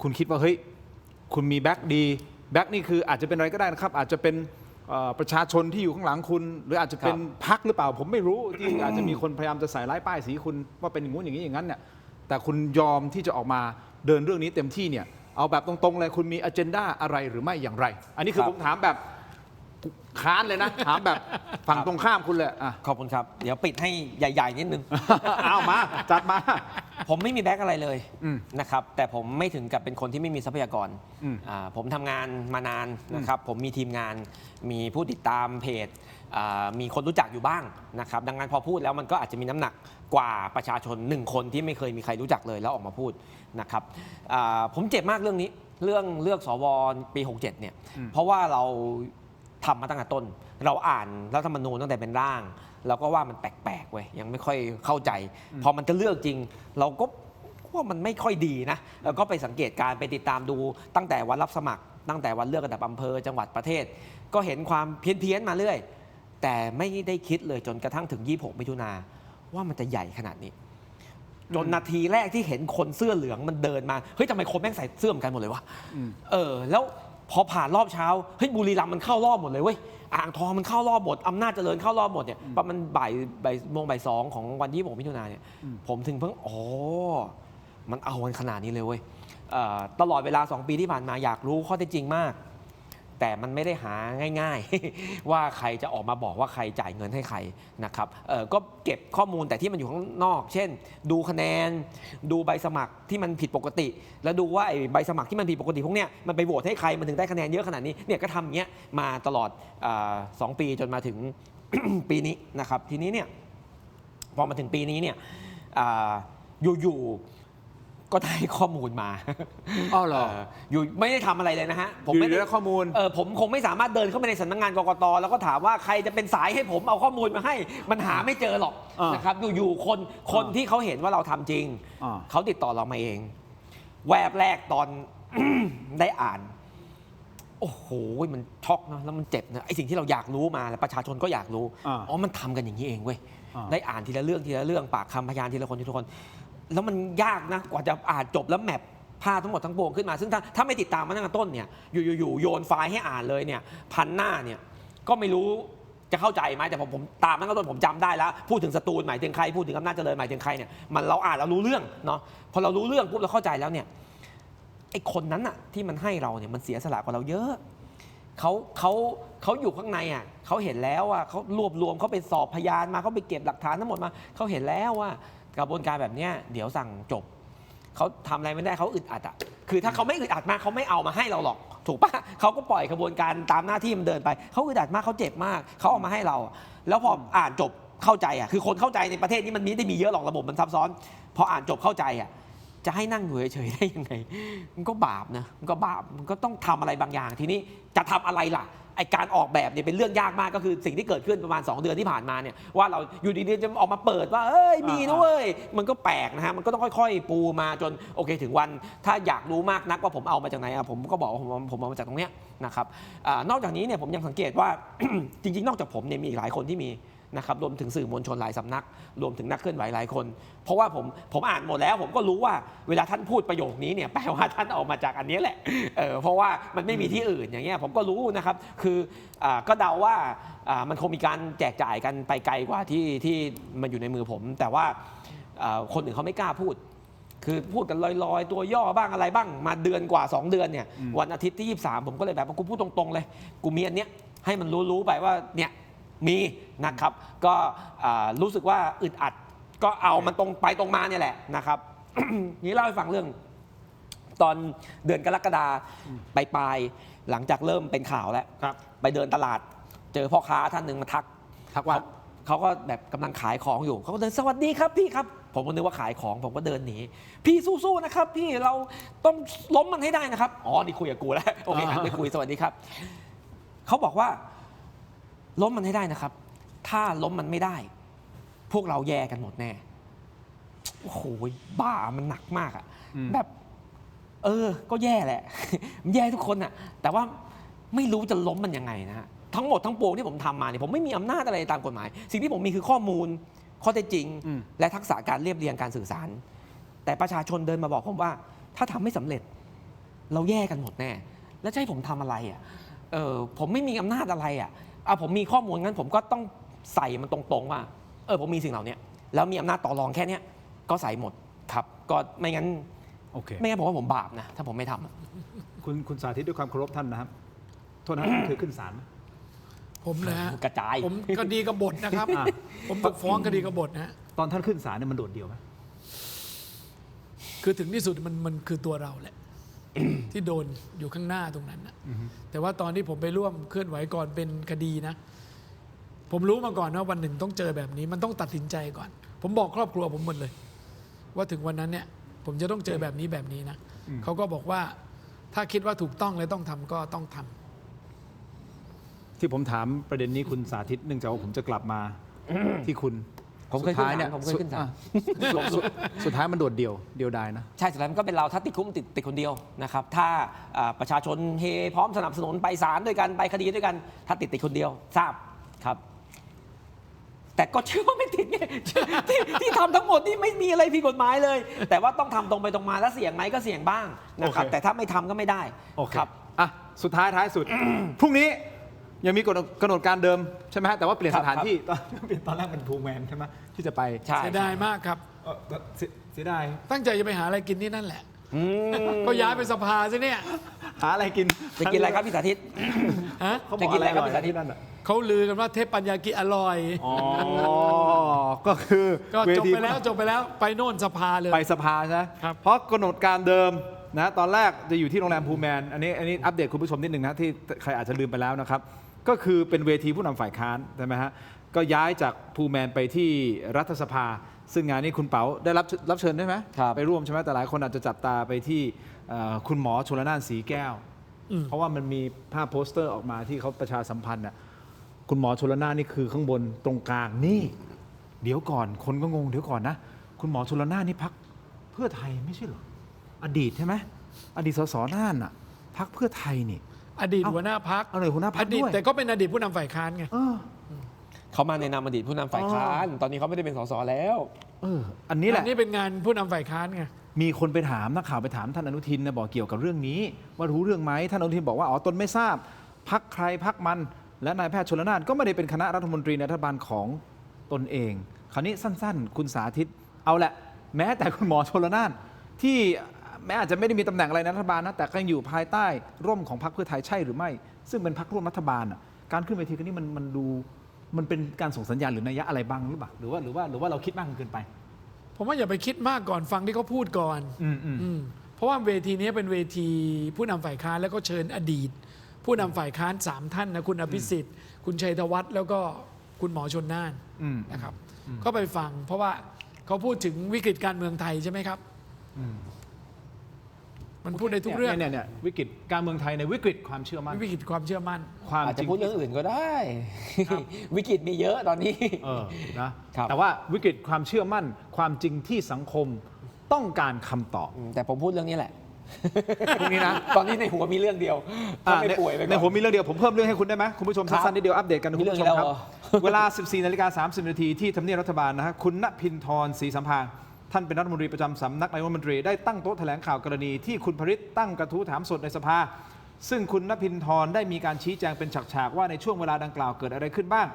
คุณคิดว่าเฮ้ยคุณมีแบ็คดีแบ็คนี่คืออาจจะเป็นอะไรก็ได้นะครับ อาจจะเป็นประชาชนที่อยู่ข้างหลังคุณ หรืออาจจะเป็นพรรคหรือเปล่า ผมไม่รู้ที่อาจจะมีคนพยายามจะใส่ร้ายป้ายสีคุณว่าเป็นอย่างงู้นอย่างนี้อย่างนั้นเนี่ยแต่คุณยอมที่จะออกมาเดินเรื่องนี้เต็มที่เนี่ยเอาแบบตรงๆเลยคุณมีอ agenda อะไรหรือไม่อย่างไร อันนี้คือผมถามแบบค้านเลยนะ ถามแบบฝั่งตรงข้ามคุณเลยอ่ะ ขอบคุณครับ เดี๋ยวปิดให้ใหญ่ๆนิดนึง เอามาจัดมา ผมไม่มีแบ็คอะไรเลย อืม นะครับ แต่ผมไม่ถึงกับเป็นคนที่ไม่มีทรัพยากร ผมทำงานมานานนะครับ ผมมีทีมงาน มีผู้ติดตามเพจมีคนรู้จักอยู่บ้างนะครับ ดังนั้นพอพูดแล้วมันก็อาจจะมีน้ำหนักกว่าประชาชน1คนที่ไม่เคยมีใครรู้จักเลยแล้วออกมาพูดนะครับผมเจ็บมากเรื่องนี้ เรื่องเลือกสวปี 67 เนี่ย เพราะว่าเราทำมาตั้งแต่ต้น เราอ่านรัฐธรรมนูญตั้งแต่เป็นร่าง เราก็ว่ามันแปลกๆเว้ยยังไม่ค่อยเข้าใจ พอมันจะเลือกจริง เราก็ว่ามันไม่ค่อยดีนะแล้วก็ไปสังเกตการไปติดตามดูตั้งแต่วันรับสมัคร ตั้งแต่วันเลือกระดับอำเภอจังหวัดประเทศ ก็เห็นความเพี้ยนๆมาเรื่อย แต่ไม่ได้คิดเลยจนกระทั่งถึง 26 มิถุนาว่ามันจะใหญ่ขนาดนี้ จนนาทีแรกที่เห็นคนเสื้อเหลืองมันเดินมาเฮ้ยทำไมคนแม่งใส่เสื้อเหมือนกันหมดเลยวะแล้วพอผ่านรอบเช้าเฮ้ยบุรีรัมย์มันเข้ารอบหมดเลยเว้ยอ่างทองมันเข้ารอบหมดอำนาจเจริญเข้ารอบหมดเนี่ยประมาณบ่ายสองของวันที่26 มิถุนาเนี่ยผมถึงเพิ่งมันเอากันขนาดนี้เลยเว้ยตลอดเวลา2 ปีที่ผ่านมาอยากรู้ข้อเท็จจริงมาก แต่มันไม่ได้หาง่ายๆ ว่าใครจะออกมาบอกว่าใครจ่ายเงินให้ใครนะครับก็เก็บข้อมูลแต่ที่มันอยู่ข้างนอก เช่น ดูคะแนนดูใบสมัครที่มันผิดปกติ แล้วดูว่าไอ้ใบสมัครที่มันผิดปกติพวกเนี้ยมันไปโหวตให้ใครมันถึงได้คะแนนเยอะขนาดนี้เนี่ยก็ทำอย่างเงี้ยมาตลอด2 ปีจนมาถึง ปีนี้นะครับทีนี้เนี่ยพอมาถึงปีนี้เนี่ยอยู่ก็ได้ข้อมูลมา อ้าวเหรอ อยู่ไม่ได้ทำอะไรเลยนะฮะผมไม่ อยู่ได้ข้อมูล ผมคงไม่สามารถเดินเข้าไปในสำนักงานกกตแล้วก็ถามว่าใครจะเป็นสายให้ผมเอาข้อมูลมาให้มันหาไม่เจอหรอกนะครับอยู่ๆคนที่เขาเห็นว่าเราทำจริงเขาติดต่อเรามาเองแวบแรกตอน ได้อ่านโอ้โหมันช็อกนะแล้วมันเจ็บนะไอสิ่งที่เราอยากรู้มาแล้วประชาชนก็อยากรู้มันทำกันอย่างนี้เองเว้ยได้อ่านทีละเรื่องปากคำพยานทีละคนแล้วมันยากนะกว่าจะอ่านจบแล้วแมป ภาพทั้งหมดทั้งปวงขึ้นมาซึ่งถ้าไม่ติดตามมาตั้งแต่ต้นเนี่ยอยู่โยนไฟล์ให้อ่านเลยเนี่ยพันหน้าเนี่ยก็ไม่รู้จะเข้าใจไหมแต่ผมตามตั้งแต่ต้นผมจำได้แล้วพูดถึงสตูลหมายถึงใครพูดถึงอำนาจเจริญหมายถึงใครเนี่ยมันเราอ่านเรารู้เรื่องเนาะพอเรารู้เรื่องปุ๊บเราเข้าใจแล้วเนี่ยไอ้คนนั้นอะที่มันให้เราเนี่ยมันเสียสละกว่าเราเยอะเขาอยู่ข้างในอ่ะเขาเห็นแล้วว่าเขารวบรวมเขาไปสอบพยานมาเขาไปเก็บหลักฐานทั้งหมดมาเขาเห็นแล้วว่ากระบวนการแบบเนี้ยเดี๋ยวสั่งจบเขาทำอะไรไม่ได้เขาอึดอัดอ่ะคือถ้าเขาไม่อึดอัดมากเขาไม่เอามาให้เราหรอกถูกปะเขาก็ปล่อยกระบวนการตามหน้าที่มันเดินไปเขาอึดอัดมากเขาเจ็บมากเขาเอามาให้เรา แล้วพออ่านจบเข้าใจอ่ะคือคนเข้าใจในประเทศนี้มันไม่ได้มีเยอะหรอกระบบมันซับซ้อนพออ่านจบเข้าใจอ่ะจะให้นั่งอยู่เฉยๆได้ยังไงมันก็บาปนะมันก็บาปมันก็ต้องทำอะไรบางอย่างทีนี้จะทำอะไรล่ะไอการออกแบบเนี่ยเป็นเรื่องยากมากก็คือสิ่งที่เกิดขึ้นประมาณ2 เดือนที่ผ่านมาเนี่ยว่าเราอยู่ดีๆจะออกมาเปิดว่าเอ้ยมีนะเว้ยมันก็แปลกนะฮะมันก็ต้องค่อยๆปูมาจนโอเคถึงวันถ้าอยากรู้มากนักว่าผมเอามาจากไหนผมก็บอกว่าผมเอามาจากตรงเนี้ยนะครับนอกจากนี้เนี่ยผมยังสังเกตว่า จริงๆนอกจากผมเนี่ยมีอีกหลายคนที่มีนะครับรวมถึงสื่อมวลชนหลายสำนักรวมถึงนักเคลื่อนไหวหลายคนเพราะว่าผมอ่านหมดแล้วผมก็รู้ว่าเวลาท่านพูดประโยคนี้เนี่ยแปลว่าท่านออกมาจากอันนี้แหละเพราะว่ามันไม่มีที่อื่นอย่างเงี้ยผมก็รู้นะครับคือก็เดาว่ามันคงมีการแจกจ่ายกันไปไกลกว่าที่มันอยู่ในมือผมแต่ว่าคนอื่นเขาไม่กล้าพูดคือพูดกันลอยๆตัวย่อบ้างอะไรบ้างมาเดือนกว่า2 เดือนเนี่ยวันอาทิตย์ที่23ผมก็เลยแบบกูพูดตรงๆเลยกูมีอันเนี้ยให้มันรู้ๆไปว่าเนี่ยมีนะครับก็รู้สึกว่าอึดอัดก็เอามันตรงไปตรงมาเนี่ยแหละนะครับ นี่เล่าให้ฟังเรื่องตอนเดือนกรกฎาปลายหลังจากเริ่มเป็นข่าวแล้วไปเดินตลาดเจอพ่อค้าท่านหนึ่งมาทักว่าเขาก็แบบกำลังขายของอยู่เขาก็เดินสวัสดีครับพี่ครับผมก็นึกว่าขายของผมก็เดินหนีพี่สู้ๆนะครับพี่เราต้องล้มมันให้ได้นะครับอ๋อนี่คุยกับกูแล้วโอเคไปคุยสวัสดีครับเขาบอกว่าล้มมันให้ได้นะครับถ้าล้มมันไม่ได้พวกเราแย่กันหมดแน่โอ้โหบ้ามันหนักมากอะแบบก็แย่แหละ มันแย่ทุกคนอะแต่ว่าไม่รู้จะล้มมันยังไงนะฮะทั้งหมดทั้งปวงที่ผมทำมาเนี่ยผมไม่มีอำนาจอะไรตามกฎหมายสิ่งที่ผมมีคือข้อมูลข้อเท็จจริงและทักษะการเรียบเรียงการสื่อสารแต่ประชาชนเดินมาบอกผมว่าถ้าทำไม่สำเร็จเราแย่กันหมดแน่แล้วจะให้ผมทำอะไรอะผมไม่มีอำนาจอะไรอะผมมีข้อมูลงั้นผมก็ต้องใส่มันตรงๆว่าผมมีสิ่งเหล่านี้แล้วมีอำนาจต่อรองแค่นี้ก็ใส่หมดครับก็ไม่งั้นไม่งั้นผมว่าผมบาปนะถ้าผมไม่ทำคุณสาธิตด้วยความเคารพท่านนะครับโทษนะเคยขึ้นศาลไหมผมนะฮะกระจายผมคดีกบฏนะครับผมถูกฟ้องคดีกบฏนะตอนท่านขึ้นศาลเนี่ยมันโดดเดี่ยวไหมคือถึงที่สุดมันคือตัวเราแหละ ที่โดนอยู่ข้างหน้าตรงนั้นนะแต่ว่าตอนที่ผมไปร่วมเคลื่อนไหวก่อนเป็นคดีนะผมรู้มาก่อนว่าวันหนึ่งต้องเจอแบบนี้มันต้องตัดสินใจก่อนผมบอกครอบครัวผมหมดเลยว่าถึงวันนั้นเนี่ยผมจะต้องเจอแบบนี้นะเขาก็บอกว่าถ้าคิดว่าถูกต้องและต้องทำก็ต้องทำที่ผมถามประเด็นนี้คุณสาธิตเนื่องจากว่าผมจะกลับมาที่คุณผมเคยขึ้นศาลผมเคยขึ้นศาลสุดท้ายมันโดดเดี่ยวดายนะใช่สุดท้ายมันก็เป็นเราถ้าติดคุกติดคนเดียวนะครับถ้าประชาชนเฮพร้อมสนับสนุนไปศาลด้วยกันไปคดีด้วยกันถ้าติดคนเดียวทราบครับแต่ก็เชื่อว่าไม่ติดไง ที่ทำทั้งหมดนี่ไม่มีอะไรผิดกฎหมายเลยแต่ว่าต้องทำตรงไปตรงมาแล้วเสี่ยงไหมก็เสี่ยงบ้างนะครับแต่ถ้าไม่ทำก็ไม่ได้ครับสุดท้ายสุด พรุ่งนี้ยังมีกำหนดการเดิมใช่ไหมฮะแต่ว่าเปลี่ยนสถานที่ตอนแรกเป็นภูแมนใช่ไหมที่จะไปเสียดายมากครับเสียดายตั้งใจจะไปหาอะไรกินที่นั่นแหละก็ย้ายไปสภาซะเนี่ยหาอะไรกินจะกินอะไรครับพี่สาธิตจะกินอะไรครับพี่สาธิตนั่นเขาลือกันว่าเทพปัญญากิอร่อยก็คือก็จบไปแล้วไปโน่นสภาเลยไปสภาใช่ไหมเพราะกำหนดการเดิมนะตอนแรกจะอยู่ที่โรงแรมภูแมนอันนี้อัปเดตคุณผู้ชมนิดหนึ่งนะที่ใครอาจจะลืมไปแล้วนะครับก็คือเป็นเวทีผู้นำฝ่ายค้านใช่ไหมฮะก็ย้ายจากภูแมนไปที่รัฐสภาซึ่งงานนี้คุณเป๋าได้รับเชิญได้ไหมไปร่วมใช่ไหมแต่หลายคนอาจจะจับตาไปที่คุณหมอชลน่านสีแก้วเพราะว่ามันมีภาพโปสเตอร์ออกมาที่เขาประชาสัมพันธ์น่ะคุณหมอชลน่านนี่คือข้างบนตรงกลางนี่เดี๋ยวก่อนคนก็งงเดี๋ยวก่อนนะคุณหมอชลน่านนี่พรรคเพื่อไทยไม่ใช่เหรออดีตใช่ไหมอดีตสสน่านน่ะพรรคเพื่อไทยนี่อดีตหัวหน้าพรรคหัวหน้าพรรคด้วยแต่ก็เป็นอดีตผู้นำฝ่ายค้านไงเขามาในนามอดีตผู้นำฝ่ายค้านตอนนี้เขาไม่ได้เป็นสสแล้วอันนี้แหละนี่เป็นงานผู้นำฝ่ายค้านไง มีคนไปถามนักข่าวไปถามท่านอนุทินนะบอกเกี่ยวกับเรื่องนี้ ว่ารู้เรื่องไหมท่านอนุทินบอกว่าอ๋อตนไม่ทราบพักใครพักมัน และนายแพทย์ชลนานก็ไม่ได้เป็นคณะรัฐมนตรีในรัฐบาลของตนเอง คราวนี้สั้นๆ คุณสาธิตเอาแหละ แม้แต่คุณหมอชลนานที่แม้อาจจะไม่ได้มีตำแหน่งอะไรในรัฐบาลนะแต่ก็ยังอยู่ภายใต้ร่มของพรรคเพื่อไทยใช่หรือไม่ ซึ่งเป็นพรรคร่วมรัฐบาลการขึ้นเวทีครั้งนี้มันดูมันเป็นการส่งสัญญาณหรือนัยยะอะไรบ้างหรือเปล่าหรือว่าเราคิดมากเกินไป ผมว่าอย่าไปคิดมากก่อนฟังที่เขาพูดก่อนเพราะว่าเวทีนี้เป็นเวทีผู้นำฝ่ายค้านแล้วก็เชิญอดีต ผู้นำฝ่ายค้าน3ท่านนะคุณอภิสิทธิ์คุณชัยธวัฒน์แล้วก็คุณหมอชลน่านนะครับก็ไปฟัง เพราะว่าเขาพูดถึงวิกฤตการเมืองไทยใช่ไหมครับมันพูดในทุกเรื่อง เนี่ยวิกฤตการเมืองไทยในวิกฤตความเชื่อมั่น วิกฤตความเชื่อมั่น ความ อาจ จ จะ ริง พูดเรื่องอื่นก็ได้ วิกฤตมีเยอะตอนนี้ นะครับ แต่ว่าวิกฤตความเชื่อมั่น ความจริงที่สังคมต้องการคำตอบ แต่ผมพูดเรื่องนี้แหละ พรุ่งนี้นะ ตอนนี้ในหัวมีเรื่องเดียวถ้าไม่ป่วยไปก่อน ในผมมีเรื่องเดียวผมเพิ่มเรื่องให้คุณได้ไหมคุณผู้ชม ครับ สั้นๆนิดเดียวอัปเดตกันนะ มี คุณ เรื่อง ผู้ชมครับ แล้วเหรอ เวลา 14:30 นาทีที่ทำเนียบรัฐบาลนะฮะคุณณพินทร์ศรีสัมภารท่านเป็นรัฐมนตรีประจำสำนักนายกรัฐมนตรีได้ตั้งโต๊ะแถลงข่าวกรณีที่คุณพริตตั้งกระทู้ถามสดในสภา ซึ่งคุณณพินทร์ได้มีการชี้แจงเป็นฉากๆว่าในช่วงเวลาดังกล่าวเกิดอะไรขึ้นบ้าง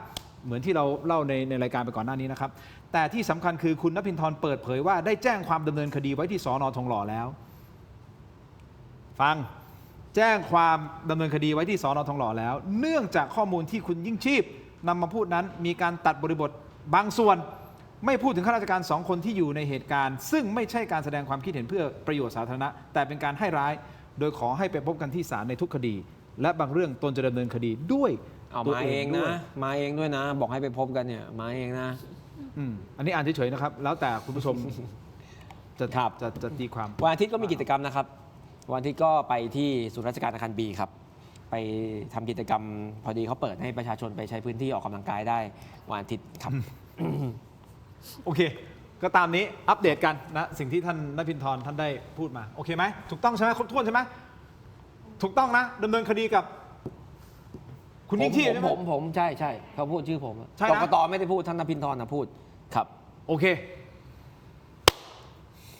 เหมือนที่เราเล่าในรายการไปก่อนหน้านี้นะครับแต่ที่สำคัญคือคุณณพินทร์เปิดเผยว่าได้แจ้งความดำเนินคดีไว้ที่สน.ทองหล่อแล้ว ฟังแจ้งความดำเนินคดีไว้ที่สน.ทองหล่อแล้ว เนื่องจากข้อมูลที่คุณยิ่งชีพนำมาพูดนั้นมีการตัดบริบทบางส่วน ไม่พูดถึงข้าราชการ2 คนที่อยู่ในเหตุการณ์ ซึ่งไม่ใช่การแสดงความคิดเห็นเพื่อประโยชน์สาธารณะแต่เป็นการให้ร้าย โดยขอให้ไปพบกันที่ศาลในทุกคดี และบางเรื่องตนจะดำเนินคดีด้วย เอา ตัว มาเอง ด้ว นะ ย มาเองด้วยนะ บอกให้ไปพบกันเนี่ยมาเองนะ อันนี้อ่านเฉยๆนะครับ แล้วแต่คุณผู้ชมจะ ครับ จะตีความ วันอาทิตย์ก็มีกิจกรรมนะครับ วันอาทิตย์ก็ไปที่ศูนย์ราชการอาคารบีครับ ไปทำกิจกรรมพอดีเขาเปิดให้ประชาชนไปใช้พื้นที่ออกกำลังกายได้วันอาทิตย์ครับ โอเค ก็ตามนี้อัปเดตกันนะสิ่งที่ท่านณพินทร์ท่านได้พูดมาโอเคไหมถูกต้องใช่ไหมครบถ้วนใช่ไหมถูกต้องนะดำเนินคดีกับ คุณยิ่งชีพใช่ไหม ผมใช่เขาพูดชื่อผม ใช่ ก นะ กตไม่ได้พูดท่านนภินทร์นะพูดครับ โอเค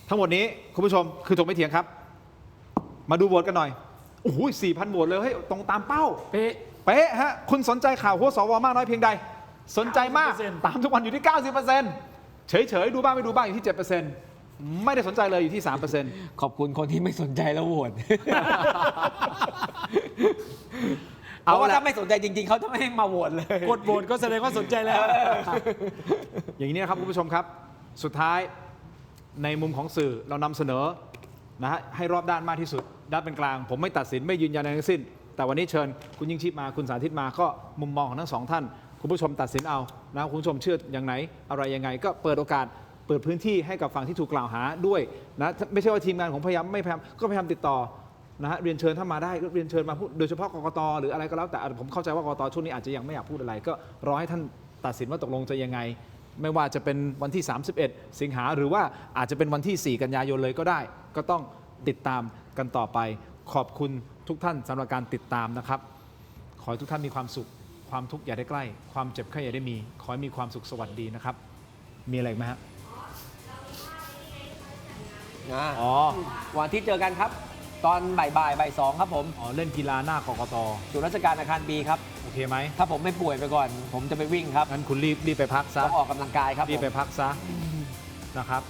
ทั้งหมดนี้คุณผู้ชมคือถกไม่เถียงครับ มาดูโหวตกันหน่อยโอ้โห4,000 โหวตเลยเฮ้ยตรงตามเป้า เป๊ะ เป๊ะฮะคุณสนใจข่าวหัวสวมากน้อยเพียงใด สนใจมาก 90% ตามทุกวันอยู่ที่ 90%เฉยๆ ดูบ้างไม่ดูบ้างอยู่ที่ 7%ไม่ได้สนใจเลยอยู่ที่ 3% ขอบคุณคนที่ไม่สนใจแล้วโหวต เพราะว่าถ้าไม่สนใจจริง ๆเขาจะไม่ให้มาโหวตเลย กดโหวตก็แสดงว่าสนใจแล้ว อย่างนี้นะครับคุณผู้ชมครับ สุดท้ายในมุมของสื่อเรานำเสนอนะฮะให้รอบด้านมากที่สุดด้านเป็นกลาง ผมไม่ตัดสินไม่ยืนยันอะไรทั้งสิ้น แต่วันนี้เชิญคุณยิ่งชีพมาคุณสาธิตมาก็มุมมองของทั้งสองท่าน คุณผู้ชมตัดสินเอานะคุณผู้ชมเชื่ออย่างไหนอะไรยังไง ก็เปิดโอกาสเปิดพื้นที่ให้กับฝั่งที่ถูกกล่าวหาด้วยนะไม่ใช่ว่าทีมงานของพยายามไม่พยายามก็พยายามติดต่อนะฮะเรียนเชิญถ้ามาได้ก็เรียนเชิญมาพูดโดยเฉพาะกกตหรืออะไรก็แล้วแต่ผมเข้าใจว่ากกตช่วงนี้อาจจะยังไม่อยากพูดอะไร ก็รอให้ท่านตัดสินว่าตกลงจะยังไง ไม่ว่าจะเป็นวันที่ 31 สิงหาหรือว่าอาจจะเป็นวันที่ 4 กันยายนเลยก็ได้ ก็ต้องติดตามกันต่อไป ขอบคุณทุกท่านสำหรับการติดตามนะครับ ขอให้ทุกท่านมีความสุข ความทุกข์อย่าได้ใกล้ ความเจ็บไข้อย่าได้มี ขอให้มีความสุขสวัสดีนะครับ มีอะไรอีกไหมฮะ อ๋อ วันอาที่เจอกันครับ ตอนบ่ายสองครับผม อ๋อ เล่นกีฬาหน้ากกต ศูนย์ราชการอาคารบีครับ โอเคไหม ถ้าผมไม่ป่วยไปก่อน ผมจะไปวิ่งครับ งั้นคุณรีบไปพักซะ ต้องออกกำลังกายครับ รีบ ผม ไปพักซะนะครับ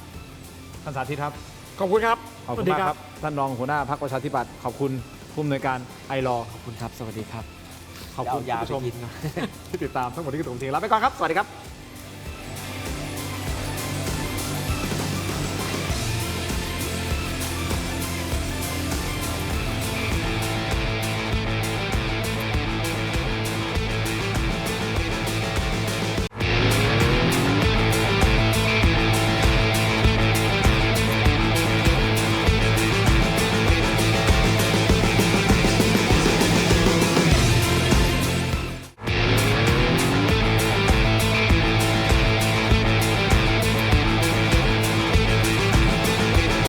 ท่านสาธิตครับ ขอบคุณครับ ขอบคุณมากครับ ท่านรองหัวหน้าพรรคประชาธิปัตย์ขอบคุณผู้อำนวยการไอรอ ขอบคุณครับ สวัสดีครับ ขอบคุณ เดี๋ยวเอายา ผู้ชม ไปกินก่อน ที่ติดตามทั้งหมดที่กระตุ้นเทียงลาไปก่อนครับ สวัสดีครับ